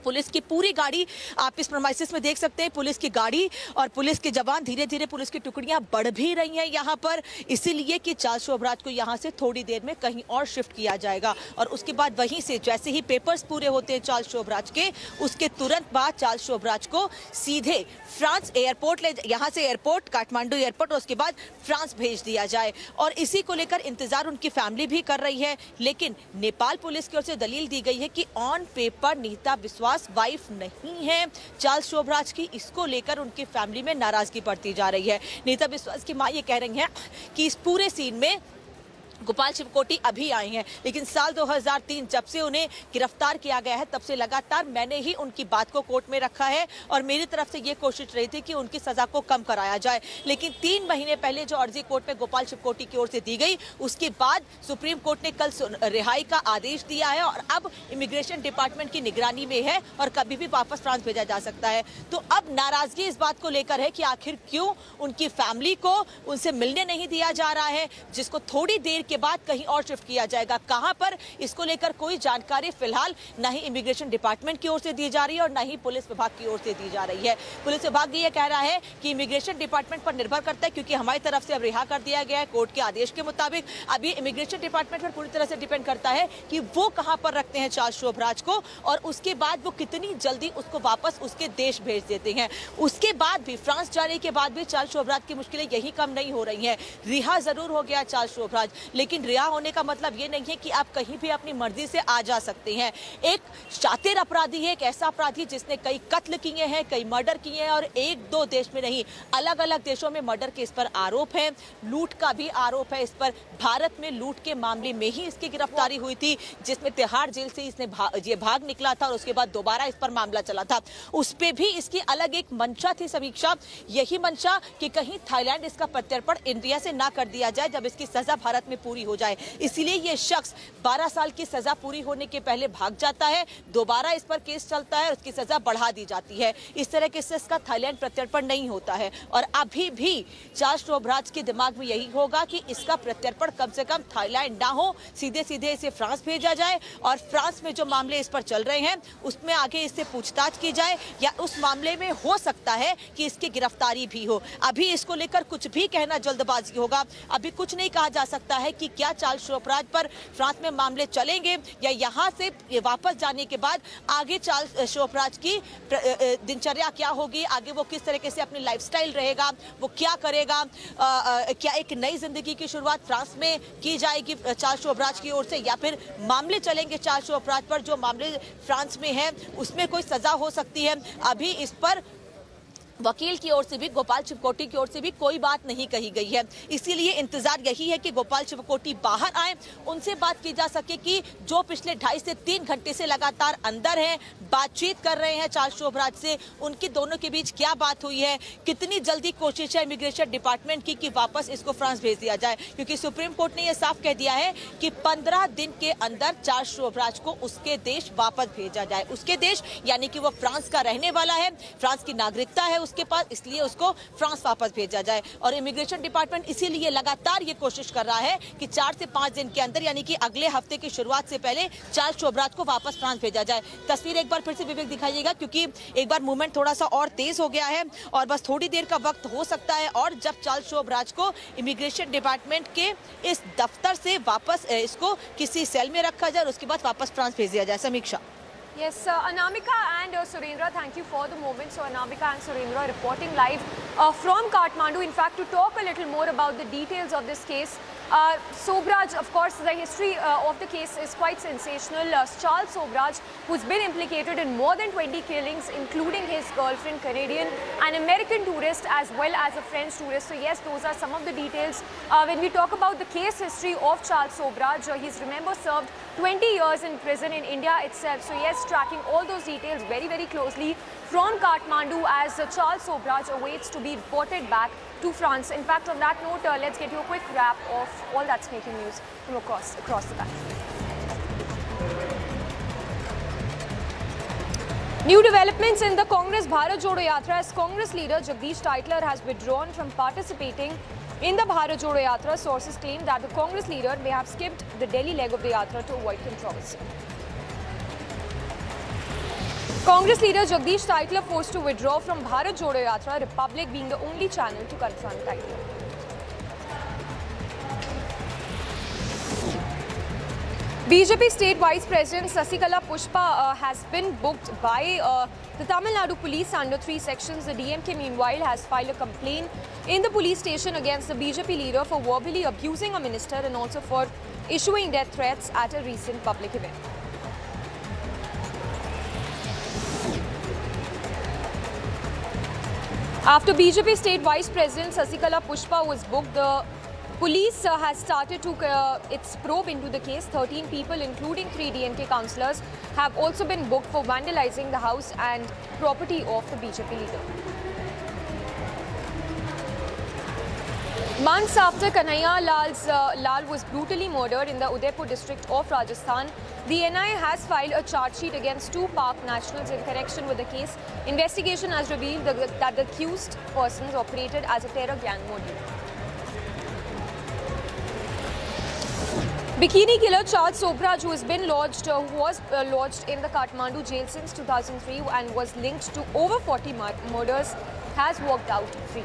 पुलिस की पूरी गाड़ी आप इस प्रीमाइसेस में देख सकते हैं। पुलिस की गाड़ी और पुलिस के जवान, धीरे धीरे पुलिस की टुकड़ियां बढ़ भी रही हैं यहाँ पर, इसीलिए कि चार्ल्स सोबराज को यहाँ से थोड़ी देर में कहीं और शिफ्ट किया जाएगा। और उसके बाद वहीं से जैसे ही पेपर्स पूरे होते हैं चार्ल्स सोबराज के, उसके तुरंत बाद चार्ल्स सोबराज को सीधे फ्रांस एयरपोर्ट यहाँ से एयरपोर्ट, काठमांडू एयरपोर्ट, और उसके बाद फ्रांस भेज दिया जाए। और इसी को लेकर इंतजार उनकी फैमिली भी कर रही है, लेकिन नेपाल पुलिस की ओर से दलील दी गई है कि ऑन पेपर नेता विश्वास वाइफ नहीं है चार्ल्स सोबराज की। इसको लेकर उनकी फैमिली में नाराजगी बढ़ती जा रही है। नेता विश्वास की मां ये कह रही हैं कि इस पूरे सीन में गोपाल शिवकोटी अभी आए हैं, लेकिन साल 2003 जब से उन्हें गिरफ्तार किया गया है तब से लगातार मैंने ही उनकी बात को कोर्ट में रखा है और मेरी तरफ से ये कोशिश रही थी कि उनकी सजा को कम कराया जाए। लेकिन 3 महीने पहले जो अर्जी कोर्ट में गोपाल शिवकोटी की ओर से दी गई, उसके बाद सुप्रीम कोर्ट ने कल रिहाई का आदेश दिया है और अब इमिग्रेशन डिपार्टमेंट की निगरानी में है और कभी भी वापस फ्रांस भेजा जा सकता है। तो अब नाराजगी इस बात को लेकर है कि आखिर क्यों उनकी फैमिली को उनसे मिलने नहीं दिया जा रहा है, जिसको थोड़ी देर के बाद कहीं और शिफ्ट किया जाएगा। कहां पर, इसको लेकर कोई जानकारी फिलहाल न ही इमिग्रेशन डिपार्टमेंट की ओर से दी जा रही है और न ही पुलिस विभाग की ओर से दी जा रही है। पुलिस विभाग ये कह रहा है कि इमिग्रेशन डिपार्टमेंट पर निर्भर करता है, क्योंकि हमारी तरफ से अब रिहा कर दिया गया है कोर्ट के आदेश के मुताबिक। अब ये इमिग्रेशन डिपार्टमेंट पर पूरी तरह से डिपेंड करता है कि वो कहां पर रखते हैं चार्ल्स शोभराज को, और उसके बाद वो कितनी जल्दी उसको वापस उसके देश भेज देते हैं। उसके बाद भी, फ्रांस जाने के बाद भी चार्ल्स शोभराज की मुश्किलें यही कम नहीं हो रही हैं। रिहा जरूर हो गया चार्ल्स शोभराज, लेकिन रिहा होने का मतलब ये नहीं है कि आप कहीं भी अपनी मर्जी से आ जा सकते हैं। एक शातिर अपराधी है, एक ऐसा अपराधी जिसने कई कत्ल किए हैं, कई मर्डर किए हैं, और एक दो देश में नहीं, अलग अलग देशों में मर्डर के इस पर आरोप है, लूट का भी आरोप है इस पर। भारत में लूट के मामले में ही इसकी गिरफ्तारी हुई थी, जिसमें तिहाड़ जेल से इसने ये भाग निकला था, और उसके बाद दोबारा इस पर मामला चला था। उस पे भी इसकी अलग एक मंशा थी समीक्षा, यही मंशा कि कहीं थाईलैंड इसका प्रत्यर्पण इंडिया से ना कर दिया जाए जब इसकी सजा भारत में पूरी हो जाए। इसीलिए ये शख्स 12 साल की सजा पूरी होने के पहले भाग जाता है, दोबारा इस पर केस चलता है, उसकी सजा बढ़ा दी जाती है। इस तरह के से इसका थाईलैंड प्रत्यर्पण नहीं होता है, और अभी भी चार्ल्स शोभराज के दिमाग में यही होगा कि इसका प्रत्यर्पण कम से कम थाईलैंड ना हो, सीधे सीधे इसे फ्रांस भेजा जाए, और फ्रांस में जो मामले इस पर चल रहे हैं उसमें आगे इससे पूछताछ की जाए, या उस मामले में हो सकता है कि इसकी गिरफ्तारी भी हो। अभी इसको लेकर कुछ भी कहना जल्दबाजी होगा। अभी कुछ नहीं कहा जा सकता है कि क्या चार्ल्स शोभराज पर फ्रांस में मामले चलेंगे, या यहाँ से वापस जाने के बाद आगे चार्ल्स शोभराज की दिनचर्या क्या होगी, आगे वो किस तरीके से अपनी लाइफस्टाइल रहेगा, वो क्या करेगा, क्या एक नई जिंदगी की शुरुआत फ्रांस में की जाएगी चार्ल्स शोभराज की ओर से, या फिर मामले चलेंगे चार्ल्स शोभराज पर, जो मामले फ्रांस में है उसमें कोई सजा हो सकती है। अभी इस पर वकील की ओर से भी, गोपाल शिवकोटी की ओर से भी कोई बात नहीं कही गई है। इसीलिए इंतजार यही है कि गोपाल शिवकोटी बाहर आए, उनसे बात की जा सके कि जो पिछले 2.5 से 3 घंटे से लगातार अंदर हैं, बातचीत कर रहे हैं चार्ल्स शोभराज से, उनकी दोनों के बीच क्या बात हुई है, कितनी जल्दी कोशिश है इमिग्रेशन डिपार्टमेंट की कि वापस इसको फ्रांस भेज दिया जाए। क्योंकि सुप्रीम कोर्ट ने यह साफ कह दिया है कि 15 दिन के अंदर चार्ल्स शोभराज को उसके देश वापस भेजा जाए। उसके देश यानी कि वो फ्रांस का रहने वाला है, फ्रांस की नागरिकता है उसके पास, इसलिए उसको फ्रांस वापस भेजा जाए। और इमिग्रेशन डिपार्टमेंट इसीलिए लगातार ये कोशिश कर रहा है कि 4 से 5 दिन के अंदर, यानी कि अगले हफ्ते की शुरुआत से पहले चार्ल्स शोभराज को वापस फ्रांस भेजा जाए। तस्वीर एक बार फिर से विवेक दिखाइएगा, क्योंकि एक बार मूवमेंट थोड़ा सा और तेज हो गया है, और बस थोड़ी देर का वक्त हो सकता है, और जब चार्ल्स शोभराज को इमिग्रेशन डिपार्टमेंट के इस दफ्तर से वापस इसको किसी सेल में रखा जाए और उसके बाद वापस फ्रांस भेज दिया जाए। समीक्षा। Yes, Anamika and Surendra, thank you for the moment. So Anamika and Surendra reporting live from Kathmandu. In fact, to talk a little more about the details of this case, Sobhraj, of course, the history of the case is quite sensational. Charles Sobhraj, who's been implicated in more than 20 killings, including his girlfriend, Canadian, an American tourist, as well as a French tourist. So yes, those are some of the details. When we talk about the case history of Charles Sobhraj, he's, remember, served 20 years in prison in India itself. So yes, tracking all those details very, very closely from Kathmandu as Charles Sobhraj awaits to be deported back to France. In fact, on that note, let's get you a quick wrap of all that's making news from across the country. New developments in the Congress Bharat Jodo Yatra as Congress leader Jagdish Titler has withdrawn from participating in the Bharat Jodo Yatra. Sources claim that the Congress leader may have skipped the Delhi leg of the Yatra to avoid controversy. Congress leader Jagdish Titler forced to withdraw from Bharat Jodo Yatra, Republic being the only channel to confront Titler. BJP State Vice President Sasikala Pushpa has been booked by the Tamil Nadu police under 3 sections. The DMK meanwhile has filed a complaint in the police station against the BJP leader for verbally abusing a minister and also for issuing death threats at a recent public event. After BJP State Vice President Sasikala Pushpa was booked, the police has started to its probe into the case. 13 people, including 3 DMK councillors, have also been booked for vandalizing the house and property of the BJP leader. Months after Kanhaiya Lal was brutally murdered in the Udaipur district of Rajasthan, the NIA has filed a charge sheet against 2 park nationals in connection with the case. Investigation has revealed that the accused persons operated as a terror gang module. Bikini killer Charles Sobhraj, who was lodged in the Kathmandu jail since 2003 and was linked to over 40 murders, has walked out free.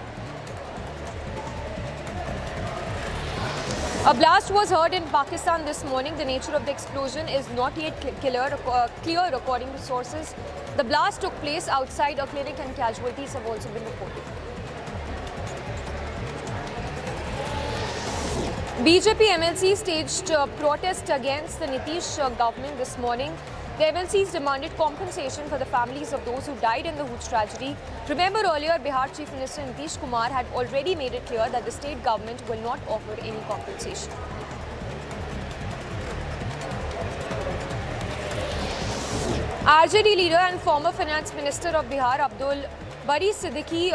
A blast was heard in Pakistan this morning. The nature of the explosion is not yet clear according to sources. The blast took place outside a clinic and casualties have also been reported. BJP MLC staged protest against the Nitish government this morning. The MLCs demanded compensation for the families of those who died in the Hooch tragedy. Remember earlier, Bihar Chief Minister Nitish Kumar had already made it clear that the state government will not offer any compensation. RJD leader and former finance minister of Bihar, Abdul Bari Siddiqui,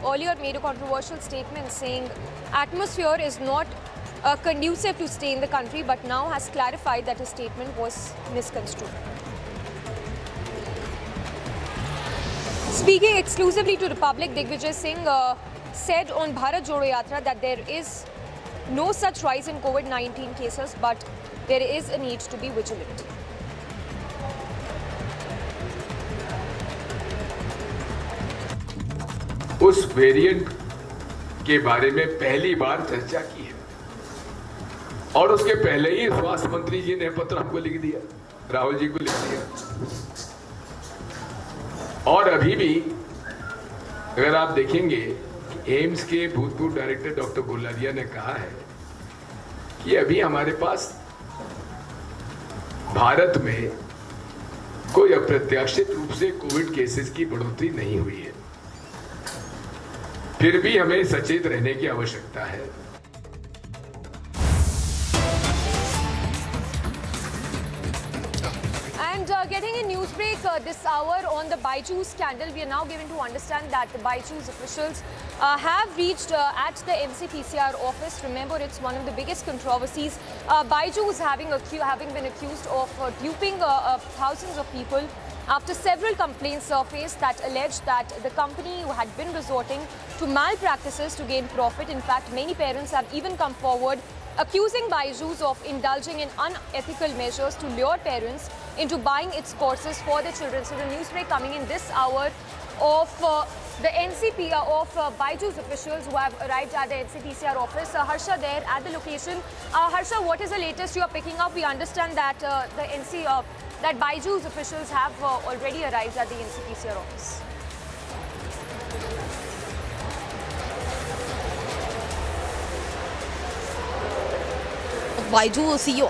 earlier made a controversial statement saying atmosphere is not conducive to stay in the country, but now has clarified that his statement was misconstrued. Speaking exclusively to the public, Digvijay Singh said on Bharat Jodo Yatra that there is no such rise in COVID-19 cases, but there is a need to be vigilant. उस variant के बारे में पहली बार चर्चा की है और उसके पहले ही स्वास्थ्य मंत्री जी ने पत्र हमको लिख दिया, राहुल जी को लिख दिया। और अभी भी अगर आप देखेंगे, एम्स के भूतपूर्व डायरेक्टर डॉक्टर गुलारिया ने कहा है कि अभी हमारे पास भारत में कोई अप्रत्याशित रूप से कोविड केसेस की बढ़ोतरी नहीं हुई है। फिर भी हमें सचेत रहने की आवश्यकता है। Getting a news break this hour on the Byju's scandal, we are now given to understand that the Byju's officials have reached at the NCPCR office. Remember, it's one of the biggest controversies. Byju's having been accused of duping thousands of people after several complaints surfaced that alleged that the company had been resorting to malpractices to gain profit. In fact, many parents have even come forward accusing Byju's of indulging in unethical measures to lure parents into buying its courses for their children. So the news break coming in this hour of the Byju's officials who have arrived at the NCPCR office. Harsha there at the location. Harsha, what is the latest you are picking up? We understand that that Byju's officials have already arrived at the NCPCR office. Byju CEO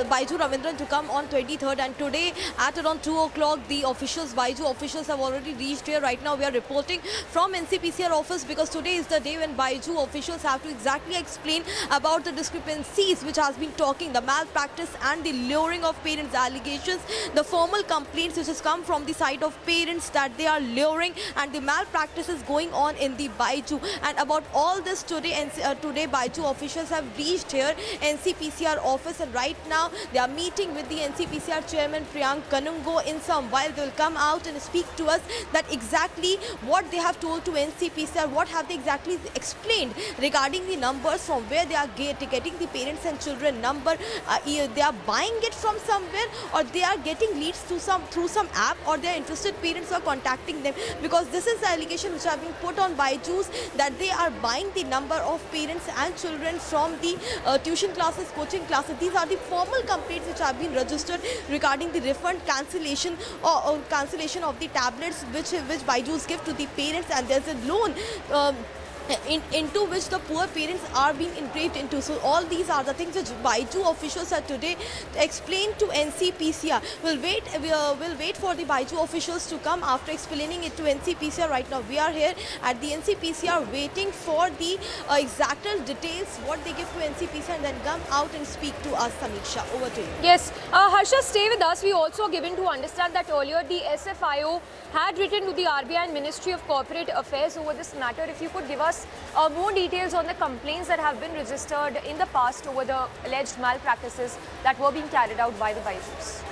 Byju Ravindran to come on 23rd, and today at around 2 o'clock the Byju officials have already reached here. Right now we are reporting from NCPCR office because today is the day when Byju officials have to exactly explain about the discrepancies which has been talking, the malpractice and the luring of parents, allegations, the formal complaints which has come from the side of parents that they are luring and the malpractice is going on in the Byju. And about all this today Byju officials have reached here NCPCR office, and right now they are meeting with the NCPCR chairman Priyank Kanungo. In some while they will come out and speak to us that exactly what they have told to NCPCR, what have they exactly explained regarding the numbers, from where they are getting the parents and children number. They are buying it from somewhere, or they are getting leads through some app, or they are interested parents are contacting them, because this is the allegation which have been put on Byju's, that they are buying the number of parents and children from the tuition classes, coaching classes. These are the formal complaints which have been registered regarding the refund, cancellation or cancellation of the tablets which Byju's give to the parents, and there's a loan into which the poor parents are being engraved into. So all these are the things which Byju officials are today explained to NCPCR. We'll wait for the Byju officials to come after explaining it to NCPCR. Right now we are here at the NCPCR waiting for the exact details what they give to NCPCR, and then come out and speak to us. Samiksha, over to you. Yes, Harsha, stay with us. We also are given to understand that earlier the SFIO had written to the RBI and Ministry of Corporate Affairs over this matter. If you could give us more details on the complaints that have been registered in the past over the alleged malpractices that were being carried out by the Byju's.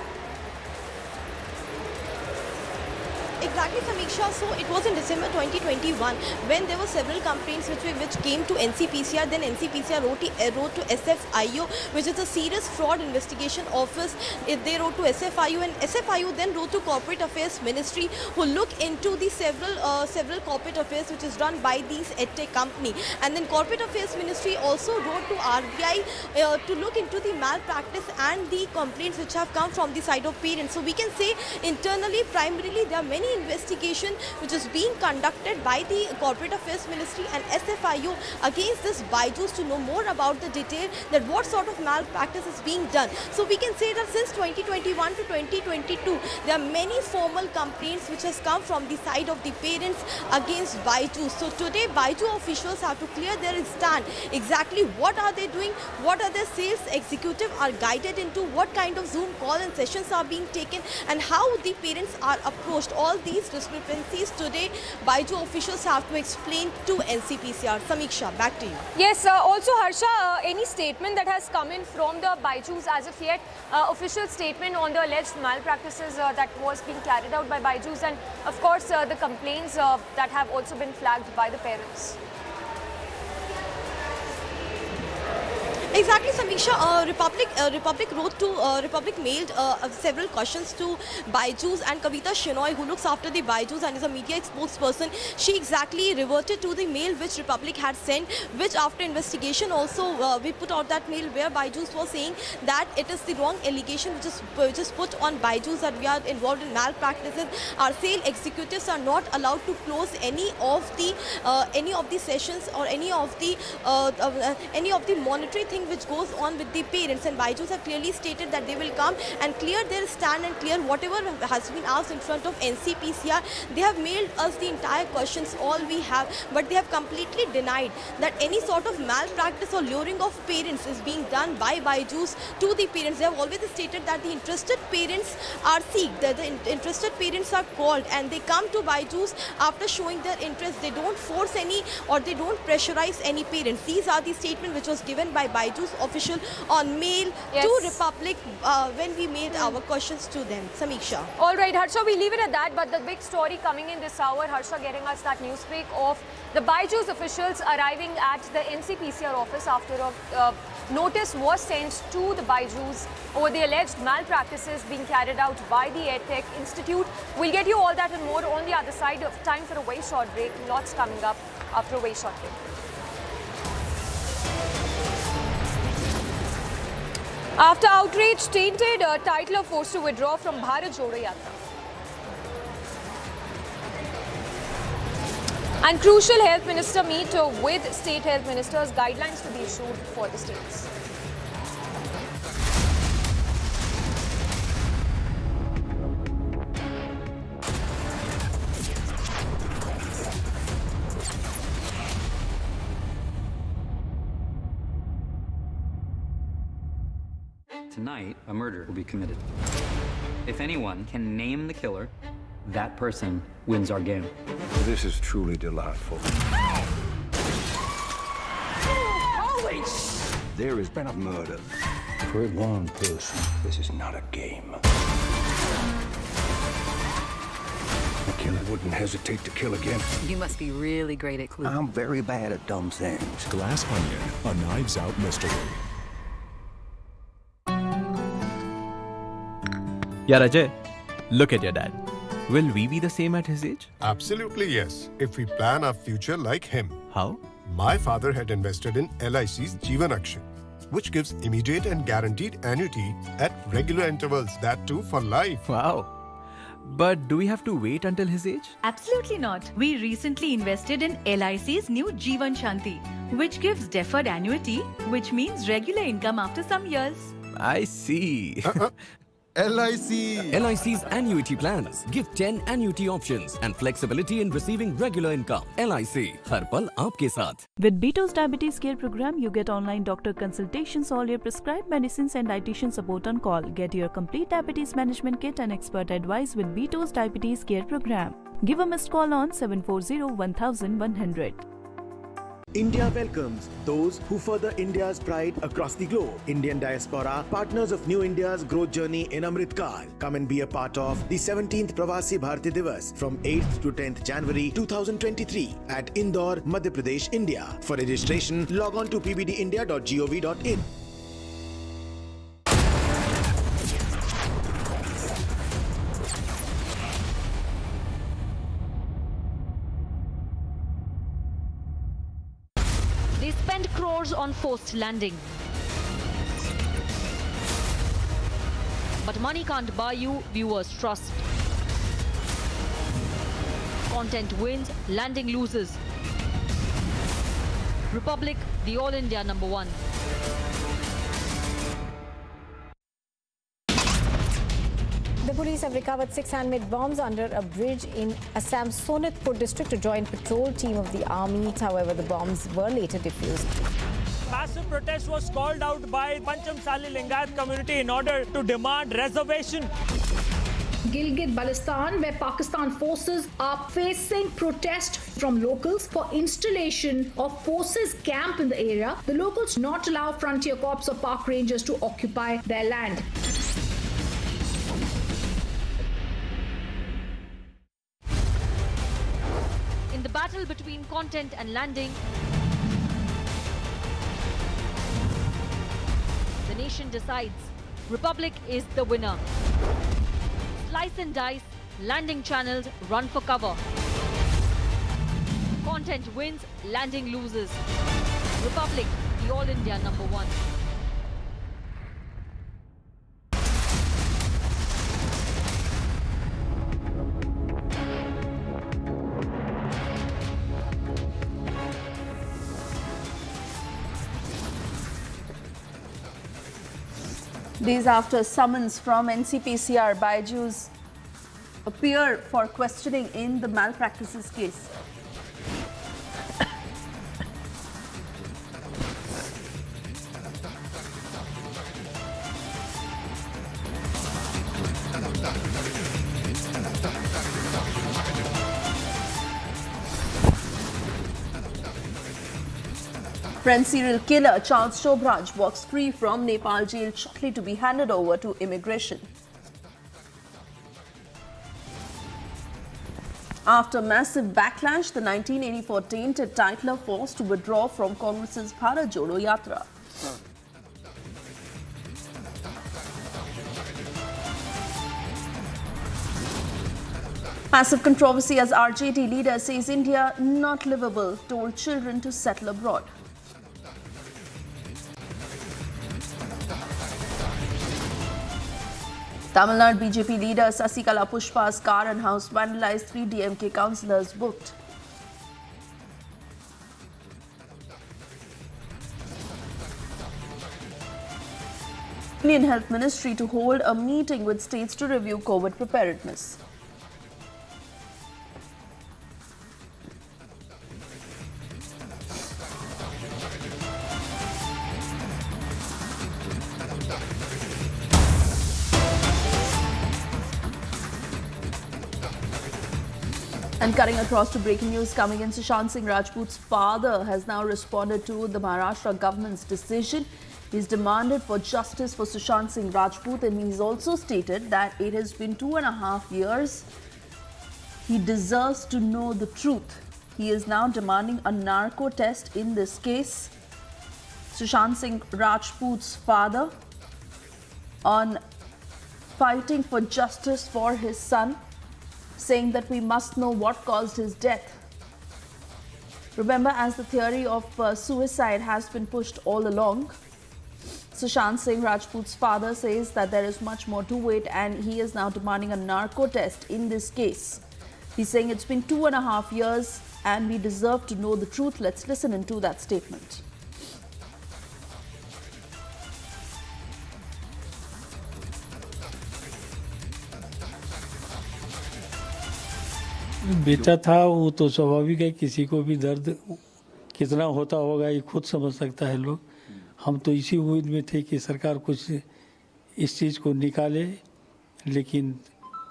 Exactly, Samiksha. So it was in December 2021 when there were several complaints which came to NCPCR. Then NCPCR wrote to SFIO, which is a Serious Fraud Investigation Office. They wrote to SFIO, and SFIO then wrote to Corporate Affairs Ministry, who look into the several corporate affairs which is run by these EdTech company. And then Corporate Affairs Ministry also wrote to RBI to look into the malpractice and the complaints which have come from the side of parents. So we can say internally, primarily, there are many investigations which is being conducted by the Corporate Affairs Ministry and SFIO against this BYJU'S to know more about the detail that what sort of malpractice is being done. So we can say that since 2021 to 2022, there are many formal complaints which has come from the side of the parents against BYJU'S. So today, BYJU'S officials have to clear their stand. Exactly what are they doing? What are their sales executive are guided into? What kind of Zoom call and sessions are being taken? And how the parents are approached? All these discrepancies today, BYJU'S officials have to explain to NCPCR. Samiksha, back to you. Yes, also Harsha, any statement that has come in from the BYJU'S as of yet, official statement on the alleged malpractices that was being carried out by BYJU'S, and of course the complaints that have also been flagged by the parents. Exactly, Samiksha. Republic mailed several questions to BYJU'S, and Kavita Shenoy, who looks after the BYJU'S and is a media spokesperson, she exactly reverted to the mail which Republic had sent, which after investigation also we put out that mail where BYJU'S was saying that it is the wrong allegation which is put on BYJU'S that we are involved in malpractices. Our sale executives are not allowed to close any of the sessions or any of the monetary thing which goes on with the parents, and BYJU'S have clearly stated that they will come and clear their stand and clear whatever has been asked in front of NCPCR. They have mailed us the entire questions, all we have, but they have completely denied that any sort of malpractice or luring of parents is being done by BYJU'S to the parents. They have always stated that the interested parents are seeked, that the interested parents are called, and they come to BYJU'S after showing their interest. They don't force any or they don't pressurize any parents. These are the statement which was given by BYJU'S official on mail to Republic when we made our questions to them. Samiksha. All right, Harsha, we leave it at that, but the big story coming in this hour, Harsha getting us that news break of the BYJU'S officials arriving at the NCPCR office after a notice was sent to the BYJU'S over the alleged malpractices being carried out by the EdTech Institute. We'll get you all that and more on the other side. Of time for a very short break. Lots coming up after a very short break. After outrage tainted, Titler forced to withdraw from Bharat Jodo Yatra. And crucial health minister meet with state health ministers, guidelines to be issued for the states. Tonight, a murder will be committed. If anyone can name the killer, that person wins our game. This is truly delightful. Holy There has been a murder. For one person, this is not a game. The killer wouldn't hesitate to kill again. You must be really great at clues. I'm very bad at dumb things. Glass Onion, a Knives Out mystery. Yeah, Ajay, look at your dad. Will we be the same at his age? Absolutely yes, if we plan our future like him. How? My father had invested in LIC's Jeevan Akshay, which gives immediate and guaranteed annuity at regular intervals, that too for life. Wow. But do we have to wait until his age? Absolutely not. We recently invested in LIC's new Jeevan Shanti, which gives deferred annuity, which means regular income after some years. I see. LIC. LIC's annuity plans give 10 annuity options and flexibility in receiving regular income. LIC, हर पल आपके साथ. With Beto's Diabetes Care Program, you get online doctor consultations, all your prescribed medicines and dietitian support on call. Get your complete diabetes management kit and expert advice with Beto's Diabetes Care Program. Give a missed call on 740-1100. India welcomes those who further India's pride across the globe. Indian diaspora, partners of New India's growth journey in Amritkal. Come and be a part of the 17th Pravasi Bharati Divas from 8th to 10th January 2023 at Indore, Madhya Pradesh, India. For registration, log on to pbdindia.gov.in. They spend crores on forced landing. But money can't buy you viewers' trust. Content wins, landing loses. Republic, the All India #1. The police have recovered 6 handmade bombs under a bridge in Assam's Sonitpur district. A joint patrol team of the army. However, the bombs were later defused. Massive protest was called out by Pancham Sali Lingayat community in order to demand reservation. Gilgit-Baltistan, where Pakistan forces are facing protest from locals for installation of forces camp in the area. The locals not allow frontier corps or park rangers to occupy their land. In the battle between content and landing, the nation decides. Republic is the winner. Slice and dice, landing channels run for cover. Content wins, landing loses. Republic, the All India #1. Days after summons from NCPCR, Byju's appear for questioning in the malpractices case. French serial killer Charles Sobhraj walks free from Nepal jail shortly to be handed over to immigration. After massive backlash, the 1984 tainted titler forced to withdraw from Congress's Bharat Jodo Yatra. Massive controversy as RJD leader says India not livable, told children to settle abroad. Tamil Nadu BJP leader Sasikala Pushpa's car and house vandalized, 3 DMK councillors booked. Indian Health Ministry to hold a meeting with states to review COVID preparedness. And cutting across to breaking news coming in, Sushant Singh Rajput's father has now responded to the Maharashtra government's decision. He's demanded for justice for Sushant Singh Rajput, and he's also stated that it has been 2.5 years. He deserves to know the truth. He is now demanding a narco test in this case. Sushant Singh Rajput's father on fighting for justice for his son, saying that we must know what caused his death. Remember, as the theory of suicide has been pushed all along, Sushant Singh Rajput's father says that there is much more to it, and he is now demanding a narco test in this case. He's saying it's been 2.5 years and we deserve to know the truth. Let's listen into that statement. बेटा था वो तो स्वाभाविक है, किसी को भी दर्द कितना होता होगा ये खुद समझ सकता है लोग। हम तो इसी उम्मीद में थे कि सरकार कुछ इस चीज़ को निकाले, लेकिन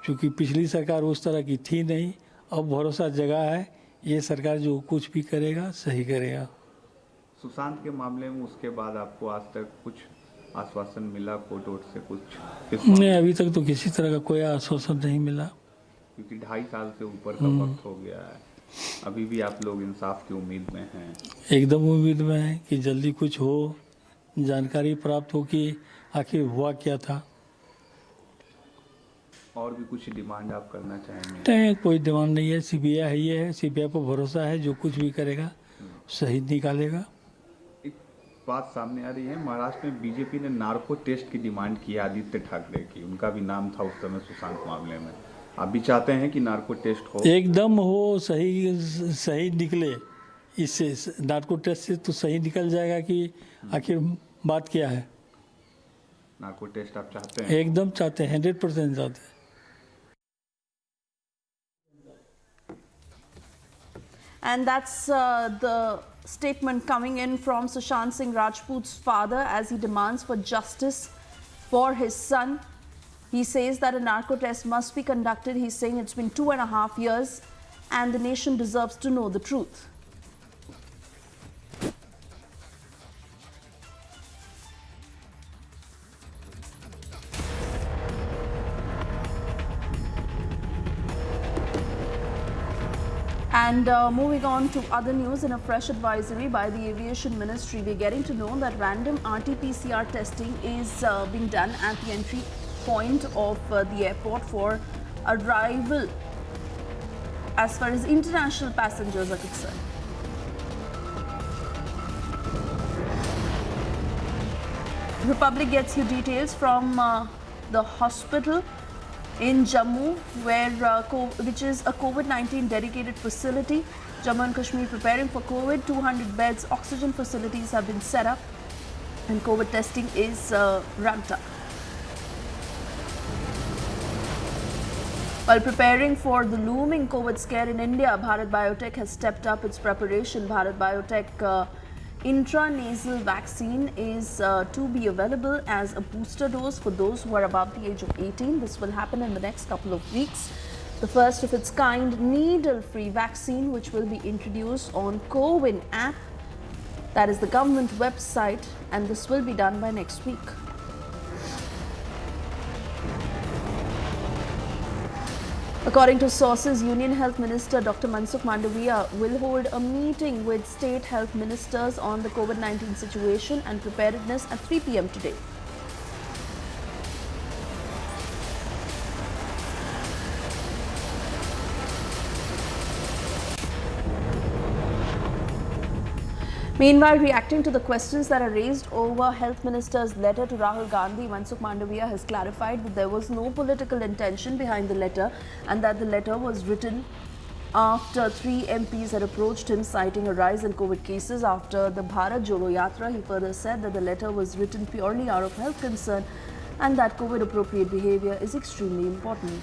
चूँकि पिछली सरकार उस तरह की थी नहीं, अब भरोसा जगा है ये सरकार जो कुछ भी करेगा सही करेगा। सुशांत के मामले में उसके बाद आपको आज तक कुछ आश्वासन मिला कोर्ट वोट से कुछ? नहीं, अभी तक तो किसी तरह का कोई आश्वासन नहीं मिला, क्योंकि 2.5 साल से ऊपर का वक्त हो गया है। अभी भी आप लोग इंसाफ की उम्मीद में हैं? एकदम उम्मीद में है कि जल्दी कुछ हो, जानकारी प्राप्त हो कि आखिर हुआ क्या था। और भी कुछ डिमांड आप करना चाहेंगे? नहीं, कोई डिमांड नहीं है। सीबीआई है, सीबीआई पर भरोसा है, जो कुछ भी करेगा सही निकालेगा। एक बात सामने आ रही है, महाराष्ट्र में बीजेपी ने नार्को टेस्ट की डिमांड की आदित्य ठाकरे की, उनका भी नाम था उस समय सुशांत मामले में। आप भी चाहते हैं कि नार्को टेस्ट हो? एकदम हो, सही निकले। इससे नार्को टेस्ट से तो सही निकल जाएगा कि आखिर बात क्या है। नार्को टेस्ट आप चाहते हैं? एकदम चाहते हैं, 100% चाहते हैं। And that's the statement coming in from Sushant Singh Rajput's father as he demands for justice for his son. He says that a narco test must be conducted. He's saying it's been 2.5 years and the nation deserves to know the truth. And moving on to other news, in a fresh advisory by the Aviation Ministry, we're getting to know that random RT-PCR testing is being done at the entry point of the airport for arrival as far as international passengers are concerned. Republic gets you details from the hospital in Jammu, which is a COVID-19 dedicated facility. Jammu and Kashmir preparing for COVID. 200 beds, oxygen facilities have been set up, and COVID testing is ramped up. While preparing for the looming COVID scare in India, Bharat Biotech has stepped up its preparation. Bharat Biotech intranasal vaccine is to be available as a booster dose for those who are above the age of 18. This will happen in the next couple of weeks. The first of its kind needle-free vaccine, which will be introduced on CoWIN app, that is the government website, and this will be done by next week. According to sources, Union Health Minister Dr. Mansukh Mandaviya will hold a meeting with state health ministers on the COVID-19 situation and preparedness at 3 p.m. today. Meanwhile, reacting to the questions that are raised over Health Minister's letter to Rahul Gandhi, Mansukh Mandaviya has clarified that there was no political intention behind the letter and that the letter was written after 3 MPs had approached him citing a rise in COVID cases after the Bharat Jodo Yatra. He further said that the letter was written purely out of health concern and that COVID appropriate behavior is extremely important.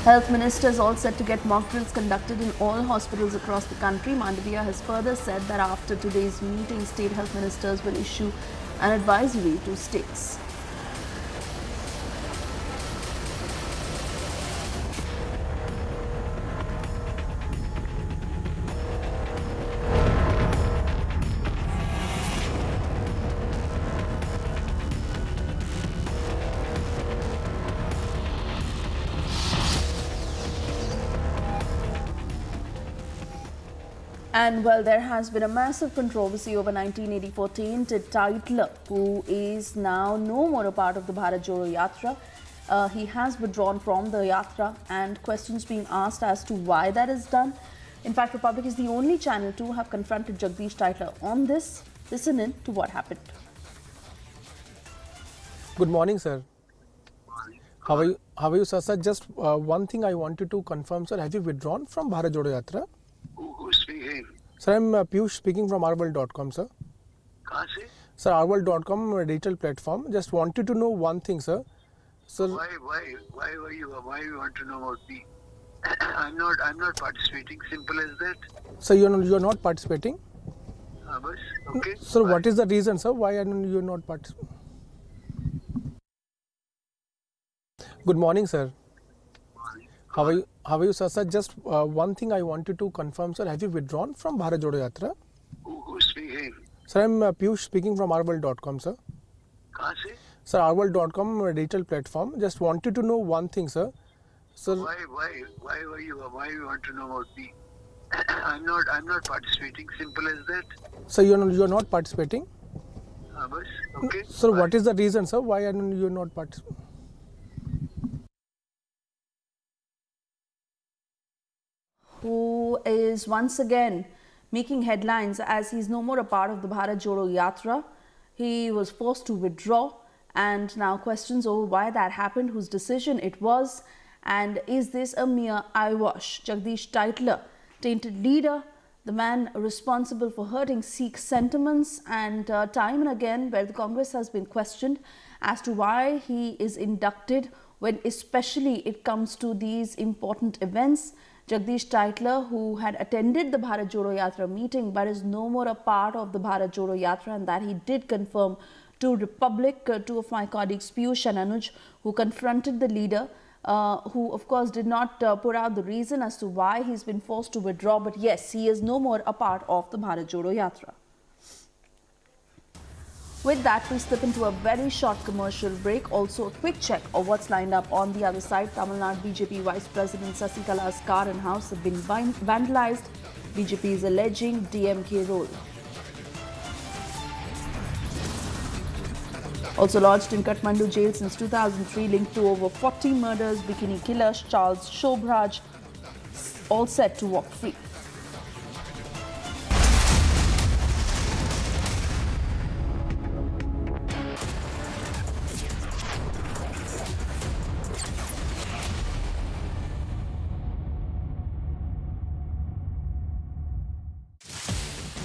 Health ministers all set to get mock drills conducted in all hospitals across the country. Mandaviya has further said that after today's meeting, state health ministers will issue an advisory to states. And well, there has been a massive controversy over 1984 tainted titler who is now no more a part of the Bharat Jodo Yatra. He has withdrawn from the Yatra and questions being asked as to why that is done. In fact, Republic is the only channel to have confronted Jagdish Titler on this. Listen in to what happened. Good morning, sir. How are you, sir? Sir, just one thing I wanted to confirm, sir. Have you withdrawn from Bharat Jodo Yatra? Who's speaking? Sir, I'm Piyush speaking from ourworld.com, sir. Sir, ourworld.com digital platform. Just wanted to know one thing, sir. Sir, Why you want to know about me? I'm not participating. Simple as that. sir, you're not participating. Okay. Sir, what is the reason, sir? Why are you not participating? Good morning, sir. How are you, sir? Sir, just one thing I wanted to confirm, sir. Have you withdrawn from Bharat Jodo Yatra? Who's speaking? Sir, I'm Piyush speaking from Arwal.com, sir. कहाँ से? Sir, Arwal.com digital platform. Just wanted to know one thing, sir. Sir, Why you want to know about me? I'm not participating. Simple as that. sir, you're not participating. बस, okay. Sir, what is the reason, sir? Why are you not participating? Who is once again making headlines as he's no more a part of the Bharat Jodo Yatra. He was forced to withdraw, and now questions over why that happened, whose decision it was, and is this a mere eyewash? Jagdish Titler, tainted leader, the man responsible for hurting Sikh sentiments, and time and again where the Congress has been questioned as to why he is inducted when especially it comes to these important events. Jagdish Titler, who had attended the Bharat Jodo Yatra meeting but is no more a part of the Bharat Jodo Yatra, and that he did confirm to Republic, two of my colleagues Piyush and Anuj, who confronted the leader, who of course did not put out the reason as to why he's been forced to withdraw, but yes, he is no more a part of the Bharat Jodo Yatra. With that, we slip into a very short commercial break. Also, a quick check of what's lined up on the other side. Tamil Nadu BJP Vice President Sasikala's car and house have been vandalized. BJP is alleging DMK role. Also lodged in Kathmandu jail since 2003, linked to over 40 murders, bikini killer Charles Sobhraj, all set to walk free.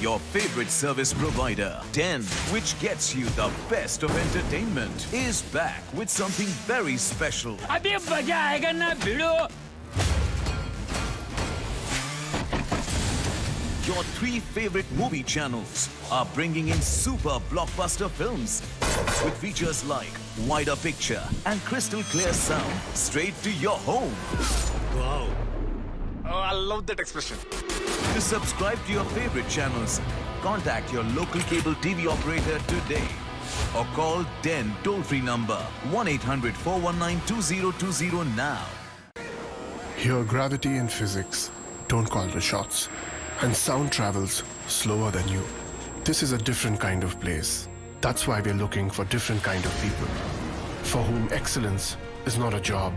Your favorite service provider, 10, which gets you the best of entertainment, is back with something very special. अभी मजा आएगा ना भिड़ो. Your 3 favorite movie channels are bringing in super blockbuster films with features like wider picture and crystal clear sound straight to your home. Wow. Oh, I love that expression. To subscribe to your favorite channels, contact your local cable TV operator today or call DEN toll-free number 1-800-419-2020 now. Here, gravity and physics don't call the shots, and sound travels slower than you. This is a different kind of place. That's why we're looking for different kind of people, for whom excellence is not a job,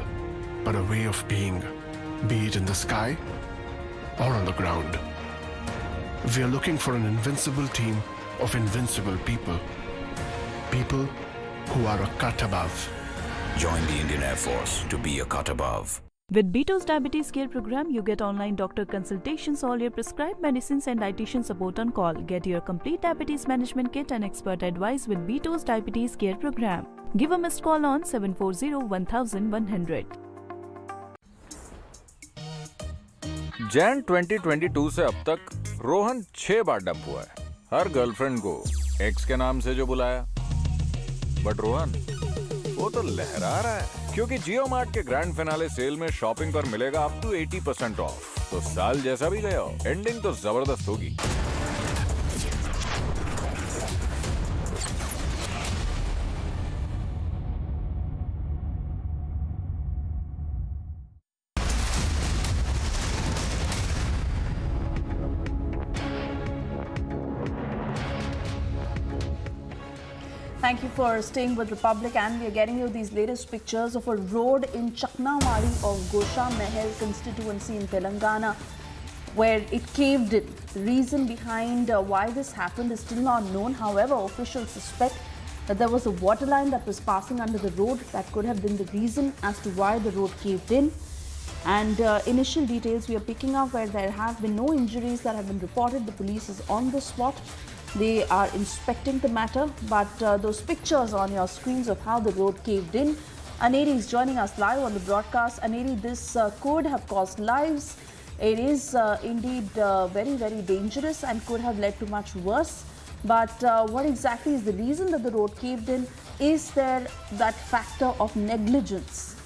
but a way of being, be it in the sky or on the ground. We are looking for an invincible team of invincible people. People who are a cut above. Join the Indian Air Force to be a cut above. With Beto's Diabetes Care Program, you get online doctor consultations, all your prescribed medicines and dietitian support on call. Get your complete diabetes management kit and expert advice with Beto's Diabetes Care Program. Give a missed call on 740-1100. Jain 2022 से अब तक रोहन 6 बार dump हुआ है. हर girlfriend को x के नाम से जो बुलाया. बट रोहन वो तो लहरा रहा है क्योंकि जियो मार्ट के ग्रैंड फिनाले सेल में शॉपिंग पर मिलेगा अप टू 80% ऑफ. तो साल जैसा भी गया हो, एंडिंग तो जबरदस्त होगी. Thank you for staying with Republic, and we are getting you these latest pictures of a road in Chaknawadi of Gosha Mahal constituency in Telangana where it caved in. The reason behind why this happened is still not known. However, officials suspect that there was a water line that was passing under the road that could have been the reason as to why the road caved in. And initial details we are picking up where there have been no injuries that have been reported. The police is on the spot. They are inspecting the matter, but those pictures on your screens of how the road caved in. Aneri is joining us live on the broadcast. Aneri, this could have caused lives. It is indeed very, very dangerous and could have led to much worse. But what exactly is the reason that the road caved in? Is there that factor of negligence?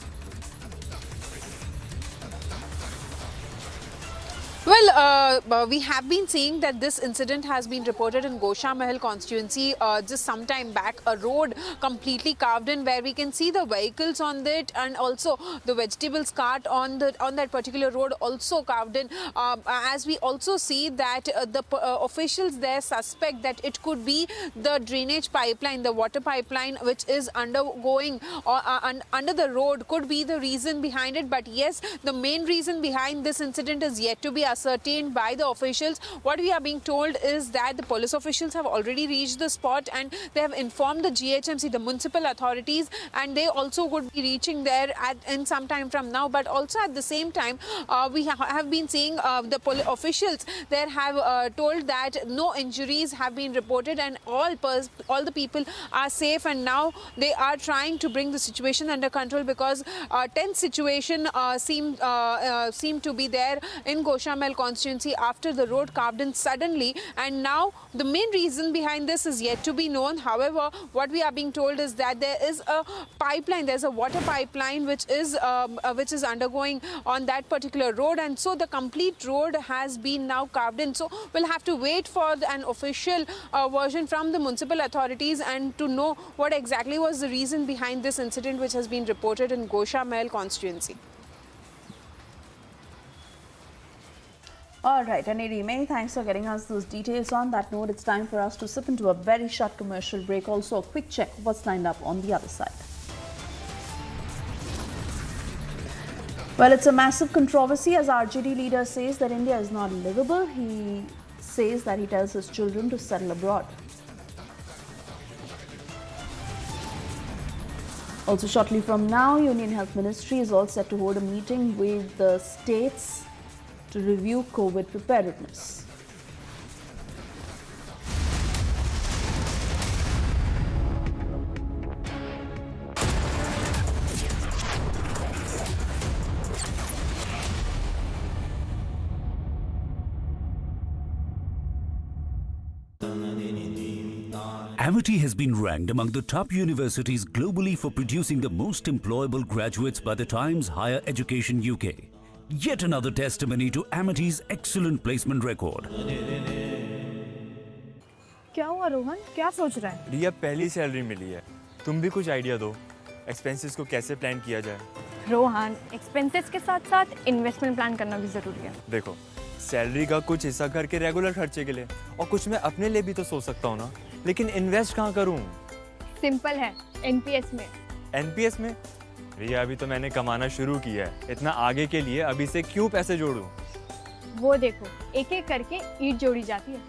Well, we have been seeing that this incident has been reported in Gosha Mahal constituency just some time back. A road completely carved in, where we can see the vehicles on it, and also the vegetables cart on that particular road also carved in. As we also see that the officials there suspect that it could be the drainage pipeline, the water pipeline which is undergoing under the road could be the reason behind it. But yes, the main reason behind this incident is yet to be ascertained by the officials. What we are being told is that the police officials have already reached the spot and they have informed the GHMC, the municipal authorities, and they also would be reaching there in some time from now. But also at the same time, we have been seeing the officials there have told that no injuries have been reported and all the people are safe, and now they are trying to bring the situation under control because tense situation seemed to be there in Gosha Mahal constituency after the road carved in suddenly, and now the main reason behind this is yet to be known. However, what we are being told is that there is a pipeline, there's a water pipeline which is undergoing on that particular road, and so the complete road has been now carved in. So we'll have to wait for an official version from the municipal authorities and to know what exactly was the reason behind this incident which has been reported in Gosha Mahal constituency. All right, Aneri, many thanks for getting us those details. On that note, it's time for us to slip into a very short commercial break. Also, a quick check of what's lined up on the other side. Well, it's a massive controversy as RJD leader says that India is not livable. He says that he tells his children to settle abroad. Also, shortly from now, Union Health Ministry is all set to hold a meeting with the states to review COVID preparedness. Amity has been ranked among the top universities globally for producing the most employable graduates by the Times Higher Education UK. Yet another testimony to Amity's excellent placement record. क्या हुआ रोहन? क्या सोच रहा है? रिया, पहली salary मिली है, तुम भी कुछ आइडिया दो, एक्सपेंसेस को कैसे प्लान किया जाए? रोहन, एक्सपेंसेस के साथ साथ इन्वेस्टमेंट प्लान करना भी जरूरी है। देखो, सैलरी का कुछ हिस्सा घर के रेगुलर खर्चे के लिए और कुछ मैं अपने लिए भी तो सोच सकता हूँ ना, लेकिन इन्वेस्ट कहाँ करूँ? सिंपल है, एनपीएस में। एनपीएस में? रिया, अभी तो मैंने कमाना शुरू किया है, इतना आगे के लिए अभी से क्यों पैसे जोड़ूं? वो देखो, एक एक करके ईंट जोड़ी जाती है,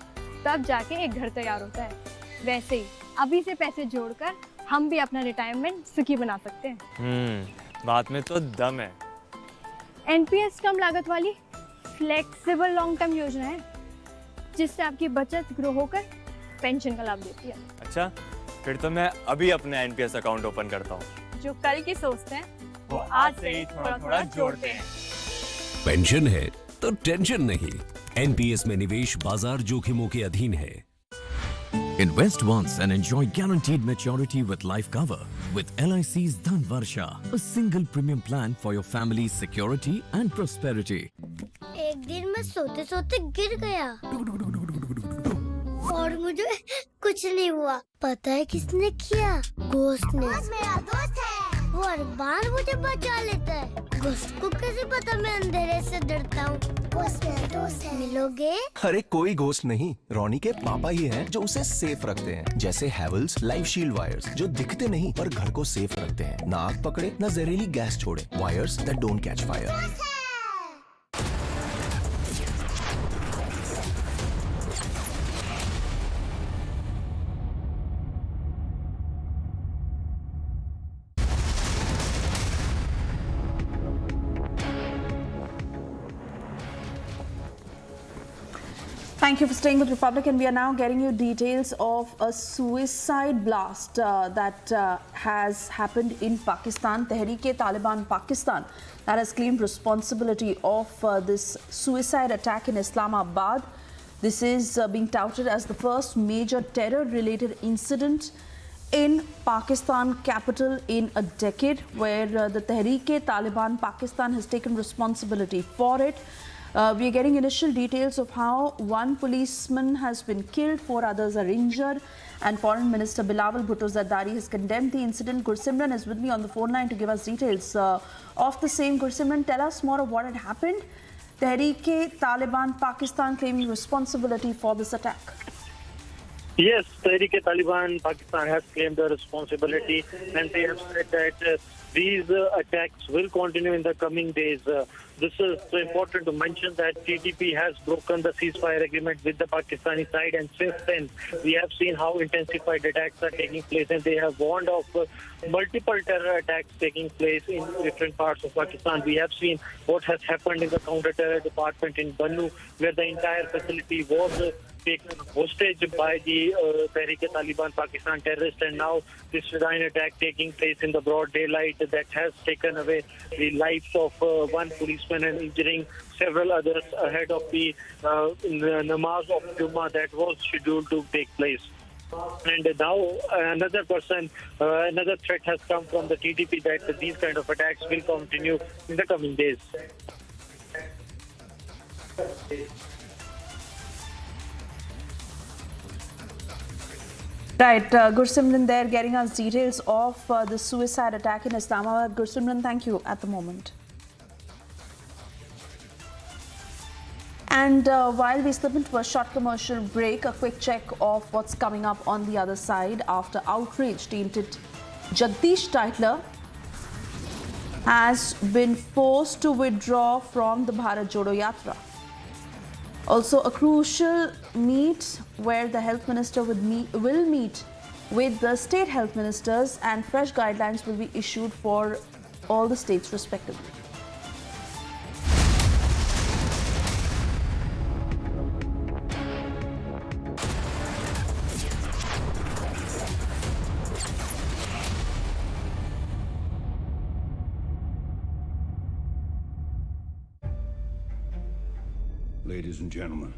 तब जाके एक घर तैयार होता है। वैसे ही अभी से पैसे जोड़कर हम भी अपना रिटायरमेंट सुखी बना सकते हैं। बात में तो दम है। एनपीएस कम लागत वाली फ्लेक्सिबल लॉन्ग टर्म योजना है, जिससे आपकी बचत ग्रो होकर पेंशन का लाभ देती है। अच्छा, फिर तो मैं अभी अपना एनपीएस अकाउंट ओपन करता हूँ। जो कल की सोचते हैं वो आज से ही थोड़ा-थोड़ा जोड़ते हैं। पेंशन है तो टेंशन नहीं। एनपीएस में निवेश बाजार जोखिमों के अधीन है। Invest once and enjoy guaranteed maturity with life cover with LIC's Dhan Varsha, a single premium plan for your family's security and prosperity. एक दिन मैं सोते-सोते गिर गया और मुझे कुछ नहीं हुआ। पता है किसने किया? घोस्ट ने। मेरा दोस्त है, वो हर बार मुझे बचा लेता है। घोस्ट को कैसे पता मैं अंधेरे से डरता हूँ? घोस्ट मेरा दोस्त है। मिलोगे? अरे कोई घोस्ट नहीं, रोनी के पापा ही हैं जो उसे सेफ रखते हैं। जैसे हैवेल्स लाइफ शील्ड वायर्स जो दिखते नहीं पर घर को सेफ रखते हैं। ना आग पकड़े, ना जहरीली गैस छोड़े। Wires that don't catch fire. Thank you for staying with Republic, and we are now getting you details of a suicide blast that has happened in Pakistan. Tehreek-e-Taliban Pakistan that has claimed responsibility of this suicide attack in Islamabad. This is being touted as the first major terror-related incident in Pakistan capital in a decade, where the Tehreek-e-Taliban Pakistan has taken responsibility for it. We are getting initial details of how one policeman has been killed, 4 others are injured, and Foreign Minister Bilawal Bhutto Zardari has condemned the incident. Gursimran is with me on the phone line to give us details of the same. Gursimran, tell us more of what had happened. Tehreek-e-Taliban Pakistan claiming responsibility for this attack. Yes, Tehreek-e-Taliban Pakistan has claimed the responsibility, and they have said that these attacks will continue in the coming days. This is so important to mention that TTP has broken the ceasefire agreement with the Pakistani side, and since then we have seen how intensified attacks are taking place, and they have warned of multiple terror attacks taking place in different parts of Pakistan. We have seen what has happened in the counter-terror department in Bannu, where the entire facility was taken hostage by the Tehreek-e-Taliban Pakistan terrorists, and now this Fidayeen attack taking place in the broad daylight that has taken away the lives of one policeman and injuring several others ahead of the namaz of Jummah that was scheduled to take place. And now another threat has come from the TTP that these kind of attacks will continue in the coming days. Right, Gursimran there getting us details of the suicide attack in Islamabad. Gursimran, thank you at the moment. And while we slip into a short commercial break, a quick check of what's coming up on the other side. After outrage, tainted Jagdish Titler has been forced to withdraw from the Bharat Jodo Yatra. Also, a crucial meet where the health minister will meet with the state health ministers, and fresh guidelines will be issued for all the states respectively. Ladies and gentlemen,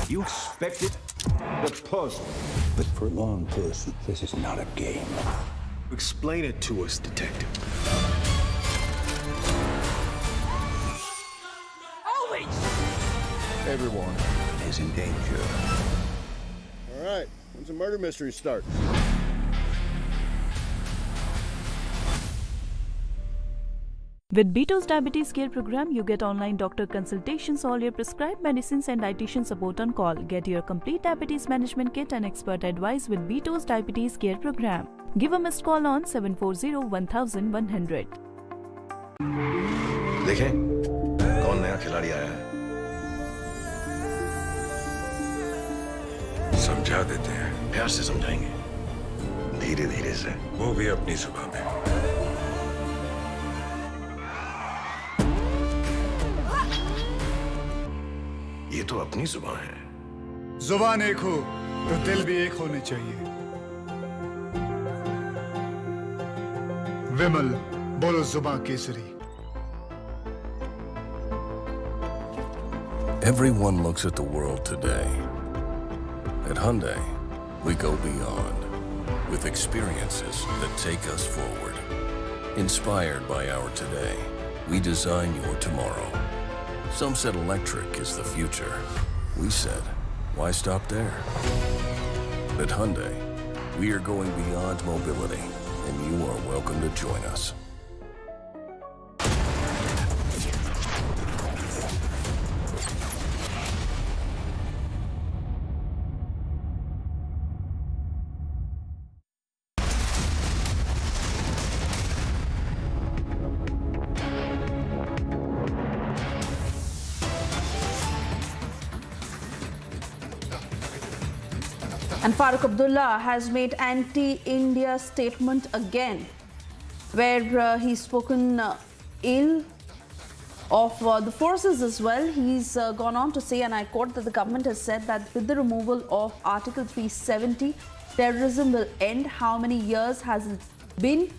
you expected the puzzle, but for a law enforcement, this is not a game. Explain it to us, detective. Everyone is in danger. All right, when's the murder mystery start? With Beto's Diabetes Care Program, you get online doctor consultations, all your prescribed medicines and dietitian support on call. Get your complete diabetes management kit and expert advice with Beto's Diabetes Care Program. Give a missed call on 740-1100. देखें कौन नया खिलाड़ी आया है। समझा देते हैं, प्यार से समझाएंगे, धीरे-धीरे से, वो भी अपनी सुबह में। ये तो अपनी जुबान है। जुबान एक हो तो दिल भी एक होने चाहिए। विमल बोलो जुबान Kesari. Everyone looks at the world today. At Hyundai, we go beyond with experiences that take us forward. Inspired by our today, we design your tomorrow. Some said electric is the future. We said, why stop there? At Hyundai, we are going beyond mobility, and you are welcome to join us. And Farooq Abdullah has made anti-India statement again, where he's spoken ill of the forces as well. He's gone on to say, and I quote, that the government has said that with the removal of Article 370, terrorism will end. How many years has it been